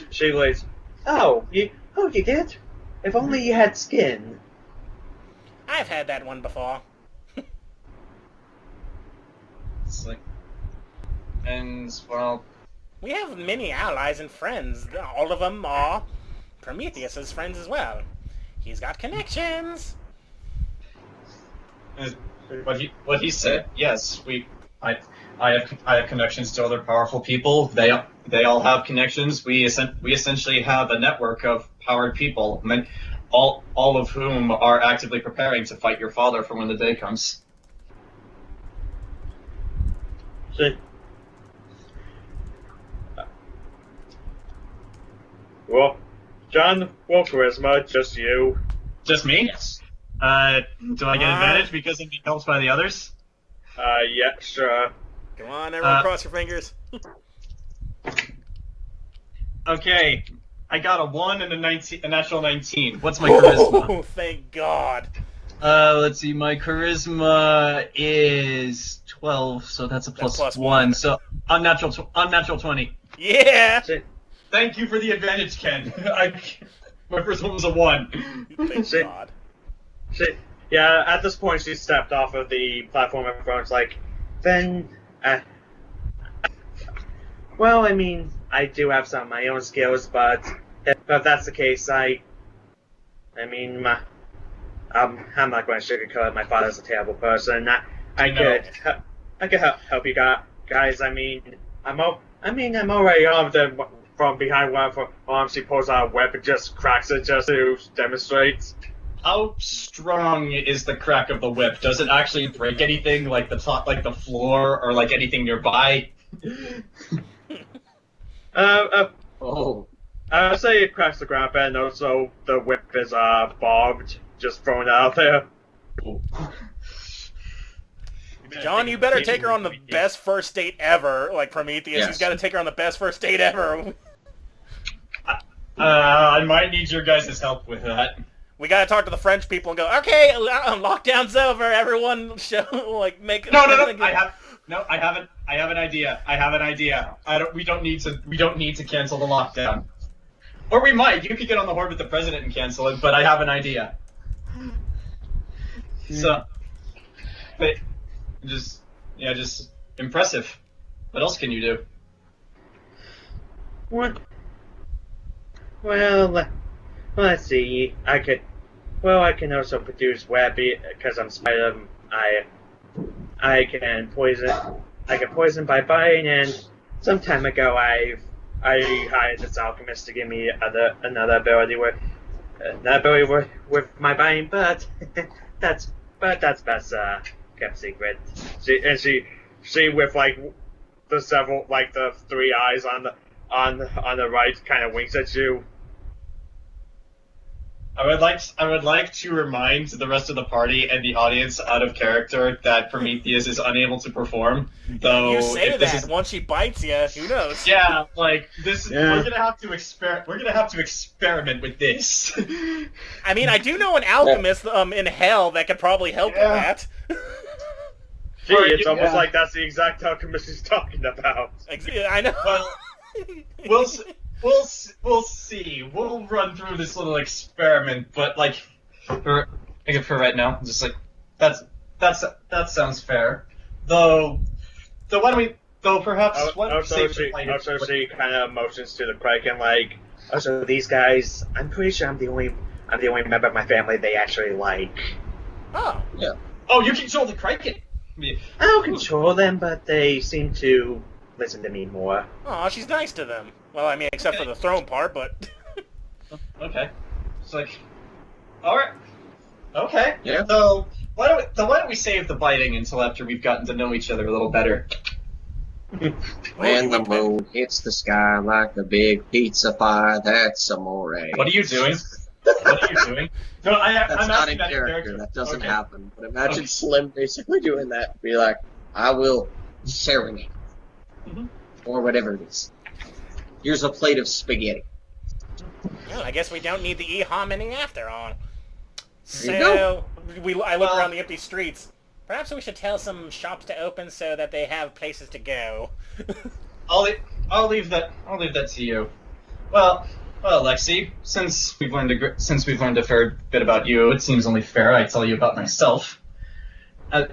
[SPEAKER 1] She lays, oh, you did? If only you had skin.
[SPEAKER 3] I've had that one before.
[SPEAKER 2] It's like, and well,
[SPEAKER 3] We have many allies and friends. All of them are Prometheus's friends as well. He's got connections.
[SPEAKER 2] what he said. Yes, I have connections to other powerful people. They all have connections. We essentially have a network of powered people, all of whom are actively preparing to fight your father for when the day comes.
[SPEAKER 1] Well, John, well, charisma, just you.
[SPEAKER 2] Just me? Yes. Do I get advantage because I'm being helped by the others?
[SPEAKER 1] Yeah, sure.
[SPEAKER 3] Come on, everyone, cross your fingers.
[SPEAKER 2] Okay, I got a 1 and a natural 19. What's my charisma?
[SPEAKER 3] Oh, thank God.
[SPEAKER 2] Let's see, my charisma is 12, so that's a plus
[SPEAKER 3] plus
[SPEAKER 2] 1. So unnatural 20.
[SPEAKER 3] Yeah.
[SPEAKER 2] Thank you for the advantage, Ken. My first one was a 1.
[SPEAKER 3] Thank
[SPEAKER 1] Shit.
[SPEAKER 3] God.
[SPEAKER 1] Yeah, at this point, she stepped off of the platform in front. It's like, then, well, I mean, I do have some of my own skills, but if that's the case, I'm not going to sugarcoat it. My father's a terrible person. I could help you guys. I'm already armed from behind one of her arms. She pulls out a whip and just cracks it just to demonstrate.
[SPEAKER 2] How strong is the crack of the whip? Does it actually break anything, like the top, like the floor, or like anything nearby?
[SPEAKER 6] Oh.
[SPEAKER 1] I would say it cracks the ground, and also the whip is barbed. Just throwing it out there.
[SPEAKER 3] John, you better take her on the best first date ever. Like Prometheus,
[SPEAKER 6] Yes.
[SPEAKER 3] he's got to take her on the best first date ever.
[SPEAKER 2] I might need your guys' help with that.
[SPEAKER 3] We got to talk to the French people and go, okay, lockdown's over. Everyone, make.
[SPEAKER 2] No. I have an idea. We don't need to cancel the lockdown. Or we might. You could get on the horn with the president and cancel it, but I have an idea. So, but just impressive. What else can you do?
[SPEAKER 1] What? Well, let's see. I can also produce web because I'm spider. I can poison by biting, and some time ago I hired this alchemist to give me another ability with my biting, but that's best kept secret. She with the 3 eyes on the right kind of winks at you.
[SPEAKER 2] I would like to remind the rest of the party and the audience out of character that Prometheus is unable to perform. Though
[SPEAKER 3] You say
[SPEAKER 2] if this
[SPEAKER 3] that
[SPEAKER 2] is,
[SPEAKER 3] once she bites you, who knows?
[SPEAKER 2] yeah, like this.
[SPEAKER 1] Yeah.
[SPEAKER 2] We're gonna have to experiment with this.
[SPEAKER 3] I mean, I do know an alchemist in hell that could probably help with
[SPEAKER 2] Yeah.
[SPEAKER 3] that.
[SPEAKER 1] Gee, it's almost like that's the exact alchemist he's talking about.
[SPEAKER 3] I know.
[SPEAKER 2] Well, we'll see. We'll run through this little experiment, but like for right now, just like that sounds fair. Though why don't we? Though perhaps why don't we save the fight?
[SPEAKER 1] Also, she kind of motions to the Kraken like, also these guys. I'm pretty sure I'm the only member of my family they actually like.
[SPEAKER 3] Oh.
[SPEAKER 2] Oh, you control the Kraken.
[SPEAKER 1] I don't control them, but they seem to listen to me more.
[SPEAKER 3] Oh, she's nice to them. Well, I mean, except for the throne part, but...
[SPEAKER 2] Okay. It's like, All right. Okay.
[SPEAKER 6] Yeah.
[SPEAKER 2] So why don't we save the biting until after we've gotten to know each other a little better?
[SPEAKER 6] When the moon hits the sky like a big pizza pie, that's amore.
[SPEAKER 2] What are you doing? What are you doing? No,
[SPEAKER 6] That's
[SPEAKER 2] I'm
[SPEAKER 6] not
[SPEAKER 2] asking
[SPEAKER 6] in
[SPEAKER 2] that
[SPEAKER 6] character. That doesn't
[SPEAKER 2] Okay.
[SPEAKER 6] happen. But imagine
[SPEAKER 2] Okay.
[SPEAKER 6] Slim basically doing that. Be like, I will serenade.
[SPEAKER 2] Mhm.
[SPEAKER 6] Or whatever it is. Here's a plate of spaghetti.
[SPEAKER 3] Well, I guess we don't need the e-hominy after all.
[SPEAKER 6] There you
[SPEAKER 3] So, I look
[SPEAKER 2] Well-
[SPEAKER 3] around the empty streets. Perhaps we should tell some shops to open so that they have places to go.
[SPEAKER 2] I'll leave that to you. Well, Lexi, since we've learned a fair bit about you, it seems only fair I tell you about myself. As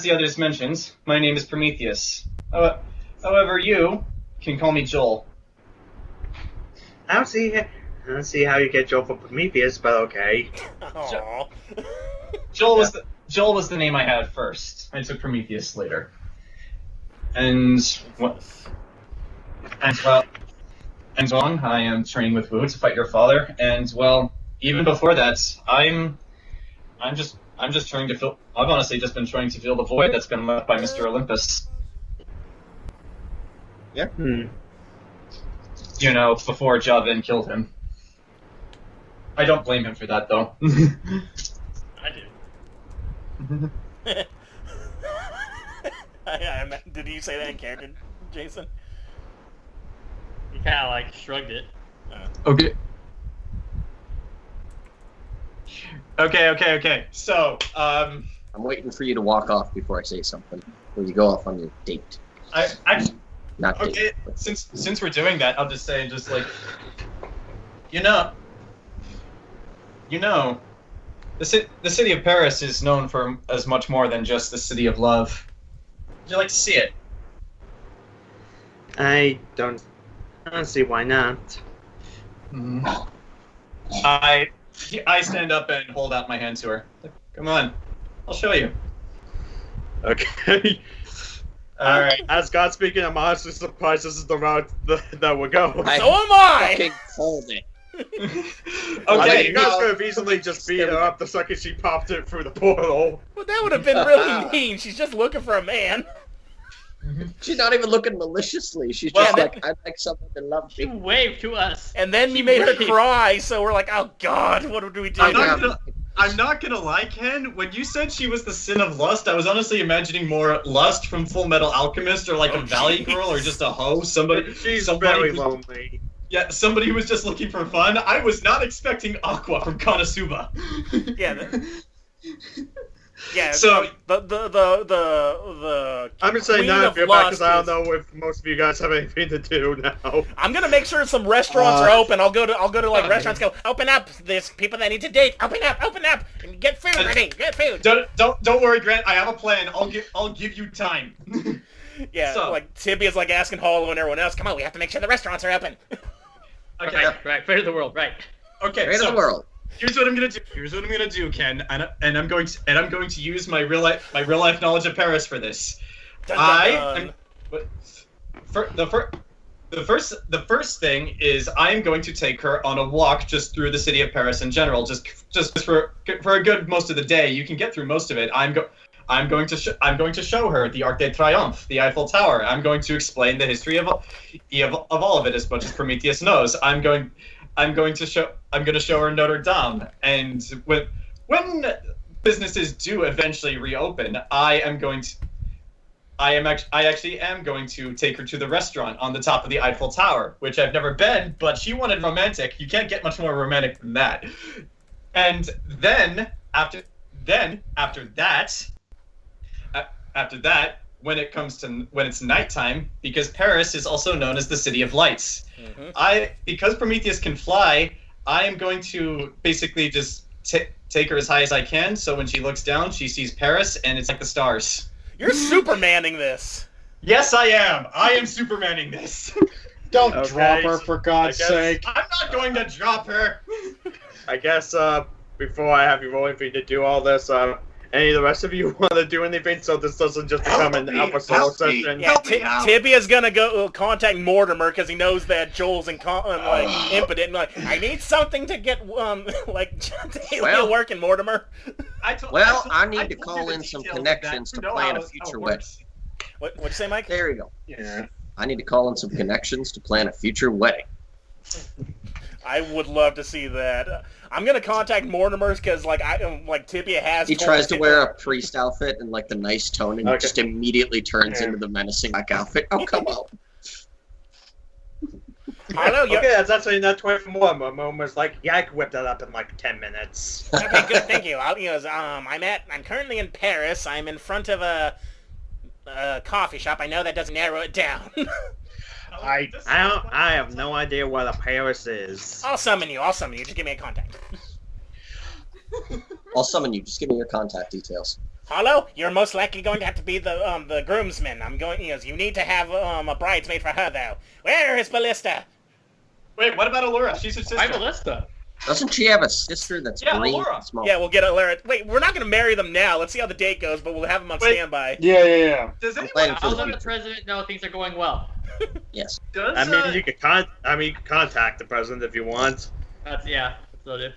[SPEAKER 2] the others mentioned, my name is Prometheus. However, you can call me Joel.
[SPEAKER 1] I don't see how you get Joel for Prometheus, but okay.
[SPEAKER 3] Aww.
[SPEAKER 2] Joel was the name I had first. I took Prometheus later. And I am training with Wu to fight your father. And well, even before that, I'm just trying to fill. I've honestly just been trying to fill the void that's been left by Mr. Olympus. You know, before Javin killed him. I don't blame him for that, though.
[SPEAKER 4] I do.
[SPEAKER 3] Did you say that in character, Jayson?
[SPEAKER 4] He kind of like shrugged it.
[SPEAKER 2] Okay. Okay. So,
[SPEAKER 6] I'm waiting for you to walk off before I say something. When you go off on your date. Not date.
[SPEAKER 2] Okay,
[SPEAKER 6] but-
[SPEAKER 2] since we're doing that, I'll just say, just like, you know, the city of Paris is known for as much more than just the city of love. Would you like to see it?
[SPEAKER 1] I don't see why not.
[SPEAKER 2] I stand up and hold out my hand to her. Come on, I'll show you.
[SPEAKER 1] Okay.
[SPEAKER 2] All right.
[SPEAKER 1] As God speaking, I'm honestly surprised this is the route that we're going.
[SPEAKER 6] I
[SPEAKER 3] So am I!
[SPEAKER 6] fucking called it.
[SPEAKER 1] I mean,
[SPEAKER 2] Okay.
[SPEAKER 1] you guys could have easily just beat her up the second she popped it through the portal.
[SPEAKER 3] Well, that would have been really mean. She's just looking for a man.
[SPEAKER 6] She's not even looking maliciously. She's
[SPEAKER 3] Well,
[SPEAKER 6] just
[SPEAKER 3] then-
[SPEAKER 6] like, I'd like someone to love
[SPEAKER 4] She
[SPEAKER 6] me.
[SPEAKER 4] waved to us.
[SPEAKER 3] And then you made her cry, so we're like, oh god, what do we do?
[SPEAKER 2] I'm not gonna lie, Ken. When you said she was the sin of lust, I was honestly imagining more Lust from Full Metal Alchemist, or like
[SPEAKER 3] Oh,
[SPEAKER 2] a Valley
[SPEAKER 3] jeez.
[SPEAKER 2] Girl, or just a hoe. Somebody
[SPEAKER 1] Very
[SPEAKER 2] who-
[SPEAKER 1] lonely.
[SPEAKER 2] Yeah, somebody who was just looking for fun. I was not expecting Aqua from Konosuba.
[SPEAKER 3] Yeah, yeah.
[SPEAKER 2] So-
[SPEAKER 3] the
[SPEAKER 1] I'm just saying
[SPEAKER 3] Queen
[SPEAKER 1] that
[SPEAKER 3] of
[SPEAKER 1] I feel bad because
[SPEAKER 3] Lust
[SPEAKER 1] I
[SPEAKER 3] is-
[SPEAKER 1] don't know if most of you guys have anything to do now.
[SPEAKER 3] I'm gonna make sure some restaurants are open. I'll go to like restaurants. Go open up. There's people that need to date. Open up, and get food ready. Get food.
[SPEAKER 2] Don't worry, Grant. I have a plan. I'll give you time.
[SPEAKER 3] Yeah,
[SPEAKER 2] So-
[SPEAKER 3] like Tibia's like asking Hollow and everyone else. Come on, we have to make sure the restaurants are open.
[SPEAKER 2] Okay.
[SPEAKER 4] Right. Fate of the world. Right.
[SPEAKER 2] Okay.
[SPEAKER 6] Great
[SPEAKER 2] So
[SPEAKER 6] of the world.
[SPEAKER 2] here's what I'm gonna do, Ken. And I'm going to use my real life knowledge of Paris for this.
[SPEAKER 3] Dun, dun,
[SPEAKER 2] I
[SPEAKER 3] dun.
[SPEAKER 2] am. The first thing is I am going to take her on a walk just through the city of Paris in general, just for a good most of the day. You can get through most of it. I'm going to show her the Arc de Triomphe, the Eiffel Tower. I'm going to explain the history of all of it as much as Prometheus knows. I'm going to show her Notre Dame, and when businesses do eventually reopen, I actually am going to take her to the restaurant on the top of the Eiffel Tower, which I've never been, but she wanted romantic. You can't get much more romantic than that. And then after that, when it's nighttime, because Paris is also known as the City of Lights.
[SPEAKER 3] Mhm.
[SPEAKER 2] Because Prometheus can fly, I am going to basically just take her as high as I can, so when she looks down, she sees Paris, and it's like the stars.
[SPEAKER 3] You're Supermaning this.
[SPEAKER 2] Yes, I am. I am Supermaning this.
[SPEAKER 5] Don't
[SPEAKER 1] Okay,
[SPEAKER 5] drop her, for God's
[SPEAKER 1] I guess-
[SPEAKER 5] sake.
[SPEAKER 2] I'm not going to drop her.
[SPEAKER 1] I guess before I have you rolling for you to do all this, Any of the rest of you want to do anything so this doesn't just become an Alpha Solo session?
[SPEAKER 3] Yeah, Tibia's gonna go contact Mortimer because he knows that Joel's impotent. Like, I need something to get daily working, Mortimer.
[SPEAKER 6] I need to call in some connections to plan a future wedding.
[SPEAKER 3] What'd you say, Mike?
[SPEAKER 6] There you go.
[SPEAKER 5] Yeah.
[SPEAKER 6] I need to call in some connections to plan a future wedding.
[SPEAKER 3] I would love to see that. I'm gonna contact Mortimer's because Tibia has.
[SPEAKER 6] He tries to wear a priest outfit and like the nice tone, and just immediately turns into the menacing black outfit. Oh, come on!
[SPEAKER 3] I know.
[SPEAKER 1] Okay, that's actually not 20 from one. Mortimer's like, yeah, I could whip that up in like 10 minutes.
[SPEAKER 3] Okay, good. Thank you. I'm currently in Paris. I'm in front of a coffee shop. I know that doesn't narrow it down.
[SPEAKER 1] I have no idea what a Paris is.
[SPEAKER 3] I'll summon you. Just give me a contact.
[SPEAKER 6] I'll summon you. Just give me your contact details.
[SPEAKER 3] Hello? You're most likely going to have to be the groomsman. You need to have a bridesmaid for her though. Where is Ballista?
[SPEAKER 2] Wait, what about Allura? She's her sister.
[SPEAKER 4] I'm Ballista.
[SPEAKER 6] Doesn't she have a sister that's green and small?
[SPEAKER 3] Yeah, we'll get Allura. Wait, we're not going to marry them now. Let's see how the date goes, but we'll have them on standby.
[SPEAKER 5] Yeah.
[SPEAKER 2] Does anyone
[SPEAKER 6] I'll
[SPEAKER 4] let the president know things are going well.
[SPEAKER 6] Yes.
[SPEAKER 1] You could contact the president if you want.
[SPEAKER 4] That's what it.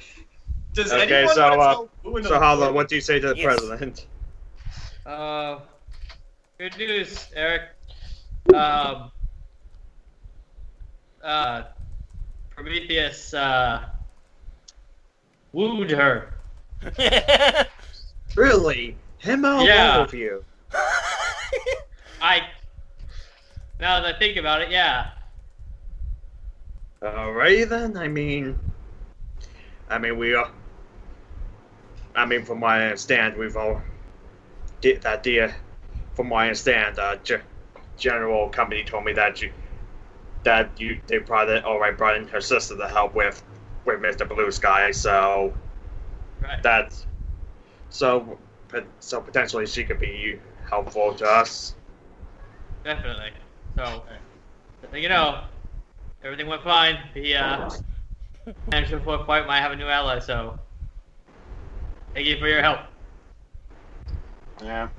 [SPEAKER 2] Does
[SPEAKER 1] okay,
[SPEAKER 2] anyone
[SPEAKER 1] what do you say to the president?
[SPEAKER 4] Good news, Eric. Prometheus wooed her.
[SPEAKER 1] Really? Him all over you?
[SPEAKER 4] Now that I think about it, yeah.
[SPEAKER 1] Alrighty then. From what I understand, we've all from what I understand, General Company told me that they brought in her sister to help with Mr. Blue Sky. So so potentially she could be helpful to us.
[SPEAKER 4] Definitely. So, everything went fine. The managed to fight might have a new ally, so thank you for your help.
[SPEAKER 5] Yeah.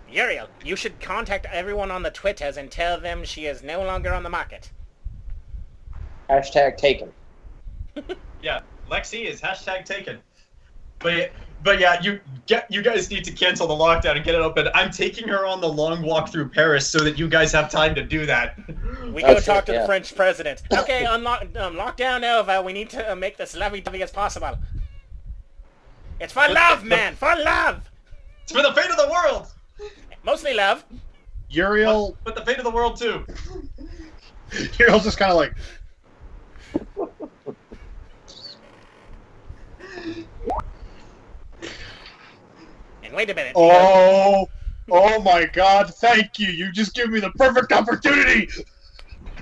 [SPEAKER 3] Uriel, you should contact everyone on the Twitters and tell them she is no longer on the market.
[SPEAKER 6] #taken.
[SPEAKER 2] Yeah, Lexi is #taken. But yeah, you guys need to cancel the lockdown and get it open. I'm taking her on the long walk through Paris so that you guys have time to do that.
[SPEAKER 3] We go talk to the French president. Okay, lockdown over. We need to make this lovey-dovey as possible. It's for love, man! For love!
[SPEAKER 2] It's for the fate of the world!
[SPEAKER 3] Mostly love.
[SPEAKER 5] Uriel...
[SPEAKER 2] But the fate of the world, too.
[SPEAKER 5] Uriel's just kind of like...
[SPEAKER 3] And wait a minute.
[SPEAKER 5] Oh my God! Thank you. You just give me the perfect opportunity.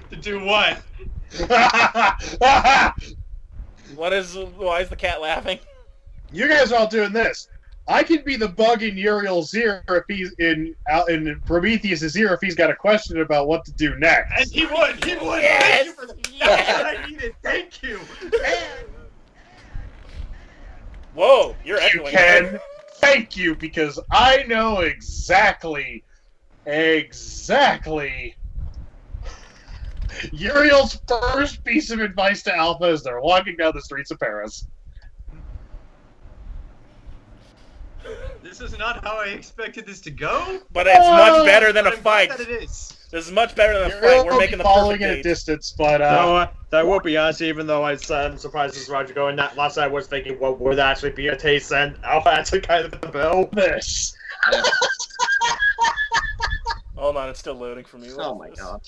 [SPEAKER 2] To do what?
[SPEAKER 3] Why is the cat laughing?
[SPEAKER 5] You guys are all doing this. I could be the bug in Uriel's ear if he's in Prometheus' ear if he's got a question about what to do next.
[SPEAKER 2] And he would.
[SPEAKER 3] Yes!
[SPEAKER 2] Thank you for the I needed. Thank you.
[SPEAKER 3] Whoa, you're
[SPEAKER 5] You
[SPEAKER 3] echoing.
[SPEAKER 5] can. Thank you, because I know exactly Uriel's first piece of advice to Alpha as they're walking down the streets of Paris.
[SPEAKER 2] This is not how I expected this to go.
[SPEAKER 3] But it's much better than a fight.
[SPEAKER 2] That it is.
[SPEAKER 3] This is much better than a
[SPEAKER 5] Uriel
[SPEAKER 3] fight. We're making the
[SPEAKER 5] following
[SPEAKER 3] perfect
[SPEAKER 5] at a
[SPEAKER 3] date.
[SPEAKER 5] distance, but
[SPEAKER 1] That will be honest, even though I'm surprised as Roger going. That last night I was thinking, what would actually be a taste and Alpha actually kind of the bill.
[SPEAKER 5] this.
[SPEAKER 3] Hold on, it's still loading for me.
[SPEAKER 6] Oh my God.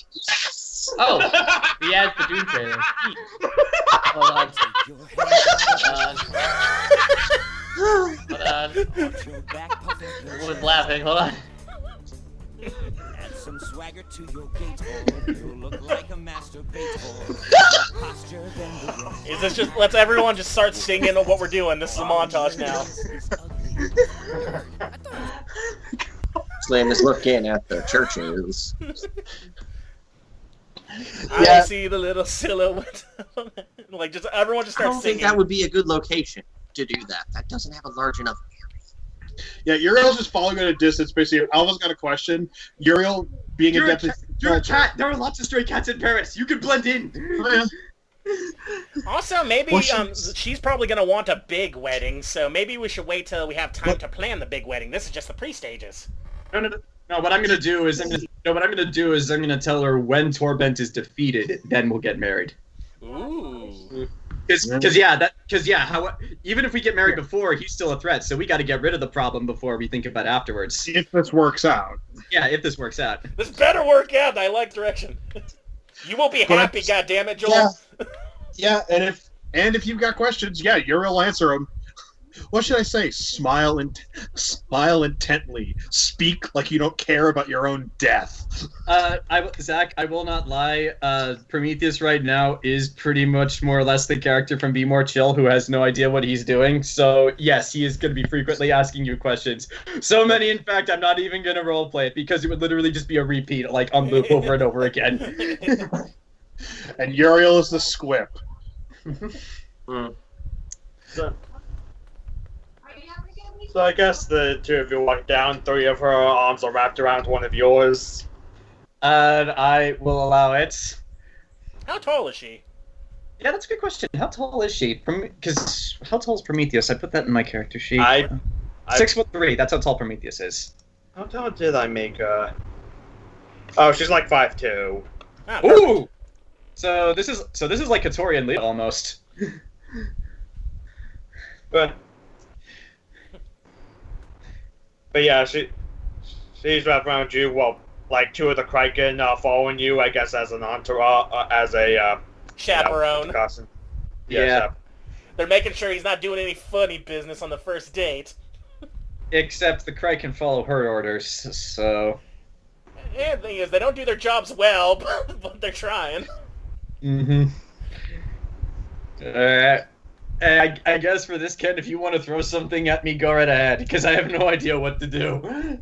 [SPEAKER 4] Oh, he has the Doom trailer. Hold on. Hold on. Everyone's laughing. Hold on.
[SPEAKER 7] Add some swagger to your gait, or you look like a masturbator. Posture than the rest.
[SPEAKER 3] Is this just? Let's everyone just start singing what we're doing. This is a montage now.
[SPEAKER 6] Slim is looking at the churches.
[SPEAKER 3] I see the little silhouette. Like, just everyone just
[SPEAKER 6] I
[SPEAKER 3] starts
[SPEAKER 6] don't think
[SPEAKER 3] singing.
[SPEAKER 6] that would be a good location. to do that. That doesn't have a large enough
[SPEAKER 5] Yeah, Uriel's just following at a distance. Basically, if Alva's got a question, Uriel, being
[SPEAKER 2] You're
[SPEAKER 5] a
[SPEAKER 2] a
[SPEAKER 5] deadly
[SPEAKER 2] cat. You're a cat. There are lots of stray cats in Paris. You can blend in.
[SPEAKER 3] Also, maybe
[SPEAKER 5] Well,
[SPEAKER 3] she's probably going to want a big wedding, so maybe we should wait till we have time to plan the big wedding. This is just the pre-stages.
[SPEAKER 2] No. What I'm gonna do is I'm gonna tell her when Torbent is defeated, then we'll get married.
[SPEAKER 3] Ooh.
[SPEAKER 2] Even if we get married before, he's still a threat. So we got to get rid of the problem before we think about afterwards.
[SPEAKER 5] If this works out.
[SPEAKER 2] Yeah, if this works out.
[SPEAKER 3] This better work out. I like direction. You won't be happy, goddammit, Joel.
[SPEAKER 5] Yeah, and if you've got questions, yeah, Uriel will answer them. What should I say? Smile intently. Speak like you don't care about your own death.
[SPEAKER 2] Zach, I will not lie. Prometheus right now is pretty much more or less the character from Be More Chill who has no idea what he's doing. So yes, he is going to be frequently asking you questions. So many, in fact, I'm not even going to roleplay it because it would literally just be a repeat, like on loop over and over again.
[SPEAKER 5] And Uriel is the squip.
[SPEAKER 1] So I guess the two of you walk down. 3 of her arms are wrapped around one of yours.
[SPEAKER 2] And I will allow it.
[SPEAKER 3] How tall is she?
[SPEAKER 2] Yeah, that's a good question. How tall is she? Because how tall is Prometheus? I put that in my character sheet. 6'3". That's how tall Prometheus is.
[SPEAKER 1] How tall did I make her? Oh, she's like 5'2".
[SPEAKER 3] Oh,
[SPEAKER 2] Ooh! So this is like Katori and Leo almost.
[SPEAKER 1] But yeah, she's wrapped around you. Well, like 2 of the Kraken following you, I guess, as an entourage, as a
[SPEAKER 3] chaperone.
[SPEAKER 2] Yeah.
[SPEAKER 3] They're making sure he's not doing any funny business on the first date.
[SPEAKER 2] Except the Kraken follow her orders, so.
[SPEAKER 3] Yeah, the thing is, they don't do their jobs well, but they're trying.
[SPEAKER 2] Mm-hmm. I guess for this, Ken, if you want to throw something at me, go right ahead, because I have no idea what to do.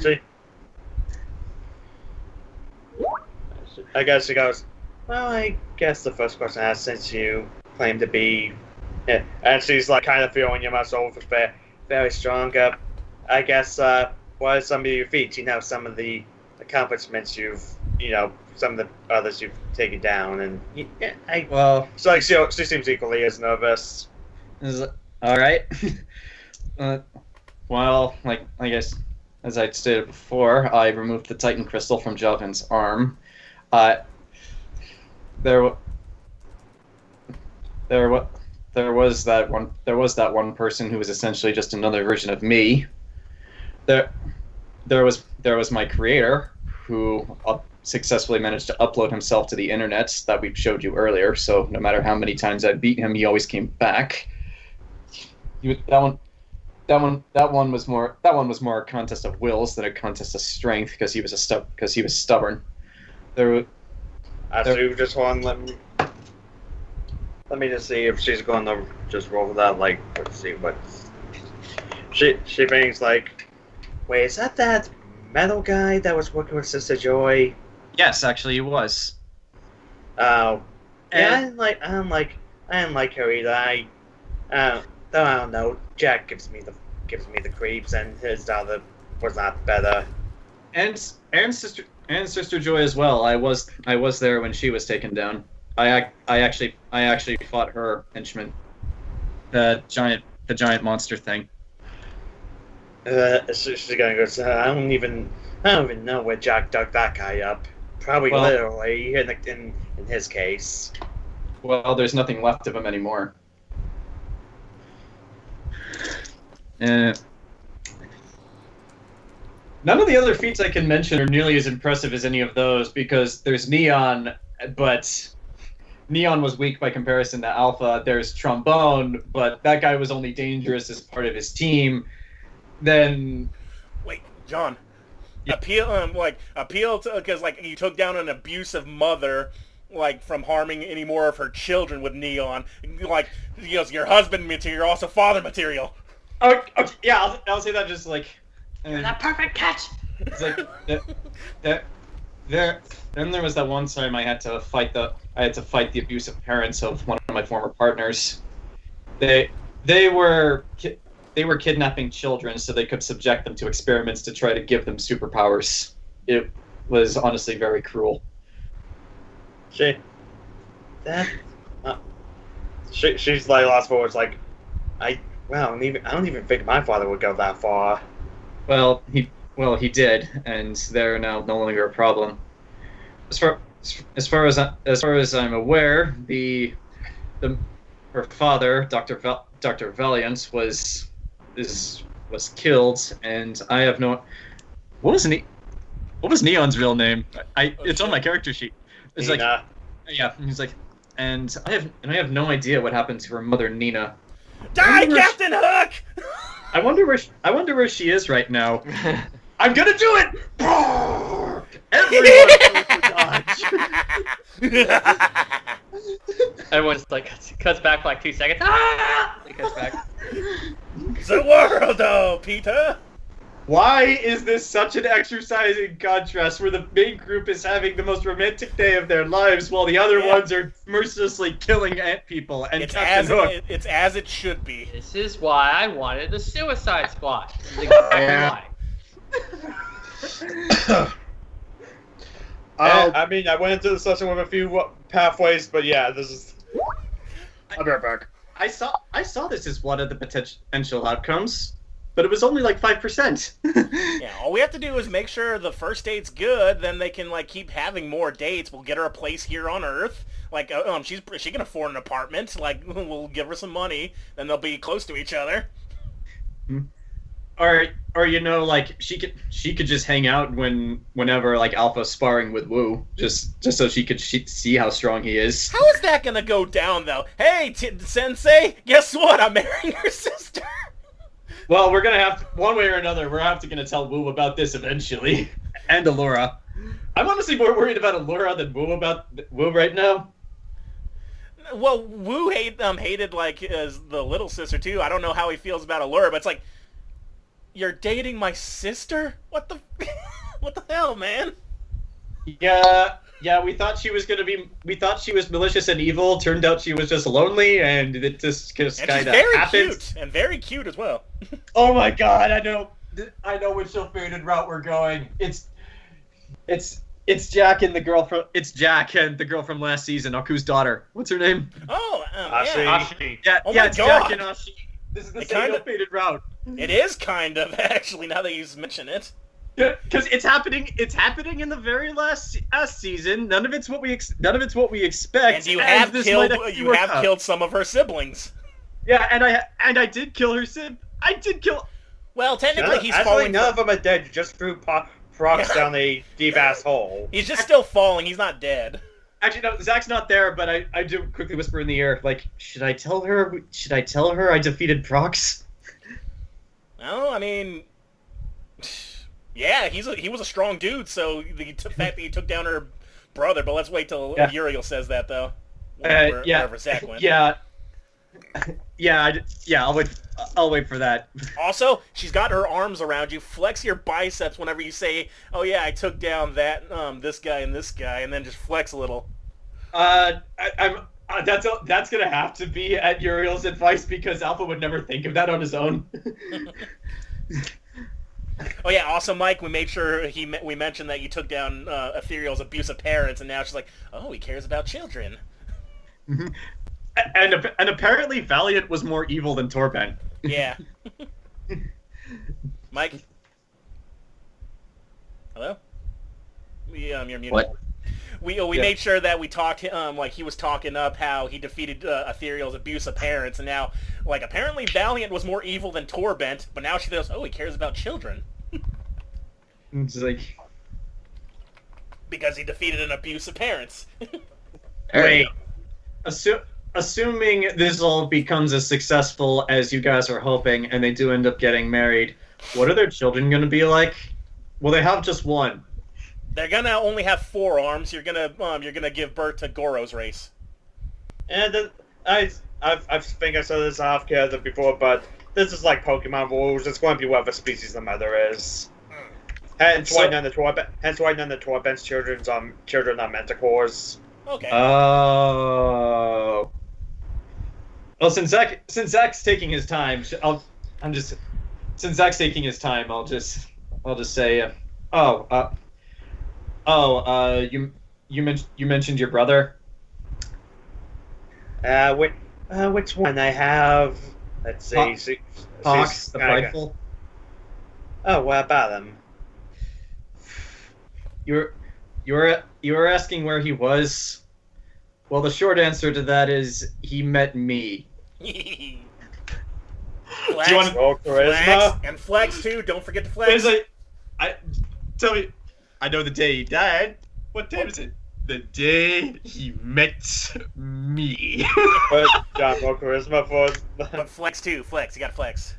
[SPEAKER 1] See? I guess she goes, well, I guess the first question I asked, since you claim to be... Yeah. And she's like kind of feeling your muscle very strong. I guess, what are some of your feats? You know, some of the accomplishments some of the others you've taken down, and so like she seems equally as nervous.
[SPEAKER 2] All right. Well, like I guess as I stated before, I removed the Titan crystal from Jovin's arm. There was that one person who was essentially just another version of me. There was my creator who successfully managed to upload himself to the internet that we showed you earlier. So no matter how many times I beat him, he always came back. That one was more a contest of wills than a contest of strength because he was stubborn.
[SPEAKER 1] Just let me just see if she's going to just roll that. Like, let's see what she thinks. Like, wait, is that metal guy that was working with Sister Joy?
[SPEAKER 2] Yes, actually, he was.
[SPEAKER 1] Oh, yeah. I didn't like her either. I don't know. Jack gives me the creeps, and his daughter was not better.
[SPEAKER 2] And Sister Joy as well. I was there when she was taken down. I actually fought her henchman, the giant monster thing.
[SPEAKER 1] She's gonna go. I don't even know where Jack dug that guy up. Probably literally in his case.
[SPEAKER 2] Well, there's nothing left of him anymore. None of the other feats I can mention are nearly as impressive as any of those because there's Neon, but Neon was weak by comparison to Alpha. There's Trombone, but that guy was only dangerous as part of his team. Then,
[SPEAKER 3] wait, John.
[SPEAKER 2] Yeah.
[SPEAKER 3] Appeal to because you took down an abusive mother, from harming any more of her children with Neon. Your husband material, also father material.
[SPEAKER 2] Oh, okay, yeah, I'll say that just
[SPEAKER 4] You're the perfect catch.
[SPEAKER 2] It's like then there was that one time I had to fight the abusive parents of one of my former partners. They They were kidnapping children so they could subject them to experiments to try to give them superpowers. It was honestly very cruel.
[SPEAKER 1] She's like last words like, I don't even think my father would go that far.
[SPEAKER 2] Well, he did, and they're now no longer a problem. As far as I'm aware, her father, Dr. Valiant, was killed, and I have no. What was Neon's real name? It's on my character sheet. It's
[SPEAKER 1] Nina.
[SPEAKER 2] like, yeah, he's like, and I have no idea what happened to her mother, Nina.
[SPEAKER 3] Die, Captain Hook!
[SPEAKER 2] I wonder where she is right now. I'm gonna do it! Everyone goes to dodge.
[SPEAKER 4] Everyone's like cuts back for like 2 seconds. Ah! It cuts back.
[SPEAKER 3] The world, though, Peter.
[SPEAKER 2] Why is this such an exercise in contrast where the main group is having the most romantic day of their lives while the other ones are mercilessly killing ant people and Captain Hook?
[SPEAKER 3] It's as it should be.
[SPEAKER 4] This is why I wanted the Suicide Squad. This is exactly why.
[SPEAKER 1] I mean, I went into the session with a few pathways, but yeah, this is.
[SPEAKER 5] I'll be right back.
[SPEAKER 2] I saw this as one of the potential outcomes, but it was only like 5%.
[SPEAKER 3] Yeah, all we have to do is make sure the first date's good, then they can like keep having more dates. We'll get her a place here on Earth. Like, she can afford an apartment. Like, we'll give her some money, then they'll be close to each other.
[SPEAKER 2] Or you know, like she could just hang out whenever like Alpha's sparring with Wu, just so she could see how strong he is.
[SPEAKER 3] How is that gonna go down, though? Hey, Sensei, guess what? I'm marrying your sister.
[SPEAKER 2] Well, we're gonna have one way or another. We're gonna tell Wu about this eventually, and Allura. I'm honestly more worried about Allura than Wu right now.
[SPEAKER 3] Well, Wu hated like as the little sister too. I don't know how he feels about Allura, but it's like, you're dating my sister? What the what the hell, man?
[SPEAKER 2] Yeah, we thought she was malicious and evil. Turned out she was just lonely, and it just kind of happened.
[SPEAKER 3] Cute, and very cute as well.
[SPEAKER 2] Oh my god, I know which ill-fated route we're going. It's Jack and the girl from last season, Aku's daughter. What's her name?
[SPEAKER 3] Oh,
[SPEAKER 1] Ashi.
[SPEAKER 3] yeah. Oh
[SPEAKER 2] yeah,
[SPEAKER 3] my
[SPEAKER 2] it's
[SPEAKER 3] god.
[SPEAKER 2] Jack and Ashi. This is the same ill-fated route.
[SPEAKER 3] It is kind of, actually, now that you mention it.
[SPEAKER 2] Yeah, because it's happening in the very last season. None of it's what we expect.
[SPEAKER 3] And you have killed some of her siblings.
[SPEAKER 2] Yeah, and I did kill her
[SPEAKER 3] Well, technically he's
[SPEAKER 1] actually,
[SPEAKER 3] falling.
[SPEAKER 1] none of them are dead. You just threw rocks down a deep ass hole.
[SPEAKER 3] He's just still falling. He's not dead.
[SPEAKER 2] Actually, no, Zach's not there, but I do quickly whisper in the ear, like, should I tell her I defeated Prox?
[SPEAKER 3] No, I mean, yeah, he was a strong dude, so the fact that he took down her brother, but let's wait till Uriel says that, though. Wherever Zach went.
[SPEAKER 2] Yeah, I'll wait for that.
[SPEAKER 3] Also, she's got her arms around you. Flex your biceps whenever you say, oh yeah, I took down that, this guy, and then just flex a little.
[SPEAKER 2] That's gonna have to be at Uriel's advice because Alpha would never think of that on his own.
[SPEAKER 3] Oh yeah. Also, Mike, we made sure we mentioned that you took down Ethereal's abusive parents, and now she's like, oh, he cares about children.
[SPEAKER 2] And apparently, Valiant was more evil than Torben.
[SPEAKER 3] Yeah. Mike. Hello. You're muted.
[SPEAKER 6] What?
[SPEAKER 3] We made sure that we talked like he was talking up how he defeated Ethereal's abusive parents, and now like apparently Valiant was more evil than Torbent, but now she goes, oh, he cares about children.
[SPEAKER 2] It's like
[SPEAKER 3] because he defeated an abusive parents.
[SPEAKER 2] Wait. Assuming this all becomes as successful as you guys are hoping, and they do end up getting married, what are their children going to be like? Will they have just one?
[SPEAKER 3] They're gonna only have 4 arms. You're gonna give birth to Goro's race.
[SPEAKER 1] And then I think I said this off camera before, but this is like Pokemon rules. It's going to be whatever species the mother is. Hence why none of the Torbent's children are Manticores.
[SPEAKER 3] Okay.
[SPEAKER 2] Oh. Well, since Zach's taking his time, since Zach's taking his time, I'll just say, you mentioned your brother.
[SPEAKER 1] Which one? I have. Let's see.
[SPEAKER 2] Hawks, the rifle.
[SPEAKER 1] Oh, what about him?
[SPEAKER 2] You were asking where he was. Well, the short answer to that is he met me.
[SPEAKER 3] Flex,
[SPEAKER 2] Do you want
[SPEAKER 1] Roll charisma?
[SPEAKER 3] flex, and flex too. Don't forget to flex.
[SPEAKER 2] Tell me. I know the day he died. What day was it? The day he met me.
[SPEAKER 1] But John, roll charisma for.
[SPEAKER 3] But flex too. Flex. You got to flex.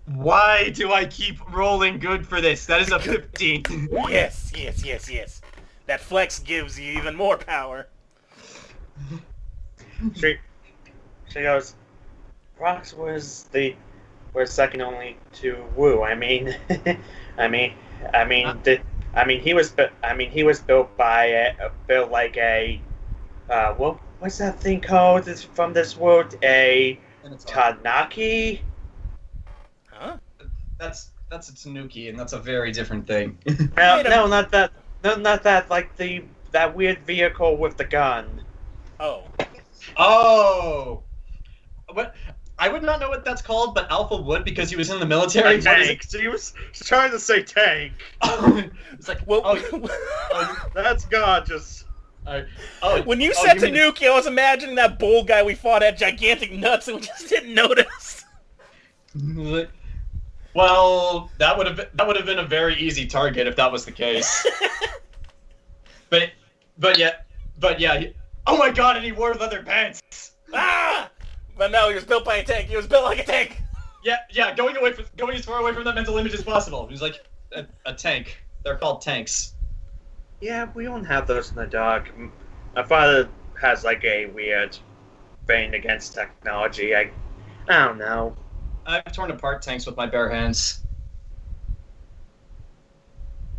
[SPEAKER 2] Why do I keep rolling good for this? That is a 15.
[SPEAKER 3] Yes. That flex gives you even more power.
[SPEAKER 1] She goes. Rox was second only to Wu. He was built like a what's that thing called? It's from this world, a Tanaki.
[SPEAKER 3] Huh?
[SPEAKER 2] That's a Tanuki, and that's a very different thing.
[SPEAKER 1] No, not that. No, not that. Like that weird vehicle with the gun.
[SPEAKER 2] Oh. What? I would not know what that's called, but Alpha would because he was in the military.
[SPEAKER 1] A tank. He was trying to say tank.
[SPEAKER 2] It's like,
[SPEAKER 3] Well,
[SPEAKER 1] That's gorgeous.
[SPEAKER 3] when you said Tanuki, I was imagining that bull guy we fought had gigantic nuts and we just didn't notice.
[SPEAKER 2] Well, that would have been a very easy target if that was the case. but yeah. Oh my god! And he wore leather pants.
[SPEAKER 3] Ah! But no, he was built by a tank. He was built like a tank.
[SPEAKER 2] Yeah. Going as far away from that mental image as possible. He was like a tank. They're called tanks.
[SPEAKER 1] Yeah, we don't have those in the dog. My father has like a weird thing against technology. I don't know.
[SPEAKER 2] I've torn apart tanks with my bare hands.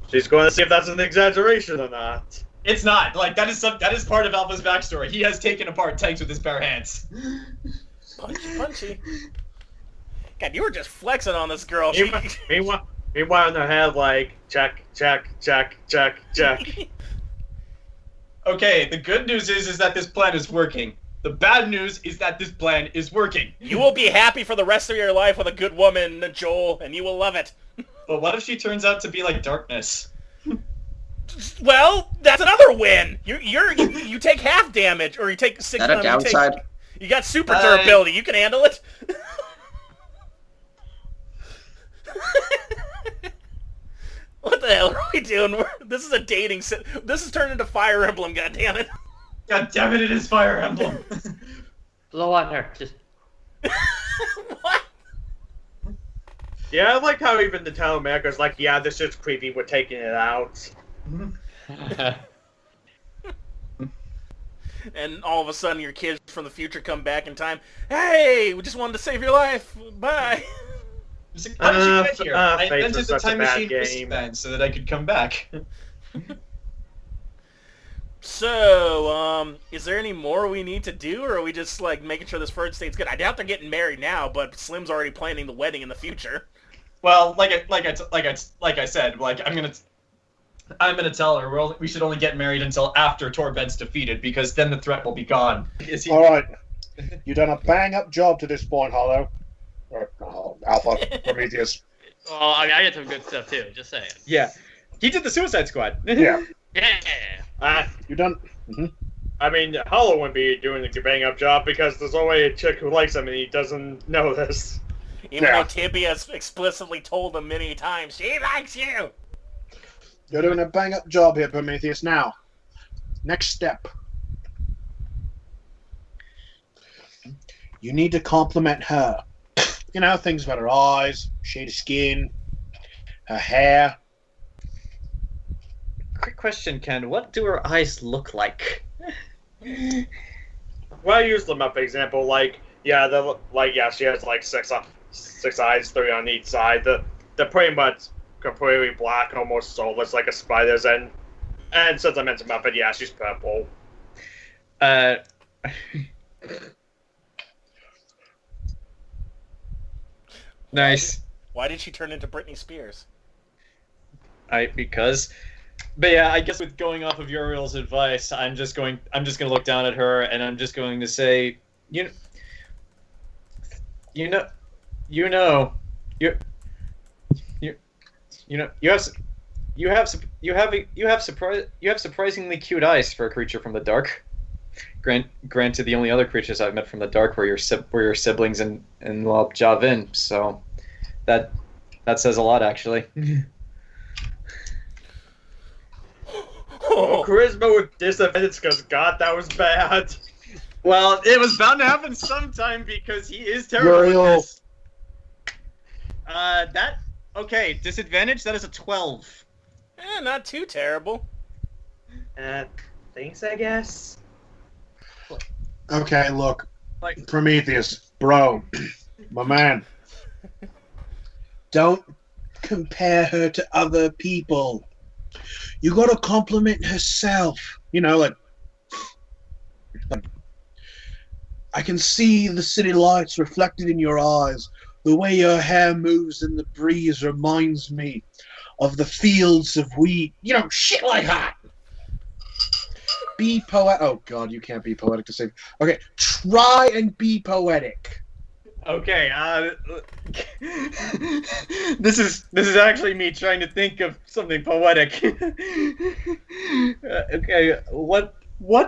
[SPEAKER 1] She's going to see if that's an exaggeration or not.
[SPEAKER 2] It's not. Like that is part of Alpha's backstory. He has taken apart tanks with his bare hands.
[SPEAKER 3] Punchy. God, you were just flexing on this girl.
[SPEAKER 1] Meanwhile, in her head, like check.
[SPEAKER 2] Okay, the good news is that this plan is working. The bad news is that this plan is working.
[SPEAKER 3] You will be happy for the rest of your life with a good woman, Joel, and you will love it.
[SPEAKER 2] But what if she turns out to be like darkness?
[SPEAKER 3] Well, that's another win. You take half damage, or you take 6.
[SPEAKER 6] Is that a downside?
[SPEAKER 3] You got super durability. You can handle it. What the hell are we doing? This is a dating set. This has turned into Fire Emblem. God damn it!
[SPEAKER 2] God damn it! It is Fire Emblem.
[SPEAKER 4] Blow on her. Just.
[SPEAKER 3] What?
[SPEAKER 1] Yeah, I like how even the town maker's like, yeah, this shit's creepy. We're taking it out.
[SPEAKER 3] And all of a sudden, your kids from the future come back in time. Hey, we just wanted to save your life. Bye.
[SPEAKER 2] Like, how did you get here? I
[SPEAKER 1] Fates
[SPEAKER 2] invented
[SPEAKER 1] is
[SPEAKER 2] the
[SPEAKER 1] such a
[SPEAKER 2] time
[SPEAKER 1] bad
[SPEAKER 2] machine
[SPEAKER 1] game.
[SPEAKER 2] wristband so that I could come back.
[SPEAKER 3] So, is there any more we need to do, or are we just like making sure this third state's good? I doubt they're getting married now, but Slim's already planning the wedding in the future.
[SPEAKER 2] Well, like I said, like I'm gonna tell her we should only get married until after Torbed's defeated, because then the threat will be gone.
[SPEAKER 5] All right, you done a bang up job to this point, Hollow. Or Alpha, Prometheus.
[SPEAKER 4] Oh, I get some good stuff too. Just saying.
[SPEAKER 2] Yeah, he did the Suicide Squad.
[SPEAKER 5] Yeah.
[SPEAKER 4] Yeah.
[SPEAKER 5] You done?
[SPEAKER 1] I mean, Hollow wouldn't be doing the bang up job because there's only a chick who likes him and he doesn't know this.
[SPEAKER 3] Even though Tibia's explicitly told him many times, she likes you!
[SPEAKER 5] You're doing a bang up job here, Prometheus. Now, next step. You need to compliment her. You know, things about her eyes, shade of skin, her hair.
[SPEAKER 2] Quick question, Ken. What do her eyes look like?
[SPEAKER 1] Well, I use them up for example. Like, she has like six eyes, 3 on each side. They're pretty much completely black, almost soulless, like a spider's. And since I mentioned Muppet, yeah, she's purple.
[SPEAKER 2] Nice.
[SPEAKER 3] Why did she turn into Britney Spears?
[SPEAKER 2] Because. But yeah, I guess with going off of Uriel's advice, I'm just gonna look down at her and I'm just going to say, you have surprisingly cute eyes for a creature from the dark. Granted, the only other creatures I've met from the dark were your siblings and well, Javin. So that says a lot, actually.
[SPEAKER 1] Oh, charisma with disadvantage because God, that was bad.
[SPEAKER 2] Well, it was bound to happen sometime because he is terrible
[SPEAKER 5] Uriel.
[SPEAKER 2] at this. Okay, disadvantage, that is a 12.
[SPEAKER 3] Not too terrible.
[SPEAKER 1] Thanks, I guess.
[SPEAKER 5] Okay, look,
[SPEAKER 2] Like,
[SPEAKER 5] Prometheus, bro, my man. Don't compare her to other people. You gotta compliment herself. You know, like I can see the city lights reflected in your eyes. The way your hair moves in the breeze reminds me of the fields of wheat. You know, shit like that. Be poetic. Oh God, you can't be poetic to save. Okay, try and be poetic.
[SPEAKER 2] okay, this is actually me trying to think of something poetic. Okay, what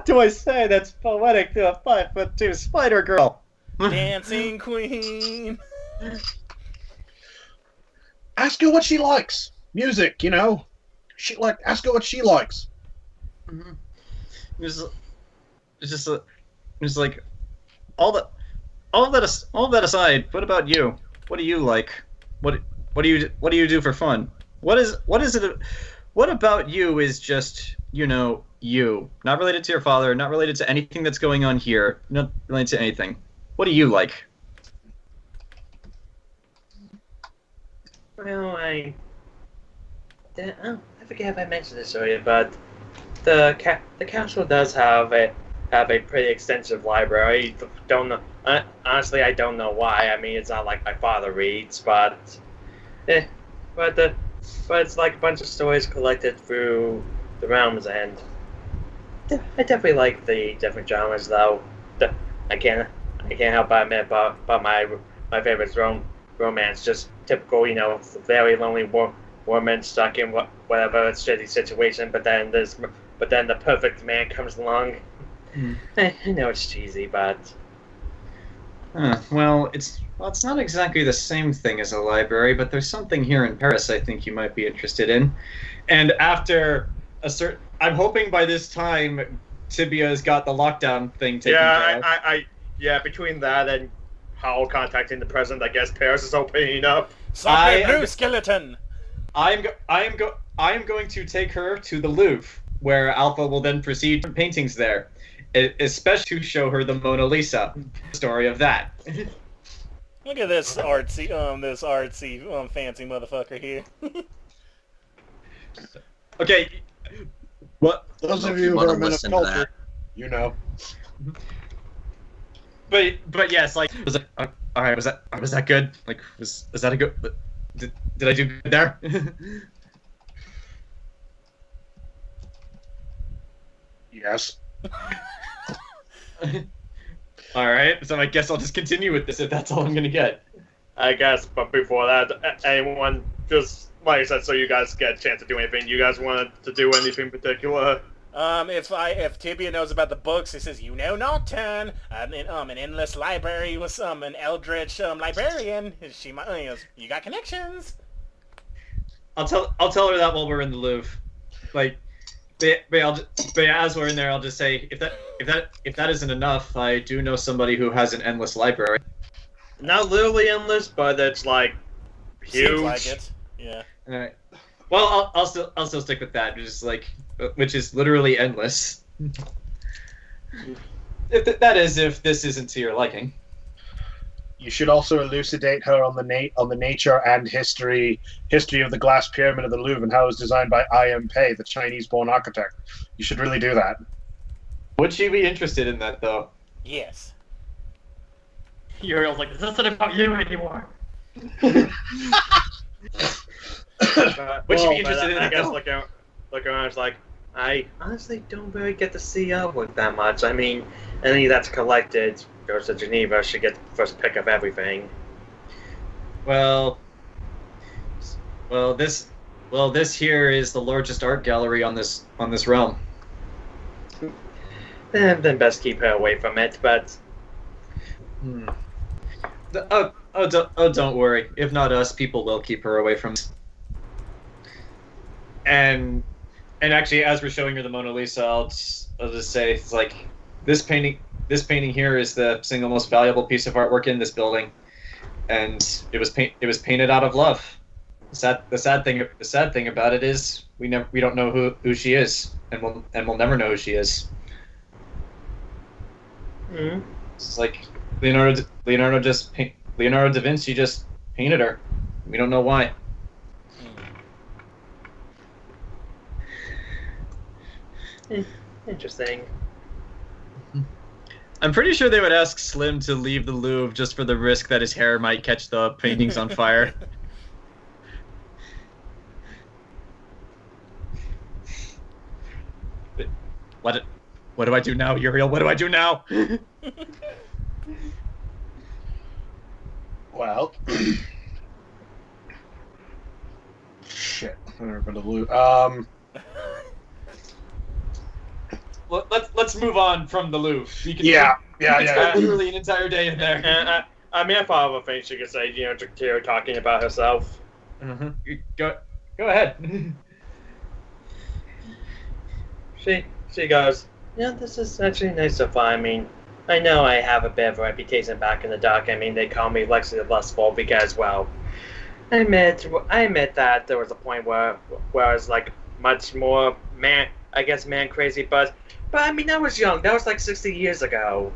[SPEAKER 2] do I say that's poetic to a 5'2" spider girl?
[SPEAKER 3] Dancing Queen.
[SPEAKER 5] Ask her what she likes. Music, you know. Ask her what she likes.
[SPEAKER 2] It's just like all that aside. What about you? What do you like? What do you do for fun? What is it? What about you is just you? Not related to your father. Not related to anything that's going on here. Not related to anything. What do you like?
[SPEAKER 1] Well, I forget if I mentioned this earlier, but the castle does have a pretty extensive library. Don't know. Honestly, I don't know why. I mean, it's not like my father reads, but it's like a bunch of stories collected through the realms, and I definitely like the different genres. Though I can't help but admit about my favorite romance, just typical, very lonely woman stuck in whatever shitty situation, but then the perfect man comes along. I know it's cheesy, but
[SPEAKER 2] well, it's not exactly the same thing as a library, but there's something here in Paris I think you might be interested in. And after I'm hoping by this time Tibia has got the lockdown thing taken care of.
[SPEAKER 1] Between that and Howell contacting the president, I guess Paris is opening up.
[SPEAKER 3] Blue skeleton.
[SPEAKER 2] I am going to take her to the Louvre, where Alpha will then proceed to paintings there, especially to show her the Mona Lisa. Story of that.
[SPEAKER 3] Look at this artsy, fancy motherfucker here.
[SPEAKER 2] Okay, what?
[SPEAKER 5] Those of
[SPEAKER 6] If you
[SPEAKER 5] you who
[SPEAKER 6] wanna
[SPEAKER 5] are men of
[SPEAKER 6] listen to
[SPEAKER 5] culture,
[SPEAKER 6] that.
[SPEAKER 5] you know.
[SPEAKER 2] But yes, like, was it, all right? Was that good? Like, was that a good? Did I do good there?
[SPEAKER 5] Yes.
[SPEAKER 2] All right, so I guess I'll just continue with this if that's all I'm gonna get.
[SPEAKER 1] I guess, but before that, anyone just like I said, so you guys get a chance to do anything. You guys wanted to do anything in particular?
[SPEAKER 3] If Tibia knows about the books, he says, Nocturne, an endless library with an eldritch librarian. She might, you got connections.
[SPEAKER 2] I'll tell her that while we're in the Louvre. Like, but as we're in there, I'll just say if that isn't enough, I do know somebody who has an endless library.
[SPEAKER 1] Not literally endless, but it's like huge.
[SPEAKER 3] Seems like it. Yeah.
[SPEAKER 2] All right. Well, I'll still stick with that, which is literally endless. If this isn't to your liking.
[SPEAKER 5] You should also elucidate her on the nature and history of the glass pyramid of the Louvre and how it was designed by I.M. Pei, the Chinese-born architect. You should really do that.
[SPEAKER 2] Would she be interested in that, though?
[SPEAKER 3] Yes.
[SPEAKER 4] Uriel's like, this isn't about you anymore.
[SPEAKER 2] Would you be interested in
[SPEAKER 1] I
[SPEAKER 2] that,
[SPEAKER 1] guess
[SPEAKER 2] though?
[SPEAKER 1] look around, it's like, I honestly don't really get to see with that much. I mean, any that's collected goes to Geneva, should get the first pick of everything.
[SPEAKER 2] Well, this here is the largest art gallery on this realm.
[SPEAKER 1] Then best keep her away from it, but...
[SPEAKER 2] Don't worry. If not us, people will keep her away from it. And actually, as we're showing her the Mona Lisa, I'll just say, it's like, this painting here is the single most valuable piece of artwork in this building, and it was painted out of love. The sad thing about it is we don't know who she is, and we'll never know who she is.
[SPEAKER 1] Mm-hmm.
[SPEAKER 2] It's like Leonardo da Vinci just painted her. We don't know why.
[SPEAKER 1] Interesting.
[SPEAKER 2] I'm pretty sure they would ask Slim to leave the Louvre just for the risk that his hair might catch the paintings on fire. What do I do now, Uriel? What do I do now?
[SPEAKER 5] Well, shit. I'm never going to lose.
[SPEAKER 2] Let's move on from the Louvre. You can
[SPEAKER 5] Yeah.
[SPEAKER 2] spend literally an entire day in there.
[SPEAKER 1] And I mean, I thought of a thing she could say, to Kira talking about herself.
[SPEAKER 2] Go ahead.
[SPEAKER 1] She goes, yeah, this is actually nice to find. I mean, I know I have a bit of a reputation back in the dock. I mean, they call me Lexi the Lustful because, well, I admit that there was a point where I was like much more man crazy, but I mean, I was young. That was like 60 years ago.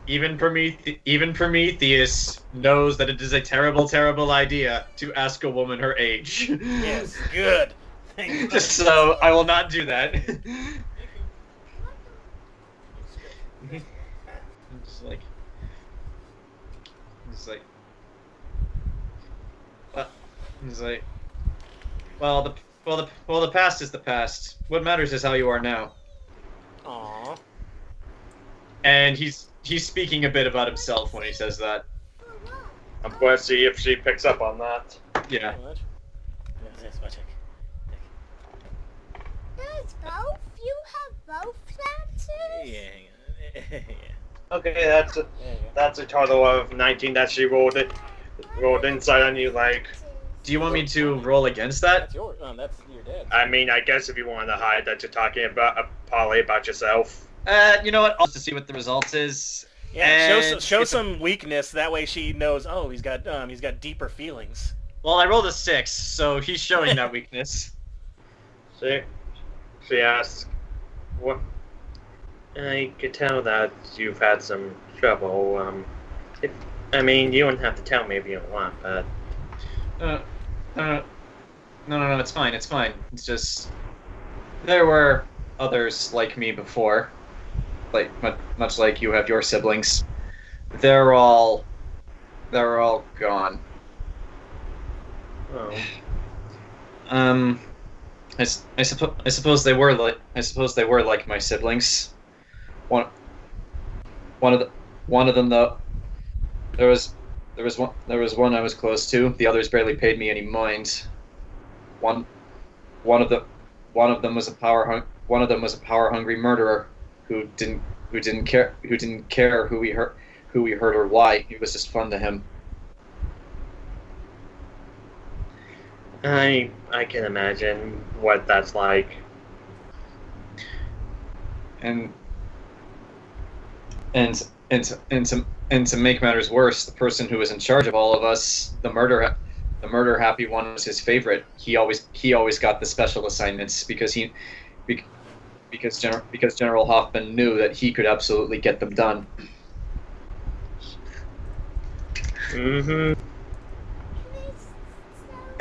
[SPEAKER 2] Even Prometheus knows that it is a terrible, terrible idea to ask a woman her age.
[SPEAKER 3] Yes, good.
[SPEAKER 2] Just so I will not do that. Well, the past is the past. What matters is how you are now.
[SPEAKER 3] Aww.
[SPEAKER 2] And he's speaking a bit about himself when he says that.
[SPEAKER 1] I'm going to see if she picks up on that.
[SPEAKER 2] Yeah.
[SPEAKER 3] What? Yes, watch it.
[SPEAKER 8] There's both? You have both planters?
[SPEAKER 3] Yeah, hang on. Yeah.
[SPEAKER 1] Okay, that's a total of 19 that she rolled inside on you. Like,
[SPEAKER 2] Do you want me to roll against that?
[SPEAKER 3] That's your dad.
[SPEAKER 1] I mean, I guess if you want to hide that you're talking about Polly about yourself.
[SPEAKER 2] You know what? I'll just see what the results is.
[SPEAKER 3] Yeah,
[SPEAKER 2] And
[SPEAKER 3] show
[SPEAKER 2] it's
[SPEAKER 3] some weakness. That way she knows. Oh, he's got deeper feelings.
[SPEAKER 2] Well, I rolled a 6, so he's showing that weakness.
[SPEAKER 1] She asks, "What?" I could tell that you've had some trouble. I mean, you don't have to tell me if you don't want, but
[SPEAKER 2] No, it's fine. It's just there were others like me before, like much like you have your siblings. They're all gone.
[SPEAKER 1] oh.
[SPEAKER 2] I suppose they were like my siblings. One of them though. There was one I was close to. The others barely paid me any mind. One of them was a power hungry murderer who didn't care who he hurt or why. It was just fun to him.
[SPEAKER 1] I can imagine what that's like.
[SPEAKER 2] And to make matters worse, the person who was in charge of all of us, the murder happy one, was his favorite. He always got the special assignments because General Hoffman knew that he could absolutely get them done.
[SPEAKER 1] Mm-hmm.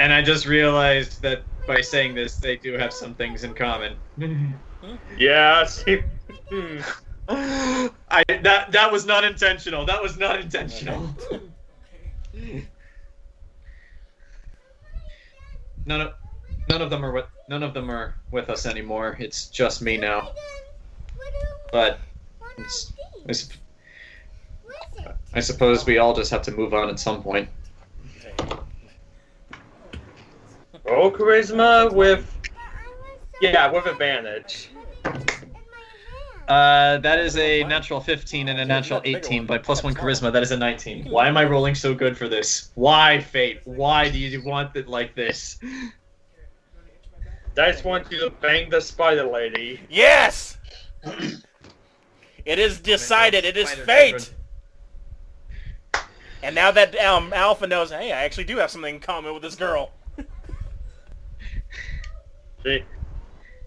[SPEAKER 2] And I just realized that by saying this, they do have some things in common.
[SPEAKER 1] Yeah. See.
[SPEAKER 2] That was not intentional. None of them are with us anymore. It's just me now. But I suppose we all just have to move on at some point.
[SPEAKER 1] Roll charisma with advantage.
[SPEAKER 2] That is a natural 15 and a natural 18, but plus 1 charisma, that is a 19. Why am I rolling so good for this? Why, Fate? Why do you want it like this?
[SPEAKER 1] Dice want you to bang the spider lady.
[SPEAKER 3] Yes! It is decided. It is fate! And now that Alpha knows, hey, I actually do have something in common with this girl.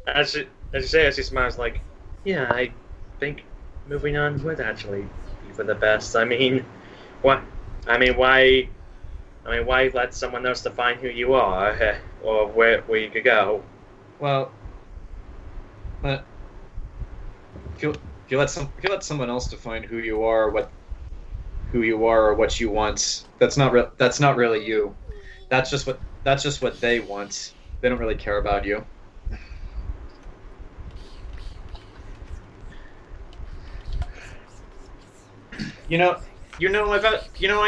[SPEAKER 1] As she smiles like, yeah, I think moving on would actually be for the best. I mean, why let someone else define who you are, or where you could go?
[SPEAKER 2] Well, but if you let someone else define who you are, or what you want, that's not really you. That's just what they want. They don't really care about you. I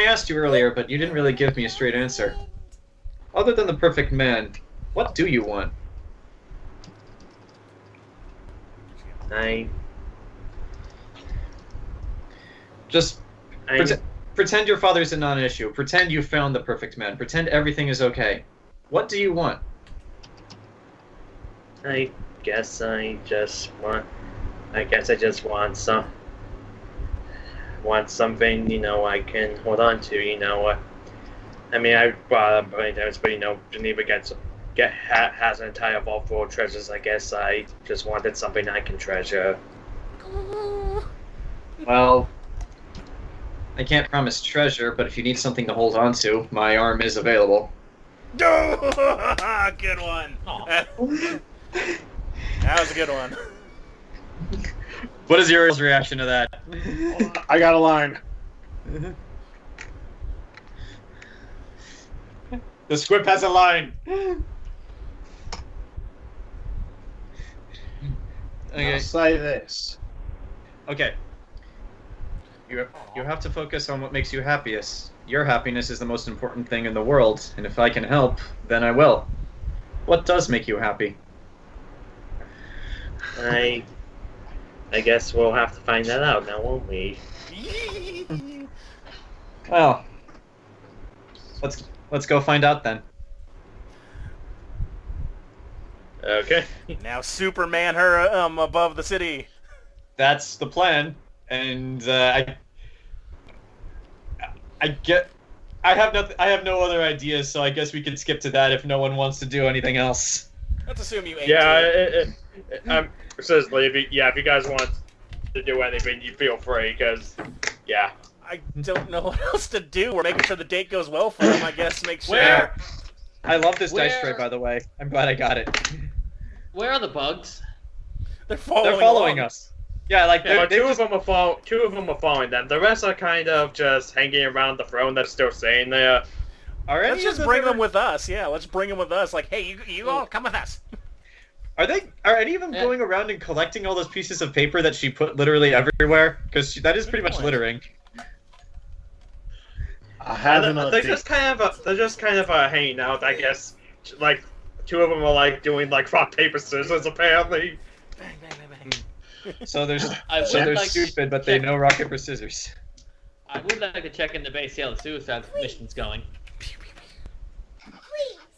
[SPEAKER 2] asked you earlier, but you didn't really give me a straight answer. Other than the perfect man, what do you want? Pretend your father's a non-issue. Pretend you found the perfect man. Pretend everything is okay. What do you want?
[SPEAKER 1] I guess I just want something, I can hold on to, I mean, I brought up many times, but, Geneva has an entire vault full of treasures. I guess I just wanted something I can treasure.
[SPEAKER 2] Well, I can't promise treasure, but if you need something to hold on to, my arm is available.
[SPEAKER 3] Good one. That was a good one.
[SPEAKER 2] What is your reaction to that?
[SPEAKER 5] I got a line.
[SPEAKER 2] The squib has a line. Okay.
[SPEAKER 5] I'll say this.
[SPEAKER 2] Okay. You have to focus on what makes you happiest. Your happiness is the most important thing in the world, and if I can help, then I will. What does make you happy?
[SPEAKER 1] I guess we'll have to find that out now, won't we?
[SPEAKER 2] Well, let's go find out then.
[SPEAKER 1] Okay.
[SPEAKER 3] Now Superman her above the city.
[SPEAKER 2] That's the plan, and I have no other ideas, so I guess we can skip to that if no one wants to do anything else.
[SPEAKER 3] Let's assume you ate
[SPEAKER 1] Seriously, if you guys want to do anything, you feel free, because, yeah.
[SPEAKER 3] I don't know what else to do. We're making sure the date goes well for him, I guess. Make sure.
[SPEAKER 2] I love this dice tray, by the way. I'm glad I got it.
[SPEAKER 4] Where are the bugs?
[SPEAKER 3] They're following
[SPEAKER 2] along. Us. Yeah,
[SPEAKER 1] Two of them are following them. The rest are kind of just hanging around the throne that's still staying there.
[SPEAKER 3] Let's just bring them with us. Yeah, let's bring them with us. Like, hey, you all come with us.
[SPEAKER 2] Are any of them going around and collecting all those pieces of paper that she put literally everywhere? Because that is pretty much littering.
[SPEAKER 1] They're just kind of hanging out, I guess. Like, two of them are doing rock paper scissors apparently.
[SPEAKER 3] Bang, bang, bang, bang.
[SPEAKER 2] So they're stupid, but they know rock paper scissors.
[SPEAKER 4] I would like to check in the base, see how the suicide mission's going.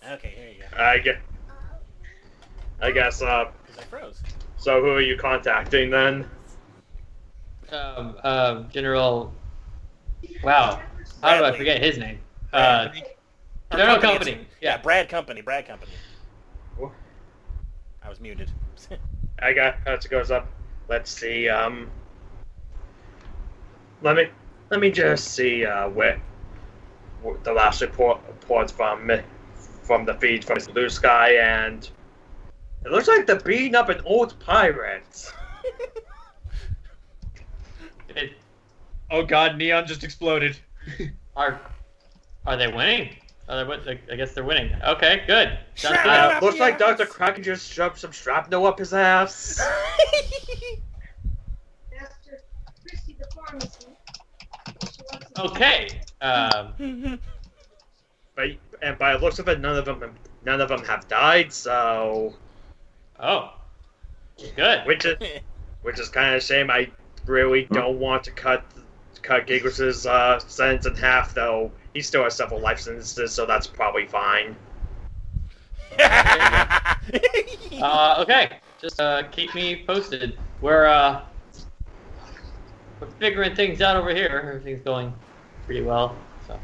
[SPEAKER 3] Okay, here you go.
[SPEAKER 1] I guess.
[SPEAKER 3] I froze.
[SPEAKER 1] So who are you contacting then?
[SPEAKER 4] General. Wow. How did I forget his name? General Company.
[SPEAKER 3] Yeah, Brad Company. I was muted.
[SPEAKER 1] I got it goes up. Let's see. Let me just see where the last reports from the feed from Blue Sky, and it looks like they're beating up an old pirate.
[SPEAKER 2] Oh God! Neon just exploded.
[SPEAKER 4] Are they winning? I guess they're winning. Okay, good. Sounds
[SPEAKER 3] Shrapnel!
[SPEAKER 4] good.
[SPEAKER 1] Looks like Dr. Kraken just shoved some shrapnel up his ass.
[SPEAKER 4] Okay.
[SPEAKER 1] And by the looks of it, none of them have died. So,
[SPEAKER 4] Oh. Good.
[SPEAKER 1] which is kind of a shame. I really don't want to cut Giggles' sentence in half, though. He still has several life sentences, so that's probably fine.
[SPEAKER 4] Okay. Just keep me posted. We're figuring things out over here. Everything's going pretty well. So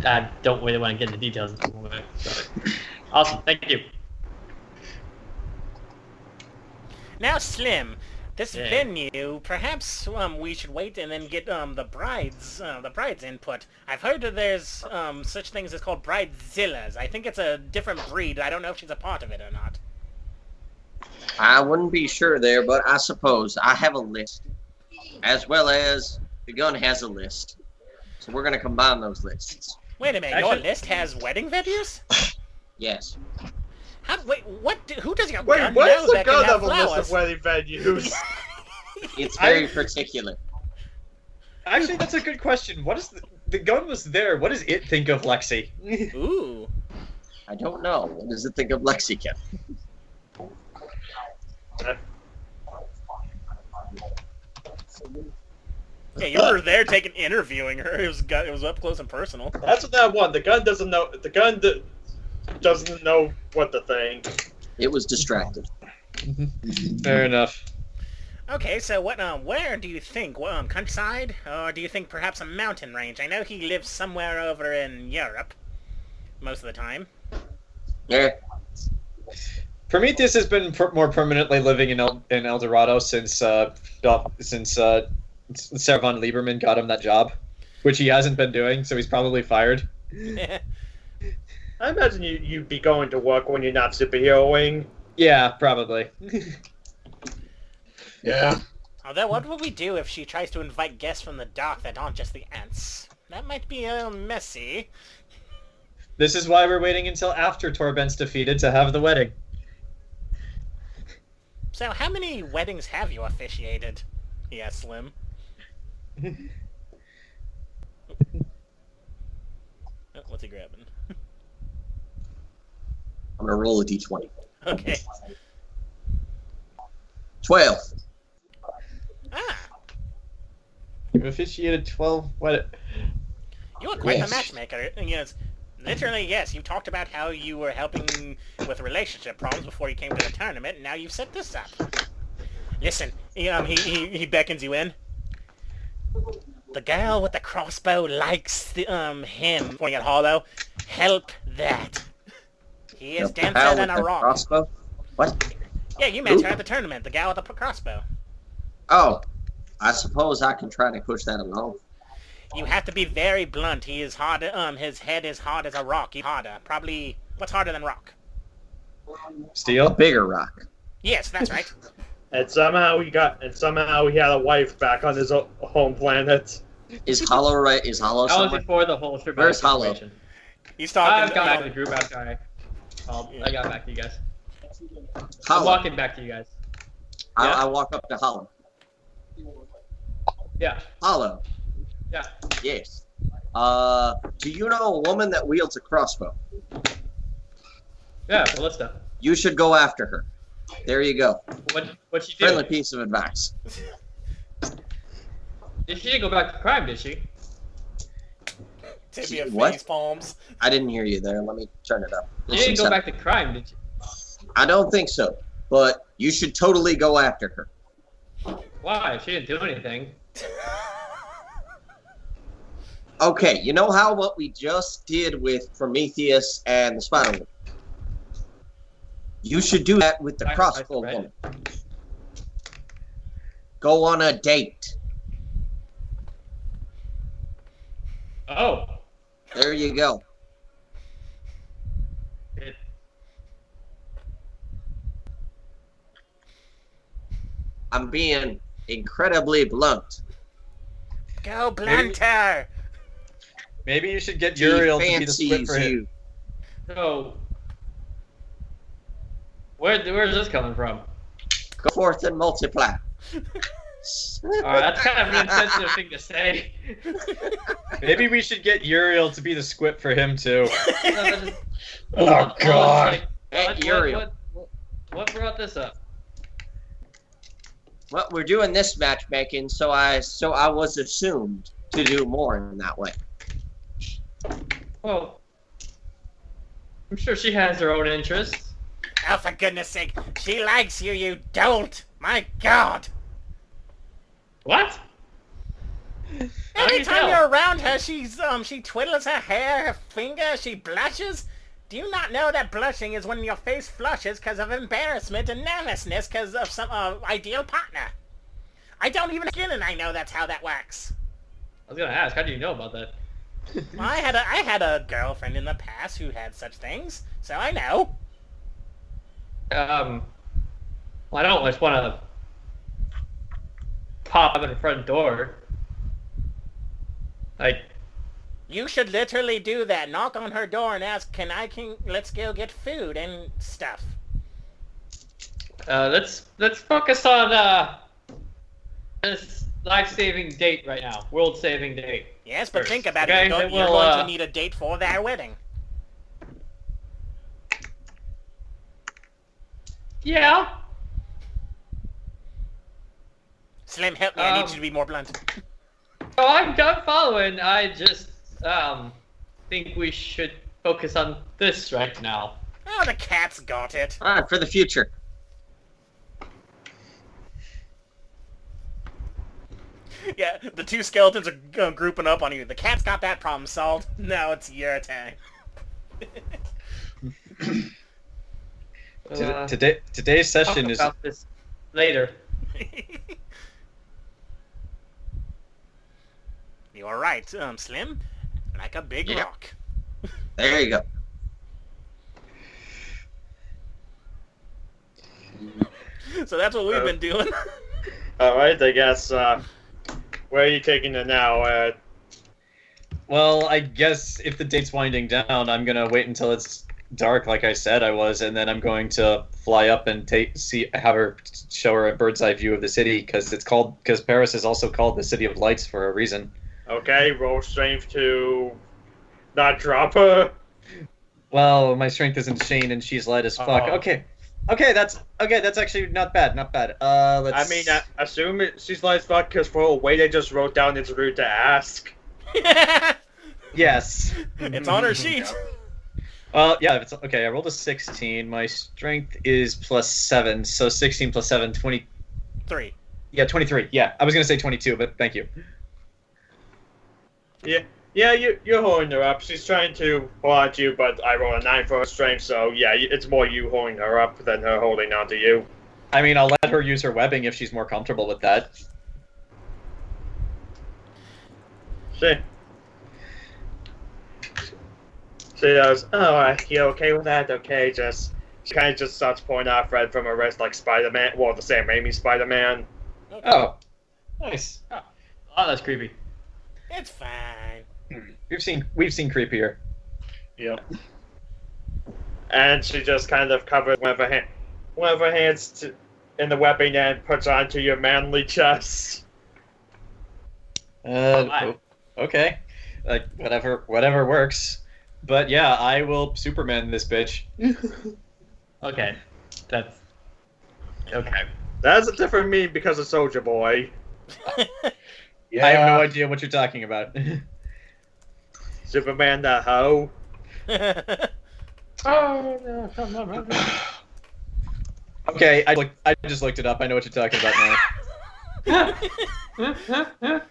[SPEAKER 4] I don't really want to get into details at the moment. So. Awesome. Thank you.
[SPEAKER 3] Now, Slim, this
[SPEAKER 4] Yeah.
[SPEAKER 3] venue, perhaps we should wait and then get the bride's input. I've heard that there's such things as called bridezillas. I think it's a different breed. I don't know if she's a part of it or not.
[SPEAKER 6] I wouldn't be sure there, but I suppose I have a list, as well as the gun has a list. So we're gonna combine those lists.
[SPEAKER 3] Wait a minute, your
[SPEAKER 4] Actually-
[SPEAKER 3] list has wedding venues?
[SPEAKER 6] Yes.
[SPEAKER 3] Wait, what? Who does your
[SPEAKER 1] Wait,
[SPEAKER 3] gun
[SPEAKER 1] what
[SPEAKER 3] know
[SPEAKER 1] is the
[SPEAKER 3] that can
[SPEAKER 1] gun
[SPEAKER 3] have
[SPEAKER 1] of a list
[SPEAKER 3] flowers?
[SPEAKER 1] of wedding venues?
[SPEAKER 6] It's very particular.
[SPEAKER 2] Actually, that's a good question. What is the gun was there? What does it think of Lexi?
[SPEAKER 3] Ooh.
[SPEAKER 6] I don't know. What does it think of Lexicon?
[SPEAKER 3] Yeah, you were there interviewing her. It was up close and personal.
[SPEAKER 1] That's what that one. The gun doesn't know. The gun doesn't know what to think.
[SPEAKER 6] It was distracted.
[SPEAKER 2] Fair enough.
[SPEAKER 3] Okay, so where do you think? Countryside? Or do you think perhaps a mountain range? I know he lives somewhere over in Europe most of the time.
[SPEAKER 6] Yeah.
[SPEAKER 2] Prometheus has been more permanently living in El Dorado since Sarah von Lieberman got him that job, which he hasn't been doing, so he's probably fired.
[SPEAKER 1] I imagine you'd be going to work when you're not superheroing.
[SPEAKER 2] Yeah, probably.
[SPEAKER 5] Yeah.
[SPEAKER 3] Although, what would we do if she tries to invite guests from the dock that aren't just the ants? That might be a little messy.
[SPEAKER 2] This is why we're waiting until after Torbent's defeated to have the wedding.
[SPEAKER 3] So, how many weddings have you officiated? He asked Slim. Oh, what's he grabbing?
[SPEAKER 6] I'm gonna roll a d20.
[SPEAKER 3] Okay.
[SPEAKER 6] 12.
[SPEAKER 3] Ah,
[SPEAKER 2] You've officiated 12 weddings.
[SPEAKER 3] you are quite
[SPEAKER 6] Yes.
[SPEAKER 3] the matchmaker. Yes, literally, yes. You talked about how you were helping with relationship problems before you came to the tournament, and now you've set this up. Listen, he beckons you in. The girl with the crossbow likes him. Pointing at Hollow. Help that. He is
[SPEAKER 6] The pal
[SPEAKER 3] denser
[SPEAKER 6] with
[SPEAKER 3] than a
[SPEAKER 6] the
[SPEAKER 3] rock.
[SPEAKER 6] crossbow? What?
[SPEAKER 3] Yeah, you met her at the tournament. The gal with the crossbow.
[SPEAKER 6] Oh, I suppose I can try to push that along.
[SPEAKER 3] You have to be very blunt. He is hard. His head is hard as a rock. He's harder. Probably. What's harder than rock?
[SPEAKER 2] Steel?
[SPEAKER 6] Bigger rock.
[SPEAKER 3] Yes, that's right.
[SPEAKER 1] And somehow he had a wife back on his home planet.
[SPEAKER 6] Is Hollow right? Is Hollow
[SPEAKER 4] That was
[SPEAKER 6] somewhere?
[SPEAKER 4] before the whole shebang
[SPEAKER 6] Where's Hollow?
[SPEAKER 4] situation.
[SPEAKER 3] He's
[SPEAKER 4] I
[SPEAKER 3] talking.
[SPEAKER 4] got back to the group after I got back to you guys. I'm
[SPEAKER 6] Hollow.
[SPEAKER 4] walking back to you guys.
[SPEAKER 6] I walk up to Hollow.
[SPEAKER 4] Yeah.
[SPEAKER 6] Hollow.
[SPEAKER 4] Yeah.
[SPEAKER 6] Yes. Do you know a woman that wields a crossbow?
[SPEAKER 4] Yeah, Ballista.
[SPEAKER 6] You should go after her. There you go.
[SPEAKER 4] What'd she do?
[SPEAKER 6] Friendly piece of advice.
[SPEAKER 4] She didn't go back to crime, did she?
[SPEAKER 3] Tibia
[SPEAKER 6] What?
[SPEAKER 3] face palms.
[SPEAKER 6] I didn't hear you there. Let me turn it up.
[SPEAKER 4] She didn't go back to crime, did she?
[SPEAKER 6] I don't think so. But you should totally go after her.
[SPEAKER 4] Why? She didn't do anything.
[SPEAKER 6] Okay, you know how what we just did with Prometheus and the spider woman? You should do that with the
[SPEAKER 4] Sacrifice
[SPEAKER 6] crossbow
[SPEAKER 4] the
[SPEAKER 6] woman. Go on a date.
[SPEAKER 4] Oh.
[SPEAKER 6] There you go.
[SPEAKER 4] It,
[SPEAKER 6] I'm being incredibly blunt.
[SPEAKER 3] Go blunter.
[SPEAKER 2] Maybe you should get
[SPEAKER 6] She
[SPEAKER 2] Uriel to be the squid
[SPEAKER 6] fancies
[SPEAKER 2] for him.
[SPEAKER 6] you.
[SPEAKER 4] So, where's this coming from?
[SPEAKER 6] Go forth and multiply.
[SPEAKER 4] Alright, that's kind of an insensitive thing to say.
[SPEAKER 2] Maybe we should get Uriel to be the squid for him too.
[SPEAKER 5] Oh God.
[SPEAKER 6] Hey, Uriel.
[SPEAKER 4] What brought this up?
[SPEAKER 6] Well, we're doing this matchmaking, so I was assumed to do more in that way.
[SPEAKER 4] Well, I'm sure she has her own interests.
[SPEAKER 3] Oh, for goodness sake. She likes you, you don't. My God.
[SPEAKER 4] What? How do
[SPEAKER 3] Every
[SPEAKER 4] you
[SPEAKER 3] time
[SPEAKER 4] tell?
[SPEAKER 3] you're around her, she twiddles her hair, her finger, she blushes. Do you not know that blushing is when your face flushes because of embarrassment and nervousness because of some ideal partner? I don't even skin and I know that's how that works.
[SPEAKER 4] I was gonna ask, how do you know about that?
[SPEAKER 3] Well, I had a girlfriend in the past who had such things, so I know.
[SPEAKER 4] Well, I don't just want to pop up at the front door. Like,
[SPEAKER 3] You should literally do that. Knock on her door and ask, let's go get food and stuff.
[SPEAKER 4] let's focus on this life-saving date right now, world-saving date.
[SPEAKER 3] Yes, but
[SPEAKER 4] First,
[SPEAKER 3] think about
[SPEAKER 4] okay?
[SPEAKER 3] it. You're
[SPEAKER 4] Then
[SPEAKER 3] going
[SPEAKER 4] we'll,
[SPEAKER 3] to need a date for their wedding.
[SPEAKER 4] Yeah.
[SPEAKER 3] Slim, help me. I need you to be more blunt.
[SPEAKER 4] Oh, I'm following. I just think we should focus on this right now.
[SPEAKER 3] Oh, the cat's got it.
[SPEAKER 6] All right, for the future.
[SPEAKER 3] Yeah, the two skeletons are grouping up on you. The cat's got that problem solved. Now it's your turn.
[SPEAKER 2] Today's session
[SPEAKER 4] Talk
[SPEAKER 2] is
[SPEAKER 4] about this later.
[SPEAKER 3] You're right, Slim. Like a big
[SPEAKER 6] Yeah.
[SPEAKER 3] rock.
[SPEAKER 6] There you go.
[SPEAKER 3] So that's what we've been doing.
[SPEAKER 1] Alright, I guess, where are you taking it now?
[SPEAKER 2] well, I guess if the date's winding down, I'm gonna wait until it's dark, like I said I was, and then I'm going to fly up and have her show her a bird's eye view of the city because Paris is also called the City of Lights for a reason.
[SPEAKER 1] Okay, roll strength to not drop her.
[SPEAKER 2] Well, my strength isn't Shane, and she's light as fuck.
[SPEAKER 1] Oh.
[SPEAKER 2] Okay, that's actually not bad.
[SPEAKER 1] I mean, I assume she's like fuck because for a way they just wrote down it's rude to ask.
[SPEAKER 2] yes.
[SPEAKER 3] It's on her sheet.
[SPEAKER 2] Well, yeah, it's okay. I rolled a 16. My strength is +7, so 16 + 7, 20.
[SPEAKER 3] 3.
[SPEAKER 2] Yeah, 23. Yeah, I was gonna say 22, but thank you.
[SPEAKER 1] Yeah, you're holding her up. She's trying to hold on to you, but I rolled a 9 for her strength, so yeah, it's more you holding her up than her holding on to you.
[SPEAKER 2] I mean, I'll let her use her webbing if she's more comfortable with that.
[SPEAKER 1] She goes, oh, are you okay with that? Okay, she kind of just starts pulling out Fred from her wrist like Spider-Man, well, the Sam Raimi Spider-Man.
[SPEAKER 3] Okay.
[SPEAKER 2] Oh, nice.
[SPEAKER 4] Oh, that's creepy.
[SPEAKER 3] It's fine.
[SPEAKER 2] We've seen creepier.
[SPEAKER 5] Yep.
[SPEAKER 1] And she just kind of covers one of her hands in the webbing and puts onto your manly chest.
[SPEAKER 2] Okay. Like whatever works. But yeah, I will Superman this bitch.
[SPEAKER 4] Okay, that's okay.
[SPEAKER 1] That's a different meme because of Soldier Boy.
[SPEAKER 5] Yeah.
[SPEAKER 2] I have no idea what you're talking about.
[SPEAKER 1] Superman the hoe.
[SPEAKER 4] Oh no!
[SPEAKER 2] Okay, I just looked it up. I know what you're talking about now.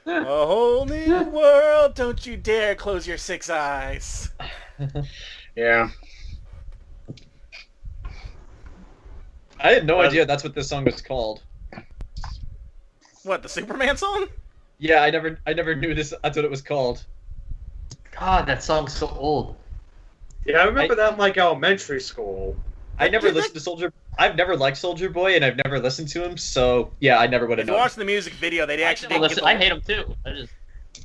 [SPEAKER 3] A whole new world. Don't you dare close your 6 eyes.
[SPEAKER 5] Yeah.
[SPEAKER 2] I had no idea that's what this song was called.
[SPEAKER 3] What, the Superman song?
[SPEAKER 2] Yeah, I never knew this. That's what it was called.
[SPEAKER 4] God, that song's so old.
[SPEAKER 1] Yeah, I remember that in like elementary school.
[SPEAKER 2] I never listened to Soldier. I've never liked Soldier Boy, and I've never listened to him. So yeah, I never would have
[SPEAKER 3] If you
[SPEAKER 2] known.
[SPEAKER 3] watch the music video, they actually did
[SPEAKER 4] I hate him too.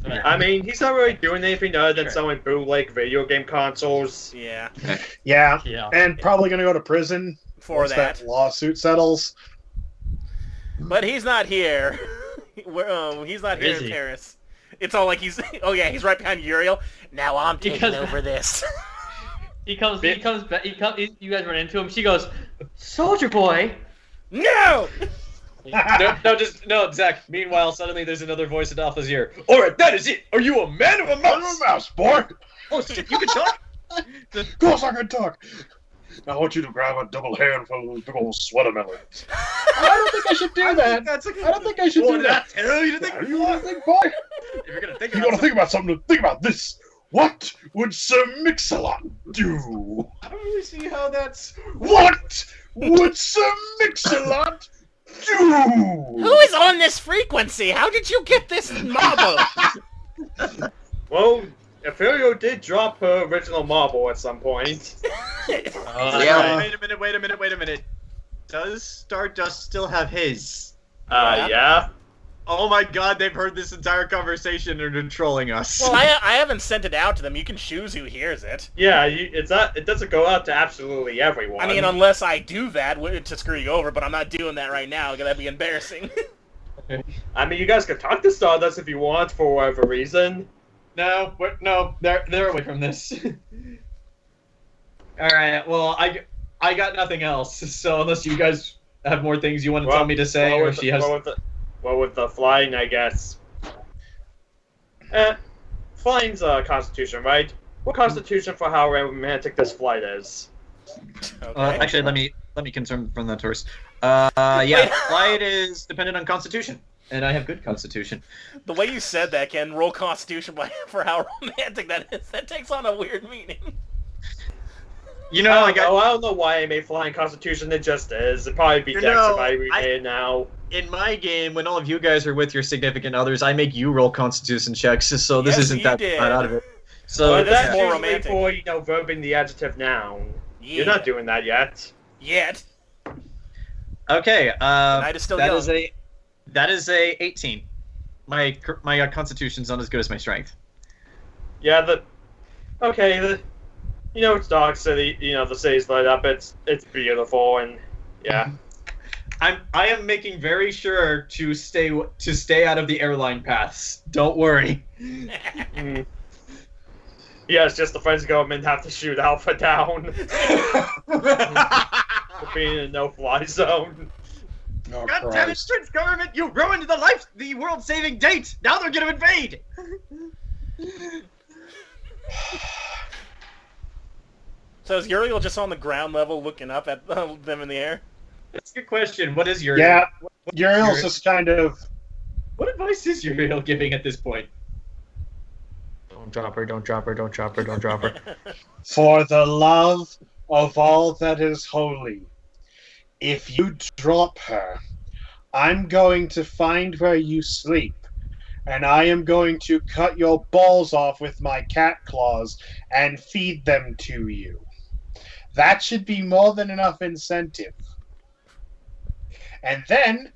[SPEAKER 1] I mean, he's not really doing anything other than selling bootleg video game consoles.
[SPEAKER 3] Yeah.
[SPEAKER 5] Yeah,
[SPEAKER 4] Yeah.
[SPEAKER 5] and probably gonna go to prison
[SPEAKER 3] For
[SPEAKER 5] once
[SPEAKER 3] that.
[SPEAKER 5] lawsuit settles.
[SPEAKER 3] But he's not here. He's not here
[SPEAKER 4] Is
[SPEAKER 3] in
[SPEAKER 4] he?
[SPEAKER 3] Paris. It's all like he's... Oh, yeah, he's right behind Uriel. Now I'm taking
[SPEAKER 4] Because-
[SPEAKER 3] over this.
[SPEAKER 4] He comes back. You guys run into him. She goes, "Soldier boy."
[SPEAKER 3] No!
[SPEAKER 2] No, Zach. Meanwhile, suddenly there's another voice in Alpha's ear. Alright, that is it! Are you a man or a mouse?
[SPEAKER 5] Mouse, boy.
[SPEAKER 2] Oh shit, you can talk?
[SPEAKER 5] Of course I can talk. I want you to grab a double handful of big old sweater melons. I don't think I should do that. I don't think I should do that.
[SPEAKER 2] Tell you to think,
[SPEAKER 5] You want to think, boy?
[SPEAKER 2] if you're gonna think
[SPEAKER 5] You
[SPEAKER 2] about
[SPEAKER 5] gotta think about something. Think about this. What would Sir Mix-a-Lot do?
[SPEAKER 2] I don't really see how that's...
[SPEAKER 5] What would Sir Mix-a-Lot do?
[SPEAKER 3] Who is on this frequency? How did you get this marble?
[SPEAKER 1] Well, Ethereal did drop her original marble at some point.
[SPEAKER 6] Yeah.
[SPEAKER 2] Wait a minute. Does Stardust still have his?
[SPEAKER 1] Yeah.
[SPEAKER 2] Oh my god, they've heard this entire conversation and are trolling us.
[SPEAKER 3] Well, I haven't sent it out to them. You can choose who hears it.
[SPEAKER 1] Yeah, it doesn't go out to absolutely everyone.
[SPEAKER 3] I mean, unless I do that to screw you over, but I'm not doing that right now. That'd be embarrassing.
[SPEAKER 1] I mean, you guys can talk to Stardust if you want for whatever reason.
[SPEAKER 2] No, they're away from this. Alright, well, I got nothing else, so unless you guys have more things you want to tell me to say, or if she has...
[SPEAKER 1] Well, with the flying, I guess. Flying's Constitution, right? What Constitution for how romantic this flight is?
[SPEAKER 3] Okay.
[SPEAKER 2] Actually, let me confirm from that first. Yeah, flight is dependent on Constitution, and I have good Constitution.
[SPEAKER 3] The way you said that, Ken, roll Constitution for how romantic that is. That takes on a weird meaning.
[SPEAKER 2] You know,
[SPEAKER 1] I don't know why I made flying Constitution. It just is. It'd probably be
[SPEAKER 2] You
[SPEAKER 1] Dex
[SPEAKER 2] know,
[SPEAKER 1] if I remade it now.
[SPEAKER 2] in my game, when all of you guys are with your significant others, I make you roll Constitution checks, so this
[SPEAKER 3] Yes,
[SPEAKER 2] isn't
[SPEAKER 3] you
[SPEAKER 2] that
[SPEAKER 3] did.
[SPEAKER 2] bad out of it. So
[SPEAKER 1] But that's
[SPEAKER 3] more
[SPEAKER 1] usually
[SPEAKER 3] romantic.
[SPEAKER 1] for, verbing the adjective noun.
[SPEAKER 3] Yeah.
[SPEAKER 1] You're not doing that yet.
[SPEAKER 3] Yet.
[SPEAKER 2] okay,
[SPEAKER 3] night is still
[SPEAKER 2] that
[SPEAKER 3] young.
[SPEAKER 2] is a 18. My Constitution's not as good as my Strength.
[SPEAKER 1] Yeah, it's Dark City. The city's lit up. It's beautiful, and yeah.
[SPEAKER 2] I am making very sure to stay out of the airline paths. Don't worry.
[SPEAKER 1] Mm. Yeah, it's just the French government have to shoot Alpha down for being in a no-fly zone.
[SPEAKER 5] Oh,
[SPEAKER 2] God damn it,
[SPEAKER 5] Christ.
[SPEAKER 2] French government! You ruined the world-saving date. Now they're gonna invade.
[SPEAKER 3] So is Uriel just on the ground level looking up at them in the air?
[SPEAKER 2] That's a good question. What is your
[SPEAKER 5] Yeah, Uriel's just kind of...
[SPEAKER 2] What advice is Uriel giving at this point?
[SPEAKER 4] Don't drop her. Don't drop her. Don't drop her. Don't drop her.
[SPEAKER 5] For the love of all that is holy, if you drop her, I'm going to find where you sleep, and I am going to cut your balls off with my cat claws and feed them to you. That should be more than enough incentive. And then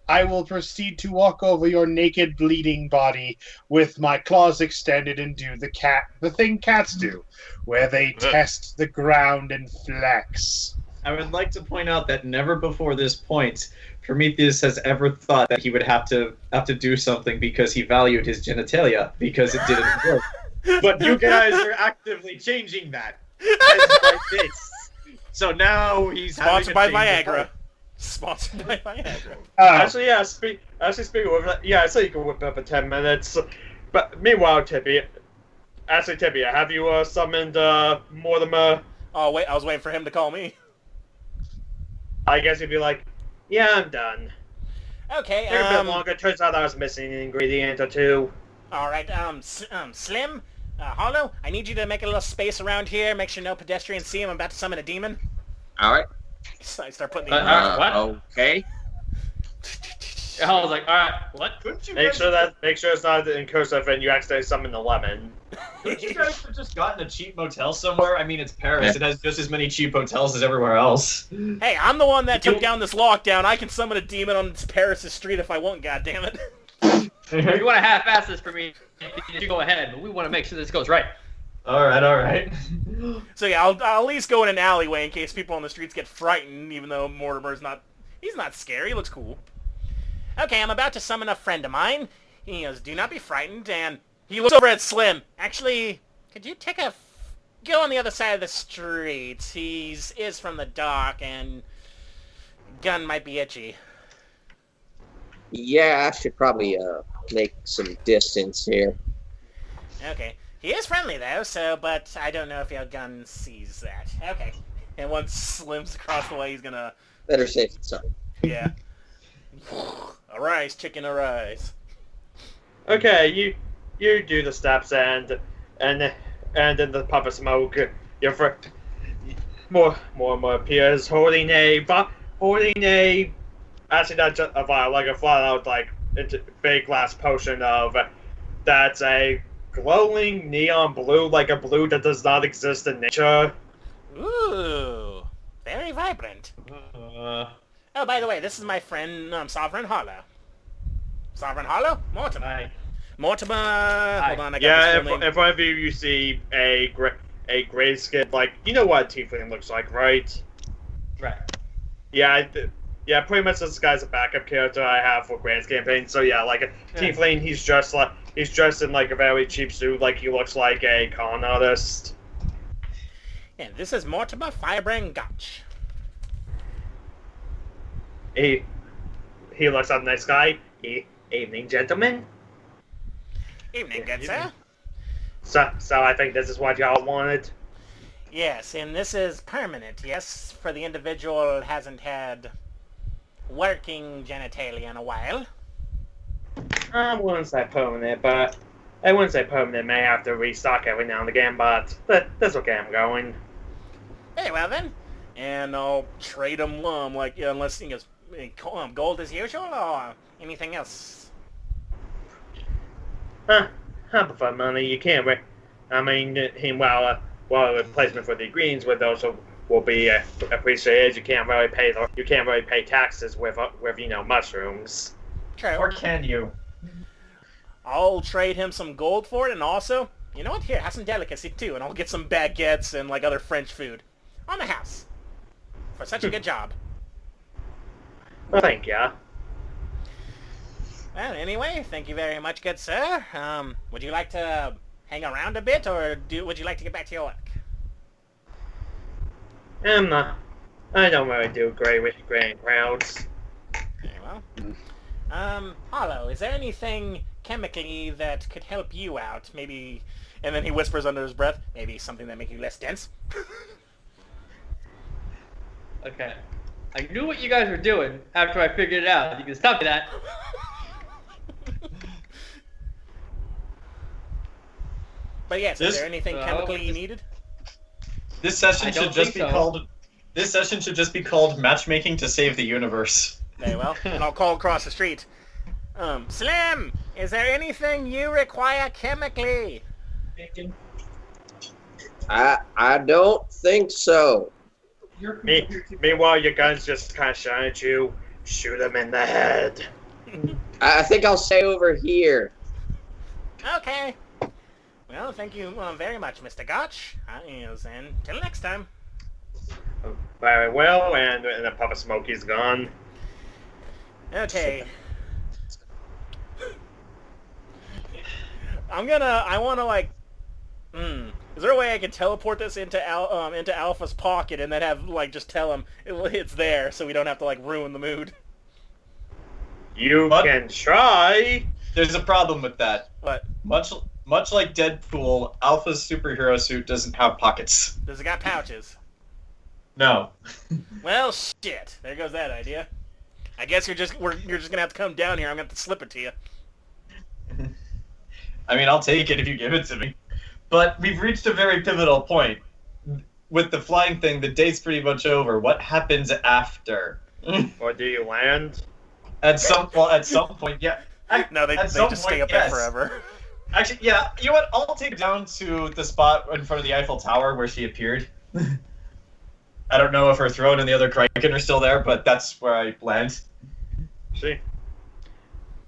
[SPEAKER 5] I will proceed to walk over your naked, bleeding body with my claws extended and do the thing cats do, where they test the ground and flex.
[SPEAKER 2] I would like to point out that never before this point, Prometheus has ever thought that he would have to do something because he valued his genitalia, because it didn't work. But you guys are actively changing that. As like this. So now he's
[SPEAKER 3] Sponsored by
[SPEAKER 2] having a change of
[SPEAKER 3] Viagra.
[SPEAKER 2] heart.
[SPEAKER 3] Sponsored by Viagra.
[SPEAKER 1] Actually, yeah. Speaking of that, yeah, I said you could whip up in 10 minutes. But meanwhile, Tibia, have you summoned Mortimer?
[SPEAKER 3] Oh wait, I was waiting for him to call me.
[SPEAKER 1] I guess he'd be like, "Yeah, I'm done."
[SPEAKER 3] Okay.
[SPEAKER 1] Took a bit longer. Turns out I was missing an ingredient or two.
[SPEAKER 3] All right. Slim, Hollow, I need you to make a little space around here. Make sure no pedestrians see him. I'm about to summon a demon.
[SPEAKER 6] All right.
[SPEAKER 3] So I start putting the.
[SPEAKER 4] What?
[SPEAKER 6] Okay.
[SPEAKER 4] I was like, all right, what?
[SPEAKER 2] Couldn't you
[SPEAKER 1] Make
[SPEAKER 2] guys
[SPEAKER 1] sure it's not in cursive and you accidentally summon the lemon.
[SPEAKER 2] Couldn't you guys have just gotten a cheap motel somewhere? I mean, it's Paris. It has just as many cheap hotels as everywhere else.
[SPEAKER 3] Hey, I'm the one that took down this lockdown. I can summon a demon on Paris' street if I want. God damn it.
[SPEAKER 4] If you want to half-ass this for me, you go ahead, but we want to make sure this goes right.
[SPEAKER 2] All right.
[SPEAKER 3] So yeah, I'll at least go in an alleyway in case people on the streets get frightened, even though Mortimer's not... He's not scary, he looks cool. Okay, I'm about to summon a friend of mine. He goes, do not be frightened, and he looks over at Slim. Actually, could you go on the other side of the street? He is from the dock, and gun might be itchy.
[SPEAKER 6] Yeah, I should probably make some distance here.
[SPEAKER 3] Okay. He is friendly, though, but I don't know if your gun sees that. Okay. And once Slim's across the way, he's gonna...
[SPEAKER 6] Better safe than sorry.
[SPEAKER 3] Yeah. Arise, chicken, arise.
[SPEAKER 1] Okay, you do the steps and in the puff of smoke, your friend more appears holding a actually not just a vial, like a flat out like big glass potion of that's a glowing neon blue, like a blue that does not exist in nature.
[SPEAKER 3] Ooh, very vibrant. Oh, by the way, this is my friend Sovereign Hollow. Sovereign Hollow? Mortimer.
[SPEAKER 4] Hi.
[SPEAKER 3] Mortimer. Hold on, I got
[SPEAKER 1] Yeah,
[SPEAKER 3] this
[SPEAKER 1] in front of you see a gray skin, like, you know what a tiefling looks like, right?
[SPEAKER 4] Right.
[SPEAKER 1] Yeah, pretty much this guy's a backup character I have for Grant's campaign. So yeah, like a tiefling, he's dressed in like a very cheap suit, like he looks like a con artist.
[SPEAKER 3] And this is Mortimer Firebrand Gotch.
[SPEAKER 1] He looks like a nice guy. Evening, gentlemen.
[SPEAKER 3] Evening, good sir.
[SPEAKER 1] So I think this is what y'all wanted.
[SPEAKER 3] Yes, and this is permanent, yes, for the individual who hasn't had working genitalia in a while.
[SPEAKER 1] I wouldn't say permanent, but I wouldn't say permanent. May have to restock every now and again, but that's okay. I'm going.
[SPEAKER 3] Very well then, and I'll trade him unless he goes gold as usual or anything else.
[SPEAKER 1] I prefer money. You can't. I mean, while a replacement for the greens would also will be appreciated. You can't really pay taxes with mushrooms.
[SPEAKER 3] True.
[SPEAKER 2] Or can you?
[SPEAKER 3] I'll trade him some gold for it, and also, you know what? Here, have some delicacy too, and I'll get some baguettes and like other French food on the house for such a good job.
[SPEAKER 1] Well, thank ya.
[SPEAKER 3] Well, anyway, thank you very much, good sir. Would you like to hang around a bit, or would you like to get back to your work?
[SPEAKER 1] I don't really do great with grand crowds.
[SPEAKER 3] Very well. Hollow, is there anything chemically that could help you out? Maybe, and then he whispers under his breath, maybe something that makes you less dense?
[SPEAKER 4] Okay. I knew what you guys were doing after I figured it out. You can stop that.
[SPEAKER 3] But yes, is there anything chemically you needed?
[SPEAKER 2] This session should just be called. This session should just be called matchmaking to save the universe.
[SPEAKER 3] Very well. And I'll call across the street. Slim, is there anything you require chemically?
[SPEAKER 6] I don't think so.
[SPEAKER 1] Meanwhile, your guns just kind of shine at you. Shoot him in the head.
[SPEAKER 6] I think I'll stay over here.
[SPEAKER 3] Okay. Well, thank you very much, Mr. Gotch. And till next time.
[SPEAKER 1] Very well, and the puff of smoke is gone.
[SPEAKER 3] Okay. I wanna like, is there a way I can teleport this into Alpha's pocket and then have like just tell him it's there so we don't have to like ruin the mood?
[SPEAKER 1] You can try.
[SPEAKER 2] There's a problem with that.
[SPEAKER 3] What?
[SPEAKER 2] Much like Deadpool, Alpha's superhero suit doesn't have pockets.
[SPEAKER 3] Does it got pouches?
[SPEAKER 2] No.
[SPEAKER 3] Well, shit. There goes that idea. I guess you're just gonna have to come down here. I'm gonna have to slip it to you.
[SPEAKER 2] I mean, I'll take it if you give it to me. But we've reached a very pivotal point. With the flying thing, the date's pretty much over. What happens after?
[SPEAKER 1] Or do you land?
[SPEAKER 2] At some point, yeah.
[SPEAKER 3] No, they just stay up there forever.
[SPEAKER 2] Actually, yeah. You know what? I'll take it down to the spot in front of the Eiffel Tower where she appeared. I don't know if her throne and the other Kraken are still there, but that's where I land.
[SPEAKER 1] She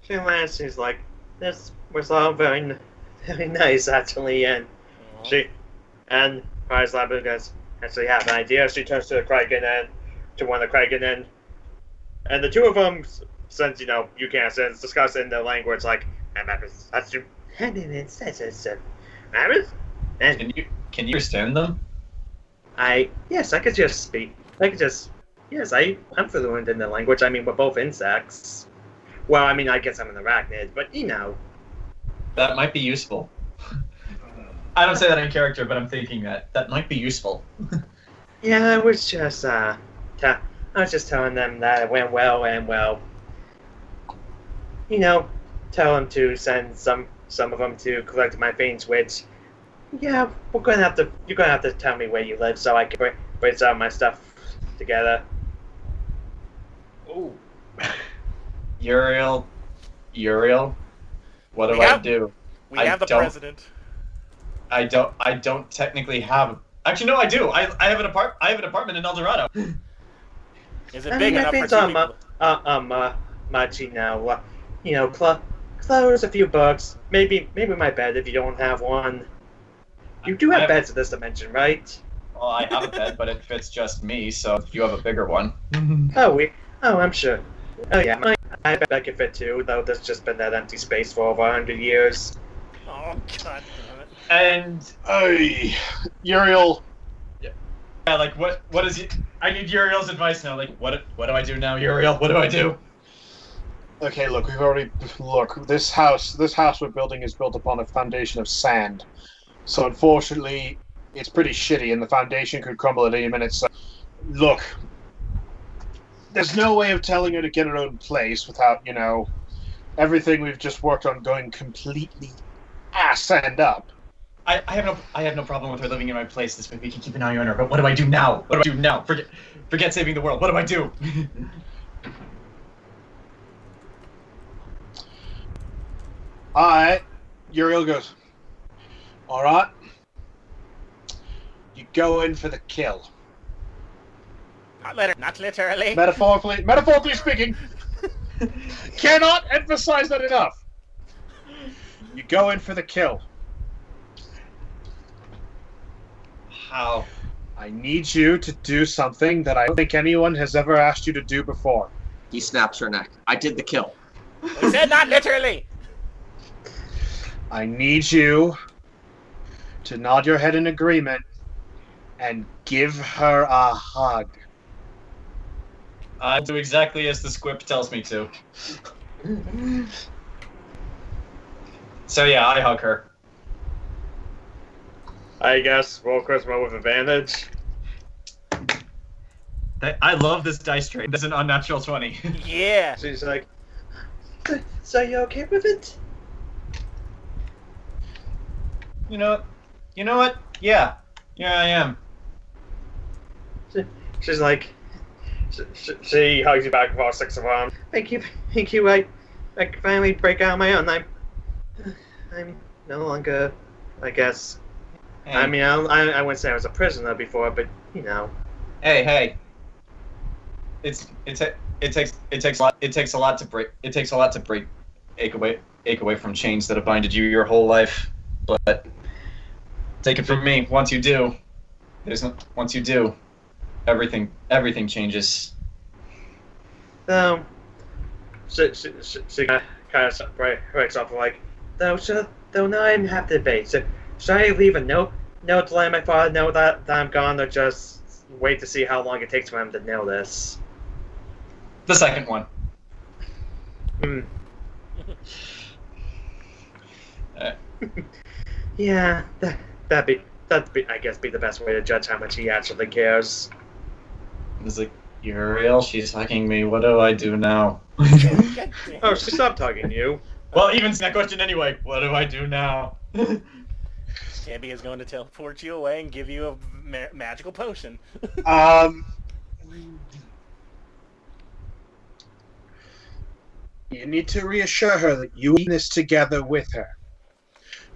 [SPEAKER 1] lands. She's like, this was all very nice actually, and Parislava goes, actually have an idea. She turns to the Kraken and to one of the Kraken and the two of them, since you can't discuss in the language like and
[SPEAKER 2] Can you understand them?
[SPEAKER 1] I could just speak. I'm fluent in the language. I mean, we're both insects. Well, I mean, I guess I'm an arachnid, but
[SPEAKER 2] That might be useful. I don't say that in character, but I'm thinking that might be useful.
[SPEAKER 1] Yeah, I was just telling them that it went well, and tell them to send some of them to collect my things. Which, yeah, you're gonna have to tell me where you live so I can bring some of my stuff together.
[SPEAKER 2] Ooh. Uriel, what do I do?
[SPEAKER 3] We have the president.
[SPEAKER 2] I don't technically have. Actually, no, I do. I have an apartment in El Dorado.
[SPEAKER 3] Is it big enough for two people?
[SPEAKER 1] Machi now. Close a few bucks. Maybe my bed if you don't have one. You do have beds in this dimension, right?
[SPEAKER 2] Well, I have a bed, but it fits just me. So if you have a bigger one.
[SPEAKER 1] I'm sure. Oh yeah, I bet I could fit too. Though there's just been that empty space for over 100 years.
[SPEAKER 3] Oh god damn it!
[SPEAKER 2] And
[SPEAKER 5] Uriel.
[SPEAKER 2] Yeah, like what is it? I need Uriel's advice now. Like what do I do now, Uriel? What do I do?
[SPEAKER 5] Okay, look, this house we're building is built upon a foundation of sand. So unfortunately, it's pretty shitty, and the foundation could crumble at any minute. So, look, there's no way of telling her to get her own place without, everything we've just worked on going completely ass end up.
[SPEAKER 2] I have no problem with her living in my place. This way we can keep an eye on her. But what do I do now? Forget saving the world. What do I do?
[SPEAKER 5] Alright, Uriel goes, alright, you go in for the kill.
[SPEAKER 3] Not literally.
[SPEAKER 5] Metaphorically speaking, cannot emphasize that enough. You go in for the kill.
[SPEAKER 2] How?
[SPEAKER 5] I need you to do something that I don't think anyone has ever asked you to do before.
[SPEAKER 6] He snaps her neck. I did the kill.
[SPEAKER 3] We said not literally.
[SPEAKER 5] I need you to nod your head in agreement and give her a hug.
[SPEAKER 2] I'll do exactly as the squip tells me to. So yeah, I hug her.
[SPEAKER 1] I guess roll charisma with advantage.
[SPEAKER 2] I love this dice tray. That's an unnatural 20.
[SPEAKER 3] Yeah.
[SPEAKER 1] She's like, so you okay with it?
[SPEAKER 2] You know what? Yeah, I am.
[SPEAKER 1] She's like, she hugs you back with all 6 of her arms. Thank you. I can finally break out on my own. I'm no longer, I guess.
[SPEAKER 2] Hey.
[SPEAKER 1] I mean, I wouldn't say I was a prisoner before, but
[SPEAKER 2] Hey. It takes a lot to break ache away from chains that have binded you your whole life. But take it from me, once you do, everything changes.
[SPEAKER 1] She kind of breaks off like, though now I have to debate. So should I leave a note to let my father know that I'm gone, or just wait to see how long it takes for him to know this?
[SPEAKER 2] The second one.
[SPEAKER 1] Yeah, that'd be I guess be the best way to judge how much he actually cares.
[SPEAKER 2] It's like, Uriel, she's hugging me. What do I do now?
[SPEAKER 1] Oh, she stopped hugging you.
[SPEAKER 2] Well, even that question anyway. What do I do now?
[SPEAKER 3] Tibia is going to teleport you away and give you a magical potion.
[SPEAKER 5] You need to reassure her that you are in this together with her,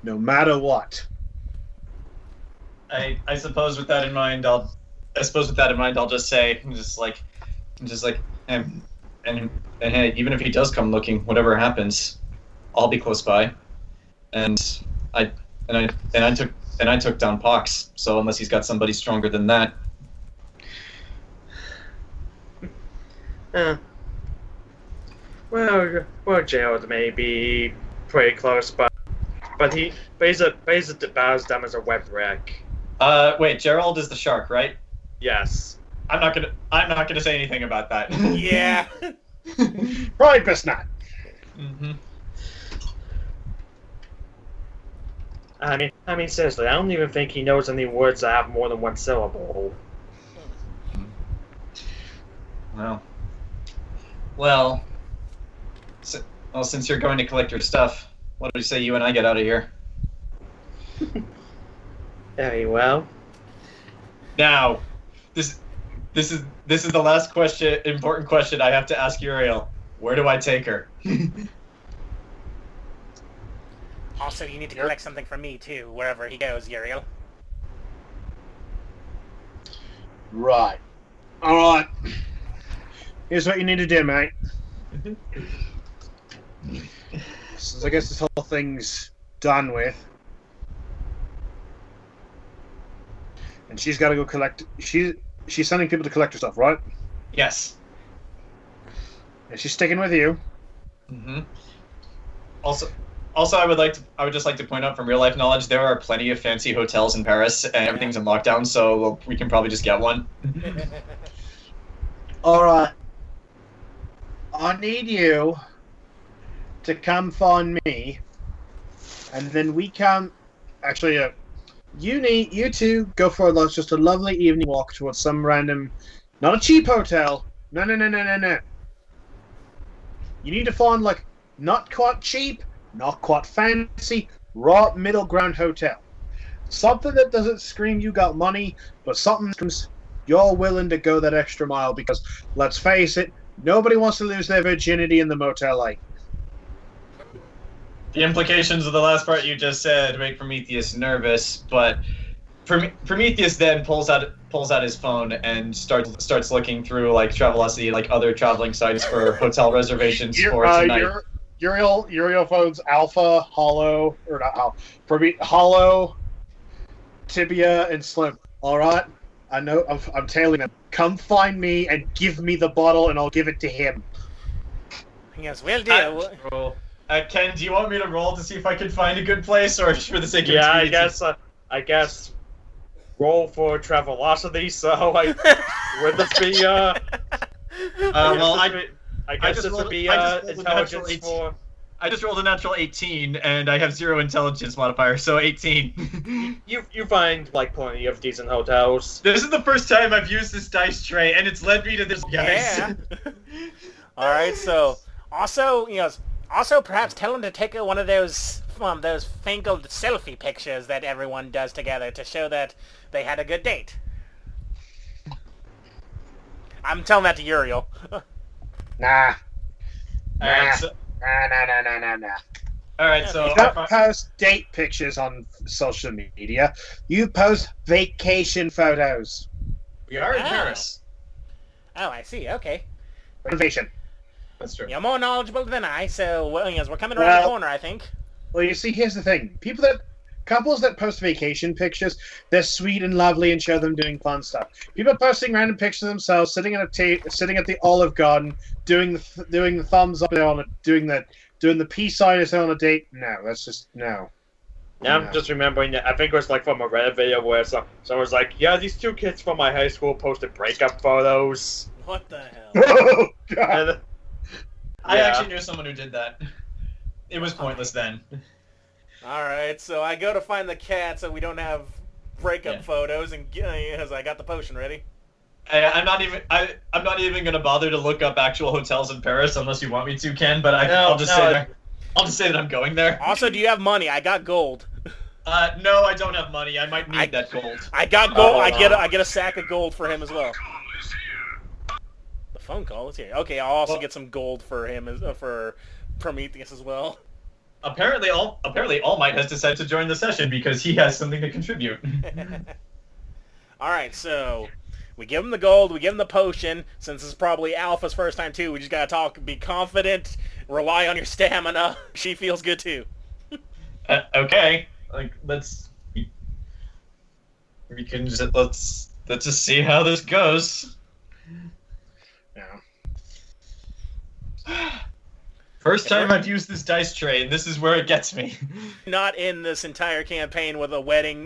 [SPEAKER 5] no matter what.
[SPEAKER 2] I suppose with that in mind, I'll just say, and hey, even if he does come looking, whatever happens, I'll be close by, and I took down Pox. So unless he's got somebody stronger than that,
[SPEAKER 1] well, Gerald may be pretty close, but he's about as dumb as a web wreck.
[SPEAKER 2] wait, Gerald is the shark, right?
[SPEAKER 1] Yes.
[SPEAKER 2] I'm not gonna say anything about that.
[SPEAKER 3] Yeah.
[SPEAKER 5] Probably best not.
[SPEAKER 2] Mm-hmm.
[SPEAKER 1] I mean, seriously, I don't even think he knows any words that have more than one syllable.
[SPEAKER 2] Well, since you're going to collect your stuff, what do you say you and I get out of here?
[SPEAKER 1] Very well.
[SPEAKER 2] Now, this is the last question, important question I have to ask Uriel. Where do I take her?
[SPEAKER 3] Also, you need to collect something from me, too, wherever he goes, Uriel.
[SPEAKER 5] Right. Alright. Here's what you need to do, mate. Since I guess this whole thing's done with. And she's got to go collect... She's sending people to collect her stuff, right?
[SPEAKER 2] Yes.
[SPEAKER 5] And she's sticking with you.
[SPEAKER 2] Mm-hmm. Also, I would just like to point out from real life knowledge, there are plenty of fancy hotels in Paris, and everything's in lockdown, so we can probably just get one.
[SPEAKER 5] Alright. I need you to come find me, and then we can... Actually, you two go for just a lovely evening walk towards some random... Not a cheap hotel. No. You need to find, like, not quite cheap, not quite fancy, right middle ground hotel. Something that doesn't scream you got money, but something that screams you're willing to go that extra mile because, let's face it, nobody wants to lose their virginity in the motel life.
[SPEAKER 2] The implications of the last part you just said make Prometheus nervous, but Prometheus then pulls out his phone and starts looking through like Travelocity, like other traveling sites for hotel reservations for tonight.
[SPEAKER 5] Uriel phones Alpha, Hollow, or not Hollow, Hollow, Tibia, and Slim. All right, I know. I'm tailing them. Come find me and give me the bottle, and I'll give it to him.
[SPEAKER 3] Yes, we'll do.
[SPEAKER 2] Ken, do you want me to roll to see if I can find a good place, or just for the sake of
[SPEAKER 1] Yeah,
[SPEAKER 2] expediency?
[SPEAKER 1] I guess. Roll for Travelocity. So would this be
[SPEAKER 2] well,
[SPEAKER 1] I guess this would be intelligence for.
[SPEAKER 2] I just rolled a natural 18, and I have 0 intelligence modifier, so 18.
[SPEAKER 1] You find like plenty of decent hotels.
[SPEAKER 2] This is the first time I've used this dice tray, and it's led me to this, guys.
[SPEAKER 3] Yeah. All right. So also, perhaps tell him to take one of those fangled selfie pictures that everyone does together to show that they had a good date. I'm telling that to Uriel.
[SPEAKER 5] Nah.
[SPEAKER 2] Alright, so,
[SPEAKER 5] Nah.
[SPEAKER 2] alright, so
[SPEAKER 5] You don't post date pictures on social media. You post vacation photos.
[SPEAKER 2] we are in
[SPEAKER 3] Ah.
[SPEAKER 2] Paris.
[SPEAKER 3] Oh, I see. Okay.
[SPEAKER 5] Vacation.
[SPEAKER 2] That's true.
[SPEAKER 3] You're more knowledgeable than I, so we're coming around the corner, I think.
[SPEAKER 5] Well, you see, here's the thing. Couples that post vacation pictures, they're sweet and lovely and show them doing fun stuff. People posting random pictures of themselves sitting at the Olive Garden, doing the thumbs up on it, doing the peace sign on a date. No, that's just no.
[SPEAKER 1] Now I'm just remembering that. I think it was like from a Reddit video where someone's like, "Yeah, these two kids from my high school posted breakup photos."
[SPEAKER 3] What the hell?
[SPEAKER 5] Oh, God.
[SPEAKER 1] And,
[SPEAKER 2] I
[SPEAKER 1] yeah.
[SPEAKER 2] actually knew someone who did that. It was pointless then.
[SPEAKER 3] All right, so I go to find the cat, so we don't have breakup photos, and because I got the potion ready.
[SPEAKER 2] I'm not even gonna bother to look up actual hotels in Paris unless you want me to, Ken. But I'll just say that I'm going there.
[SPEAKER 3] Also, do you have money? I got gold.
[SPEAKER 2] No, I don't have money. I might need that gold.
[SPEAKER 3] I got gold. I get a sack of gold for him as well. The phone call is here. Okay, I'll also get some gold for him for Prometheus as well.
[SPEAKER 2] Apparently, All Might has decided to join the session because he has something to contribute.
[SPEAKER 3] All right, so We give him the gold, we give him the potion. Since it's probably Alpha's first time too, we just gotta talk, be confident, rely on your stamina. She feels good too.
[SPEAKER 2] Okay, like we can just let's just see how this goes.
[SPEAKER 5] Yeah.
[SPEAKER 2] First time I've used this dice tray, and this is where it gets me.
[SPEAKER 3] Not in this entire campaign with a wedding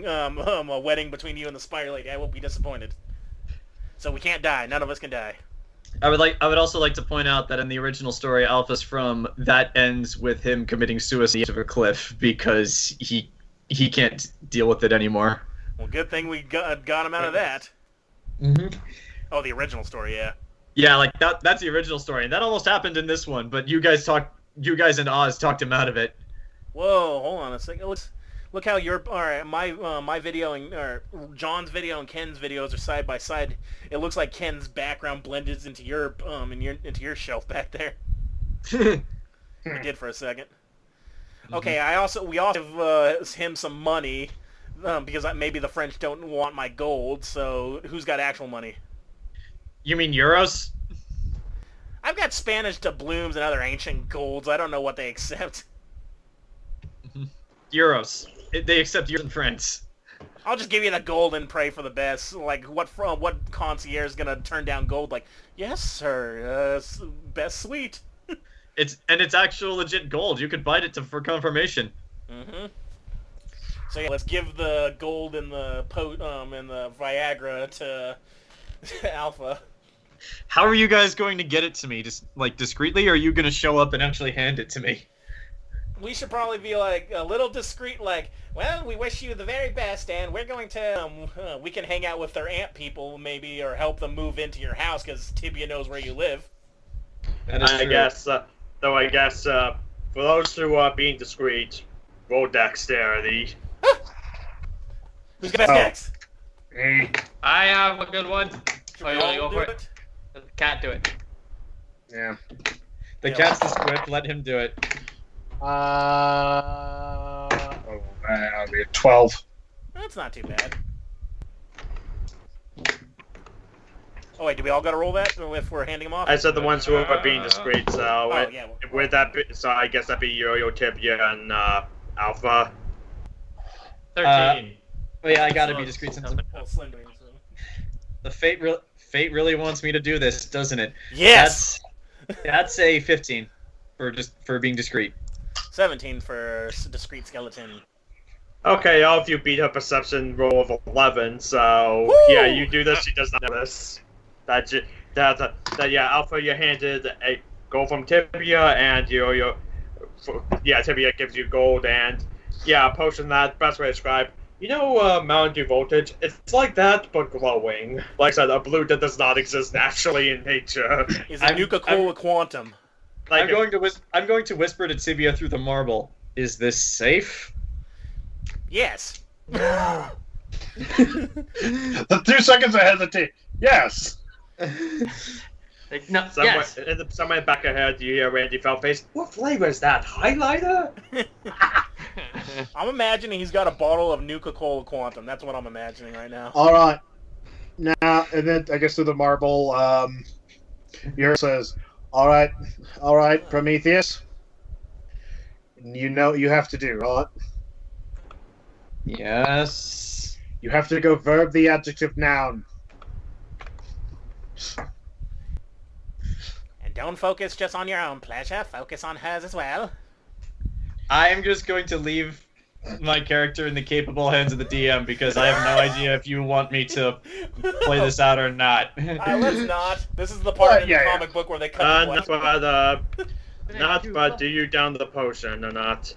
[SPEAKER 3] between you and the Spider Lady. I will be disappointed. So we can't die. None of us can die.
[SPEAKER 2] I would also like to point out that in the original story, Alpha's from, that ends with him committing suicide of a cliff because he can't deal with it anymore.
[SPEAKER 3] Well, good thing we got him out of that.
[SPEAKER 2] Mm-hmm.
[SPEAKER 3] Oh, the original story, yeah.
[SPEAKER 2] Yeah, like that's the original story, and that almost happened in this one. But you guys and Oz talked him out of it.
[SPEAKER 3] Whoa, hold on a second. Look how my video and John's video and Ken's videos are side by side. It looks like Ken's background blended into your into your shelf back there. We did for a second. Okay, we also give him some money because maybe the French don't want my gold. So who's got actual money?
[SPEAKER 2] You mean euros?
[SPEAKER 3] I've got Spanish doubloons and other ancient golds. I don't know what they accept.
[SPEAKER 2] Euros. They accept euros in France.
[SPEAKER 3] I'll just give you the gold and pray for the best. Like, what concierge is gonna turn down gold? Like, yes, sir. Best sweet.
[SPEAKER 2] It's actual legit gold. You could buy it for confirmation.
[SPEAKER 3] Mm-hmm. So yeah, let's give the gold and the Viagra to Alpha.
[SPEAKER 2] How are you guys going to get it to me? Just like discreetly, or are you going to show up and actually hand it to me?
[SPEAKER 3] We should probably be like a little discreet, like, well, we wish you the very best, and we're going to, we can hang out with their ant people, maybe, or help them move into your house, because Tibia knows where you live.
[SPEAKER 1] I guess, for those who are being discreet, roll dexterity.
[SPEAKER 3] Who's got next?
[SPEAKER 5] Hey.
[SPEAKER 4] I have a good one.
[SPEAKER 3] Should
[SPEAKER 4] Oh,
[SPEAKER 3] we
[SPEAKER 4] you want to
[SPEAKER 3] all
[SPEAKER 4] go
[SPEAKER 3] do
[SPEAKER 4] for it? Let the cat do it.
[SPEAKER 5] Yeah.
[SPEAKER 2] The cat's the script. Let him do it.
[SPEAKER 5] That'll be a 12.
[SPEAKER 3] That's not too bad. Oh wait, do we all got to roll that if we're handing them off?
[SPEAKER 1] I said the ones who are being discreet, so
[SPEAKER 3] yeah.
[SPEAKER 1] with that, so I guess that'd be Uriel, Tibia, and Alpha.
[SPEAKER 4] 13.
[SPEAKER 2] Oh yeah, I gotta be discreet since
[SPEAKER 3] Well, Slim Green, so.
[SPEAKER 2] the fate really wants me to do this, doesn't it?
[SPEAKER 3] Yes.
[SPEAKER 2] That's a 15 for being discreet.
[SPEAKER 3] 17 for discreet skeleton.
[SPEAKER 1] Okay, all of you beat a perception roll of 11, so
[SPEAKER 3] Woo!
[SPEAKER 1] yeah, you do this, she does not notice. Alpha, you handed a gold from Tibia, and Tibia gives you gold, and a potion that, best way to describe. You know, Mountain Dew Voltage? It's like that, but glowing. Like I said, a blue that does not exist naturally in nature.
[SPEAKER 3] Is it Nuka-Cola Quantum?
[SPEAKER 1] Like,
[SPEAKER 2] I'm going to whisper to Tibia through the marble. Is this safe?
[SPEAKER 3] Yes.
[SPEAKER 5] The 2 seconds I hesitate. Yes.
[SPEAKER 4] No,
[SPEAKER 1] somewhere,
[SPEAKER 4] yes.
[SPEAKER 1] somewhere back ahead, you hear Randy Feltface. What flavor is that? Highlighter?
[SPEAKER 3] I'm imagining he's got a bottle of Nuka-Cola Quantum. That's what I'm imagining right now.
[SPEAKER 5] All right. Now, and then I guess to the marble, Uriel says, all right, Prometheus. You know what you have to do, right?
[SPEAKER 2] Yes.
[SPEAKER 5] You have to go verb the adjective noun.
[SPEAKER 3] And don't focus just on your own pleasure. Focus on hers as well.
[SPEAKER 2] I am just going to leave my character in the capable hands of the DM because I have no idea if you want me to play this out or not.
[SPEAKER 3] Let's not. This is the part in the comic book where they cut the
[SPEAKER 1] but do you down the potion or not?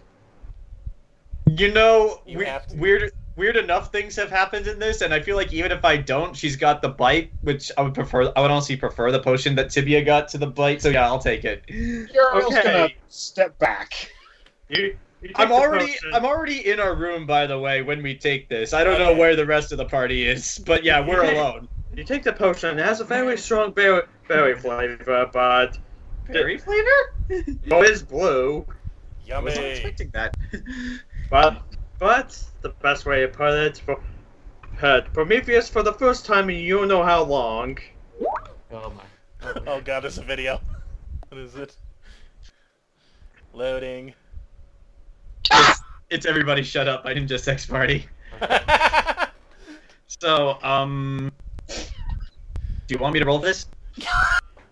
[SPEAKER 2] You know,
[SPEAKER 3] You have to.
[SPEAKER 2] weird enough things have happened in this, and I feel like even if I don't, she's got the bite, which I would honestly prefer the potion that Tibia got to the bite, so yeah, I'll take it.
[SPEAKER 5] Uriel's gonna step back.
[SPEAKER 1] You take
[SPEAKER 2] I'm
[SPEAKER 1] the potion.
[SPEAKER 2] already in our room, by the way, when we take this. I don't know where the rest of the party is, but yeah, we're alone.
[SPEAKER 1] You take the potion, it has a very strong berry flavor, but...
[SPEAKER 2] Berry flavor?
[SPEAKER 1] It is blue.
[SPEAKER 2] I wasn't
[SPEAKER 3] Yummy.
[SPEAKER 2] expecting that.
[SPEAKER 1] But the best way to put it, Prometheus for the first time in you don't know how long.
[SPEAKER 4] Oh my.
[SPEAKER 3] Oh god, there's a video. What is it? Loading.
[SPEAKER 2] It's everybody shut up. I didn't just sex party. So, do you want me to roll this?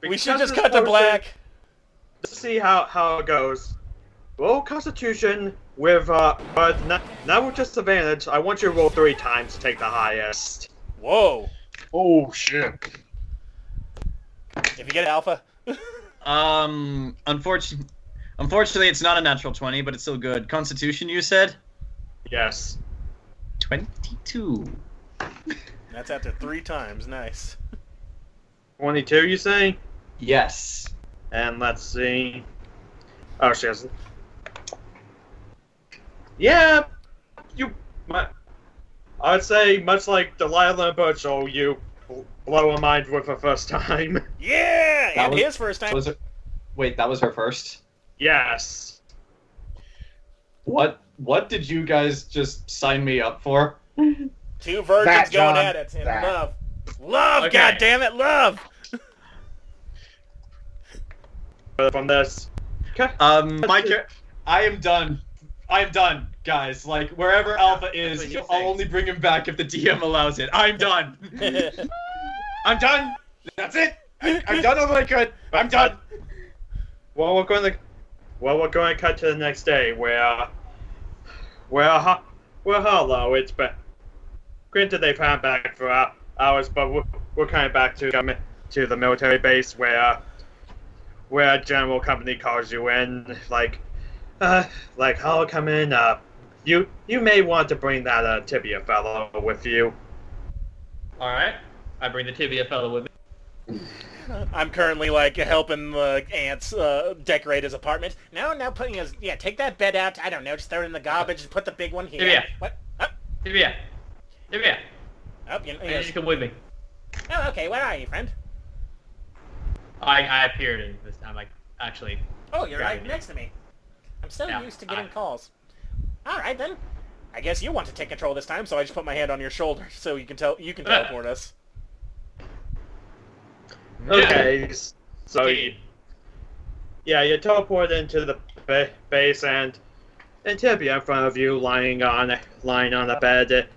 [SPEAKER 3] We should just cut to black.
[SPEAKER 1] Let's see how it goes. Roll Constitution with not with disadvantage. I want you to roll 3 times to take the highest.
[SPEAKER 3] Whoa.
[SPEAKER 5] Oh shit.
[SPEAKER 3] If you get alpha.
[SPEAKER 2] Unfortunately, it's not a natural 20, but it's still good. Constitution, you said?
[SPEAKER 1] Yes.
[SPEAKER 2] 22.
[SPEAKER 3] That's after 3 times. Nice.
[SPEAKER 1] 22, you say?
[SPEAKER 2] Yes.
[SPEAKER 1] And let's see. Oh, she hasn't. Yeah, I would say much like Delilah and Birchall, you blow a mind with her first time.
[SPEAKER 3] Yeah,
[SPEAKER 2] That
[SPEAKER 3] and
[SPEAKER 2] was-
[SPEAKER 3] his first time.
[SPEAKER 2] Wait, that was her first?
[SPEAKER 1] Yes.
[SPEAKER 2] What did you guys just sign me up for?
[SPEAKER 3] 2 virgins
[SPEAKER 5] That,
[SPEAKER 3] going
[SPEAKER 5] John,
[SPEAKER 3] at it. And
[SPEAKER 5] that.
[SPEAKER 3] love. Love,
[SPEAKER 2] Okay.
[SPEAKER 3] God damn it, love.
[SPEAKER 1] From this. Okay.
[SPEAKER 2] I am done. I am done, guys. Like, wherever Alpha is,
[SPEAKER 4] what you
[SPEAKER 2] I'll
[SPEAKER 4] think.
[SPEAKER 2] only bring him back if the DM allows it. I'm done. I'm done. That's it. I've done all that I could. I'm done.
[SPEAKER 1] Well, we're going to cut to the next day, where Hollow. It's been granted they've had back for hours, but we're kind of back to the military base where a general company calls you in, like Hollow, come in. You may want to bring that Tibia fellow with you.
[SPEAKER 4] Alright. I bring the Tibia fellow with me.
[SPEAKER 3] I'm currently like helping the ants decorate his apartment. Now putting his take that bed out. I don't know, just throw it in the garbage and put the big one here.
[SPEAKER 4] Tibia.
[SPEAKER 3] What? Oh,
[SPEAKER 4] Tibia. Tibia.
[SPEAKER 3] oh,
[SPEAKER 4] I need you to come with me.
[SPEAKER 3] oh, okay. Where are you, friend?
[SPEAKER 4] I appeared in this time, like, actually.
[SPEAKER 3] Oh, you're right
[SPEAKER 4] Driving
[SPEAKER 3] next to me. I'm so
[SPEAKER 4] Yeah,
[SPEAKER 3] used to getting
[SPEAKER 4] I-
[SPEAKER 3] calls. All right then. I guess you want to take control this time, so I just put my hand on your shoulder so you can teleport us.
[SPEAKER 1] Okay. So
[SPEAKER 4] Indeed.
[SPEAKER 1] you teleport into the base and Tibia in front of you, lying on a bed.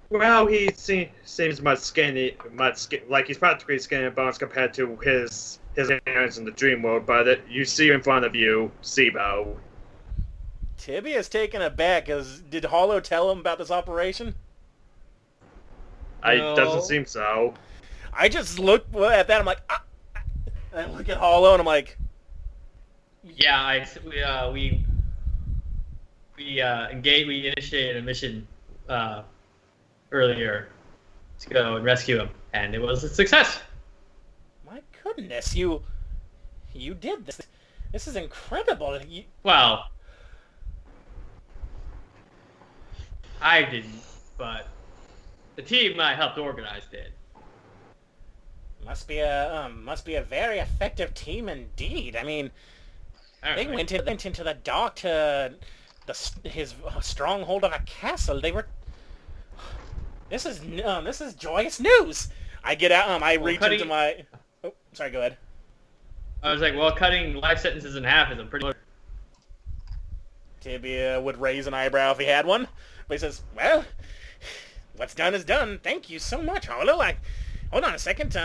[SPEAKER 1] Well, he seems much like he's practically skin and bones compared to his appearance in the dream world. But you see in front of you, Sibo.
[SPEAKER 3] Tibia's taken aback. Did Hollow tell him about this operation?
[SPEAKER 2] No.
[SPEAKER 1] Doesn't seem so.
[SPEAKER 3] I just look at that. I'm like, ah. And I look at Hollow, and I'm like,
[SPEAKER 4] Yeah, we initiated a mission earlier to go and rescue him, and it was a success.
[SPEAKER 3] my goodness, you did this. This is incredible.
[SPEAKER 4] Well, I didn't, but the team I helped organize did.
[SPEAKER 3] Must be a very effective team indeed. I mean, they went into the dark to his stronghold of a castle. They were. This is joyous news. I get out. I reach into my. Oh, sorry. Go ahead.
[SPEAKER 4] I was like, well, cutting life sentences in half is a pretty.
[SPEAKER 3] Tibia would raise an eyebrow if he had one, but he says, "Well, what's done is done. Thank you so much, Hollow. Hold on a second.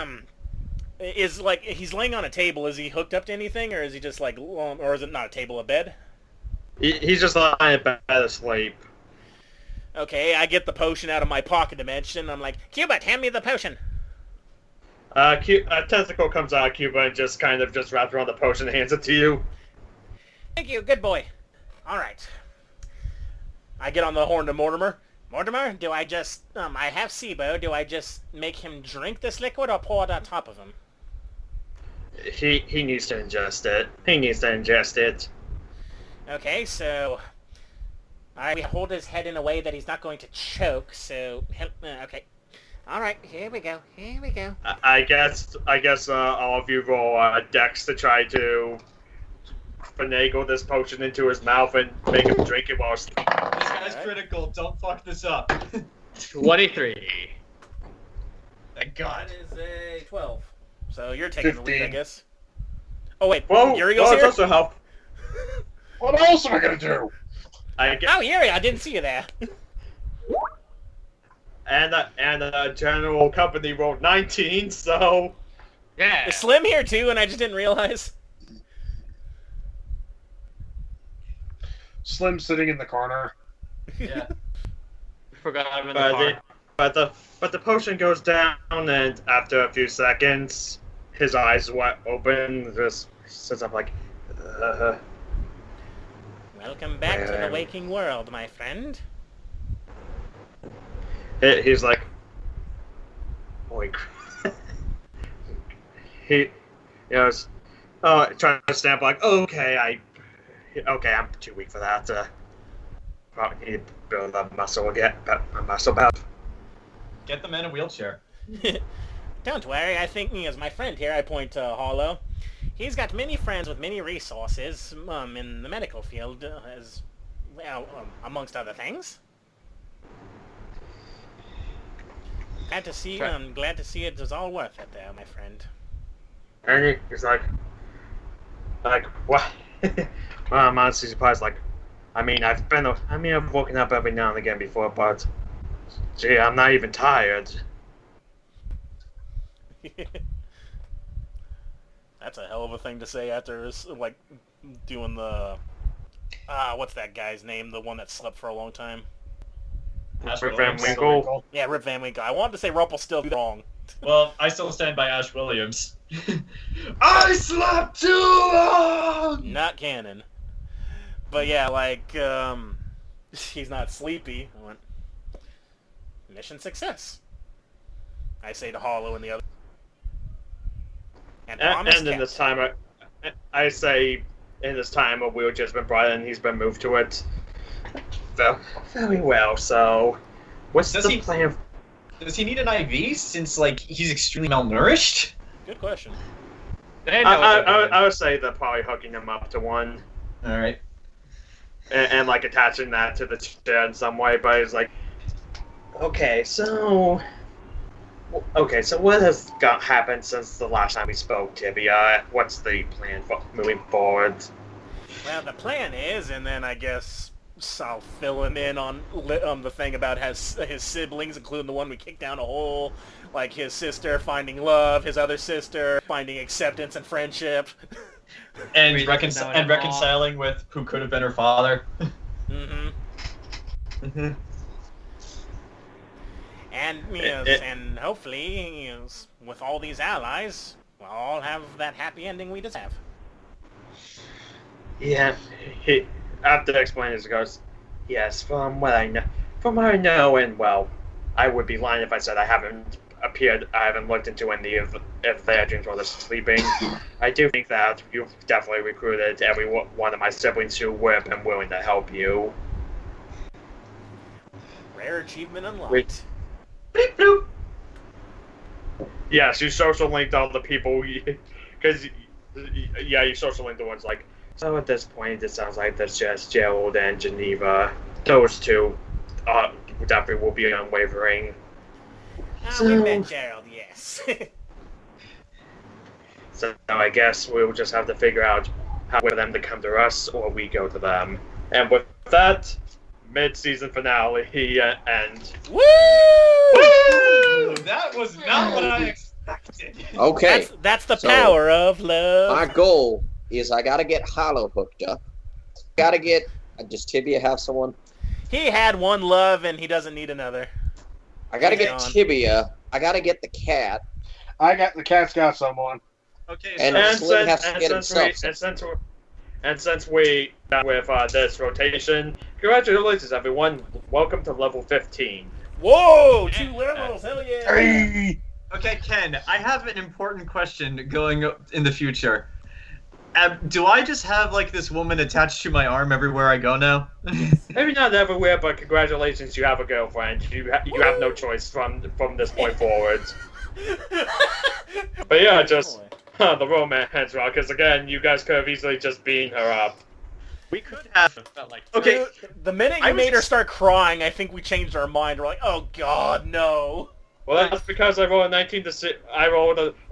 [SPEAKER 3] Is like he's laying on a table. Is he hooked up to anything, or is he just like, or is it not a table, a bed?
[SPEAKER 1] He's just lying in bed asleep.
[SPEAKER 3] Okay, I get the potion out of my pocket dimension. I'm like, Cubit, hand me the potion.
[SPEAKER 1] A tentacle comes out of Cuba and just wraps around the potion and hands it to you.
[SPEAKER 3] Thank you, good boy. All right. I get on the horn to Mortimer. Mortimer, do I just, I have SIBO. Do I just make him drink this liquid or pour it on top of him?
[SPEAKER 1] He needs to ingest it.
[SPEAKER 3] Okay, so I hold his head in a way that he's not going to choke. So okay, all right, here we go.
[SPEAKER 1] I guess all of you roll Dex to try to finagle this potion into his mouth and make him drink it while.
[SPEAKER 2] This guy's
[SPEAKER 3] Alright.
[SPEAKER 2] critical. Don't fuck this up.
[SPEAKER 4] 23.
[SPEAKER 2] Thank God.
[SPEAKER 3] That is a 12. So you're taking the lead, I
[SPEAKER 5] 15.
[SPEAKER 3] guess. Oh wait,
[SPEAKER 1] Well,
[SPEAKER 3] Uriel's
[SPEAKER 1] well, it's
[SPEAKER 3] here?
[SPEAKER 1] also help.
[SPEAKER 5] What else am I gonna do?
[SPEAKER 1] I get,
[SPEAKER 3] Oh, Uriel, I didn't see you there.
[SPEAKER 1] and general company rolled 19, so
[SPEAKER 4] Yeah.
[SPEAKER 3] Is Slim here too, and I just didn't realize?
[SPEAKER 5] Slim sitting in the corner.
[SPEAKER 4] Yeah. Forgot I'm in the
[SPEAKER 1] but
[SPEAKER 4] car.
[SPEAKER 1] the potion goes down, and after a few seconds, his eyes open. Just sits up like,
[SPEAKER 3] Welcome back to the waking world, my friend.
[SPEAKER 1] he's like, boy, he goes, trying to stamp like, okay, I'm too weak for that. Probably need to build up muscle again, a muscle back.
[SPEAKER 2] Get the man a wheelchair.
[SPEAKER 3] Don't worry, I think as my friend here, I point to Hollow. He's got many friends with many resources in the medical field, as well, amongst other things. I'm glad to see it was all worth it there, my friend.
[SPEAKER 1] And he's like, what? Well, I'm honestly surprised. Like, I've woken up every now and again before, but gee, I'm not even tired.
[SPEAKER 3] That's a hell of a thing to say after, like, doing the... what's that guy's name? The one that slept for a long time?
[SPEAKER 2] Ash
[SPEAKER 1] Rip Van
[SPEAKER 2] Williams.
[SPEAKER 1] Winkle.
[SPEAKER 3] Yeah, Rip Van Winkle. I wanted to say Rumpelstiltskin wrong.
[SPEAKER 2] Well, I still stand by Ash Williams. I slept too long!
[SPEAKER 3] Not canon. But yeah, like, he's not sleepy. I went, mission success. I say to Hollow and the other. And
[SPEAKER 1] And in this time, I say, in this time, a wheelchair's been brought in. He's been moved to it. Very well. So, what's
[SPEAKER 2] Does
[SPEAKER 1] the
[SPEAKER 2] he-
[SPEAKER 1] plan?
[SPEAKER 2] Does he need an IV since, like, he's extremely malnourished?
[SPEAKER 3] Good question.
[SPEAKER 4] They know what they're doing.
[SPEAKER 1] I would say they're probably hooking him up to one.
[SPEAKER 2] Alright.
[SPEAKER 1] And like attaching that to the chair in some way, but it's like, okay, so what has happened since the last time we spoke, Tibia? What's the plan for moving forward?
[SPEAKER 3] Well, the plan is, and then I guess I'll fill him in on the thing about his siblings, including the one we kicked down a hole, like his sister finding love, his other sister finding acceptance and friendship.
[SPEAKER 2] And,
[SPEAKER 4] Reading it down
[SPEAKER 2] and
[SPEAKER 4] at all.
[SPEAKER 2] reconciling with who could have been her father.
[SPEAKER 3] Mm-hmm. And and hopefully, with all these allies, we'll all have that happy ending we deserve.
[SPEAKER 1] Yeah, he after explaining this, he goes, yes, from what I know, and well, I would be lying if I said I haven't looked into any of their dreams while they're sleeping. I do think that you've definitely recruited every one of my siblings who would have been willing to help you.
[SPEAKER 3] Rare achievement unlocked.
[SPEAKER 1] Wait. Beep, bloop. Yes, you social linked all the people, because you social linked the ones like. So at this point, it sounds like there's just Gerald and Geneva. Those two definitely will be unwavering.
[SPEAKER 3] We met Gerald, yes.
[SPEAKER 1] So I guess we'll just have to figure out how for them to come to us or we go to them. And with that, mid-season finale and
[SPEAKER 3] Woo!
[SPEAKER 2] Woo! That was not what I expected.
[SPEAKER 6] Okay,
[SPEAKER 3] That's the
[SPEAKER 6] So,
[SPEAKER 3] power of love.
[SPEAKER 6] my goal is I gotta get Hollow hooked up. Does Tibia have someone?
[SPEAKER 3] He had one love and he doesn't need another.
[SPEAKER 6] I gotta
[SPEAKER 3] Hang
[SPEAKER 6] get
[SPEAKER 3] on.
[SPEAKER 6] Tibia. I gotta get the cat.
[SPEAKER 5] The cat's got someone.
[SPEAKER 2] Okay,
[SPEAKER 6] And
[SPEAKER 2] so
[SPEAKER 6] Slim has to get himself.
[SPEAKER 1] since we done with this rotation, congratulations everyone. Welcome to level 15.
[SPEAKER 3] Whoa! 2 levels, hell yeah!
[SPEAKER 5] Hey!
[SPEAKER 2] Okay, Ken, I have an important question going in the future. Do I just have, like, this woman attached to my arm everywhere I go now?
[SPEAKER 1] Maybe not everywhere, but congratulations, you have a girlfriend. You have no choice from this point forward. But yeah, just the romance rock, because again, you guys could have easily just beaten her up.
[SPEAKER 2] We could have. Okay,
[SPEAKER 3] The minute you made her start crying, I think we changed our mind. We're like, oh god, no.
[SPEAKER 1] Well, that's because I rolled a 19 to see. I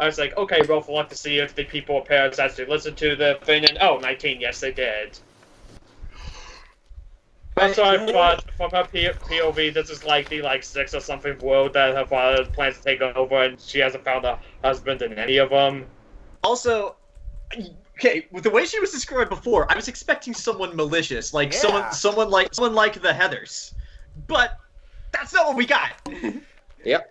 [SPEAKER 1] was like, okay, roll for luck to see if the people of Paris actually listened to the thing, and 19, yes, they did. Also, I thought from her POV, this is like the 6 or something world that her father plans to take over, and she hasn't found a husband in any of them.
[SPEAKER 2] Also, okay, with the way she was described before, I was expecting someone malicious, like someone like the Heathers, but that's not what we got.
[SPEAKER 6] Yep.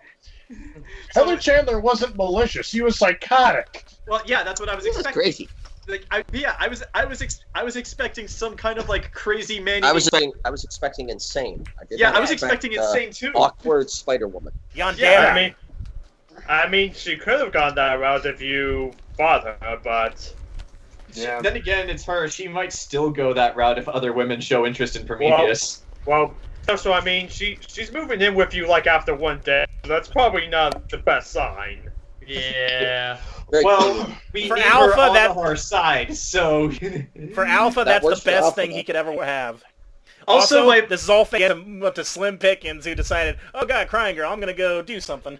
[SPEAKER 5] Heather Chandler wasn't malicious. He was psychotic.
[SPEAKER 2] Well, yeah, that's what I was
[SPEAKER 6] This is
[SPEAKER 2] expecting.
[SPEAKER 6] crazy.
[SPEAKER 2] Like, I was expecting some kind of like crazy man.
[SPEAKER 6] I was expecting insane.
[SPEAKER 2] I was expecting insane too.
[SPEAKER 6] Awkward Spider-Woman.
[SPEAKER 3] Yandere.
[SPEAKER 1] I mean, she could have gone that route if you fought her, but
[SPEAKER 5] Yeah.
[SPEAKER 2] Then again, it's her. She might still go that route if other women show interest in Prometheus.
[SPEAKER 1] Well, so I mean, she's moving in with you like after one day. So that's probably not the best sign.
[SPEAKER 2] Yeah.
[SPEAKER 6] Very
[SPEAKER 2] Well,
[SPEAKER 6] cool.
[SPEAKER 2] we
[SPEAKER 3] For
[SPEAKER 2] need
[SPEAKER 3] Alpha,
[SPEAKER 2] her on
[SPEAKER 3] that-
[SPEAKER 2] our side, so.
[SPEAKER 3] For Alpha,
[SPEAKER 6] That
[SPEAKER 3] that's the
[SPEAKER 6] works for
[SPEAKER 3] best
[SPEAKER 6] Alpha,
[SPEAKER 3] thing
[SPEAKER 6] though.
[SPEAKER 3] he could ever have.
[SPEAKER 2] Also, my
[SPEAKER 3] this is all thanks to Slim Pickens, who decided, oh god, crying girl, I'm gonna go do something.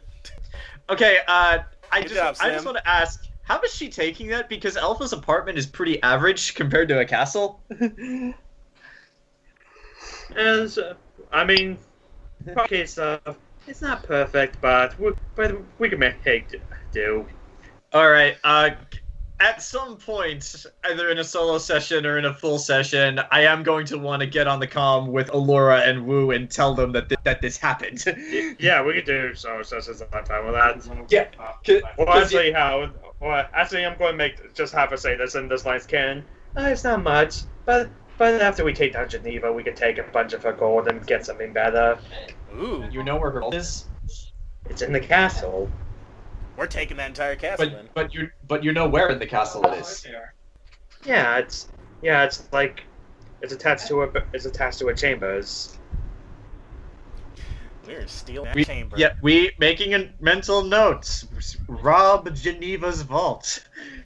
[SPEAKER 2] okay. I
[SPEAKER 3] Good job,
[SPEAKER 2] just
[SPEAKER 3] Sam.
[SPEAKER 2] want to ask, how is she taking that? Because Alpha's apartment is pretty average compared to a castle.
[SPEAKER 1] And I mean, okay, so it's not perfect, but we can make it do.
[SPEAKER 2] All right. At some point, either in a solo session or in a full session, I am going to want to get on the comm with Allura and Wu and tell them that this happened.
[SPEAKER 1] Yeah, we could do solo sessions on time with that.
[SPEAKER 2] Yeah.
[SPEAKER 1] Well, actually, I'm going to just have her say this in this line's canon. It's not much, but after we take down Geneva, we can take a bunch of her gold and get something better.
[SPEAKER 3] Ooh,
[SPEAKER 2] You know where her gold is,
[SPEAKER 1] It's in the castle.
[SPEAKER 3] we're taking that entire castle then.
[SPEAKER 2] but you know where in the castle it is.
[SPEAKER 1] Yeah, it's like it's attached to a chambers.
[SPEAKER 3] We're stealing that chamber.
[SPEAKER 2] Yeah, we making a mental note. Rob Geneva's vault.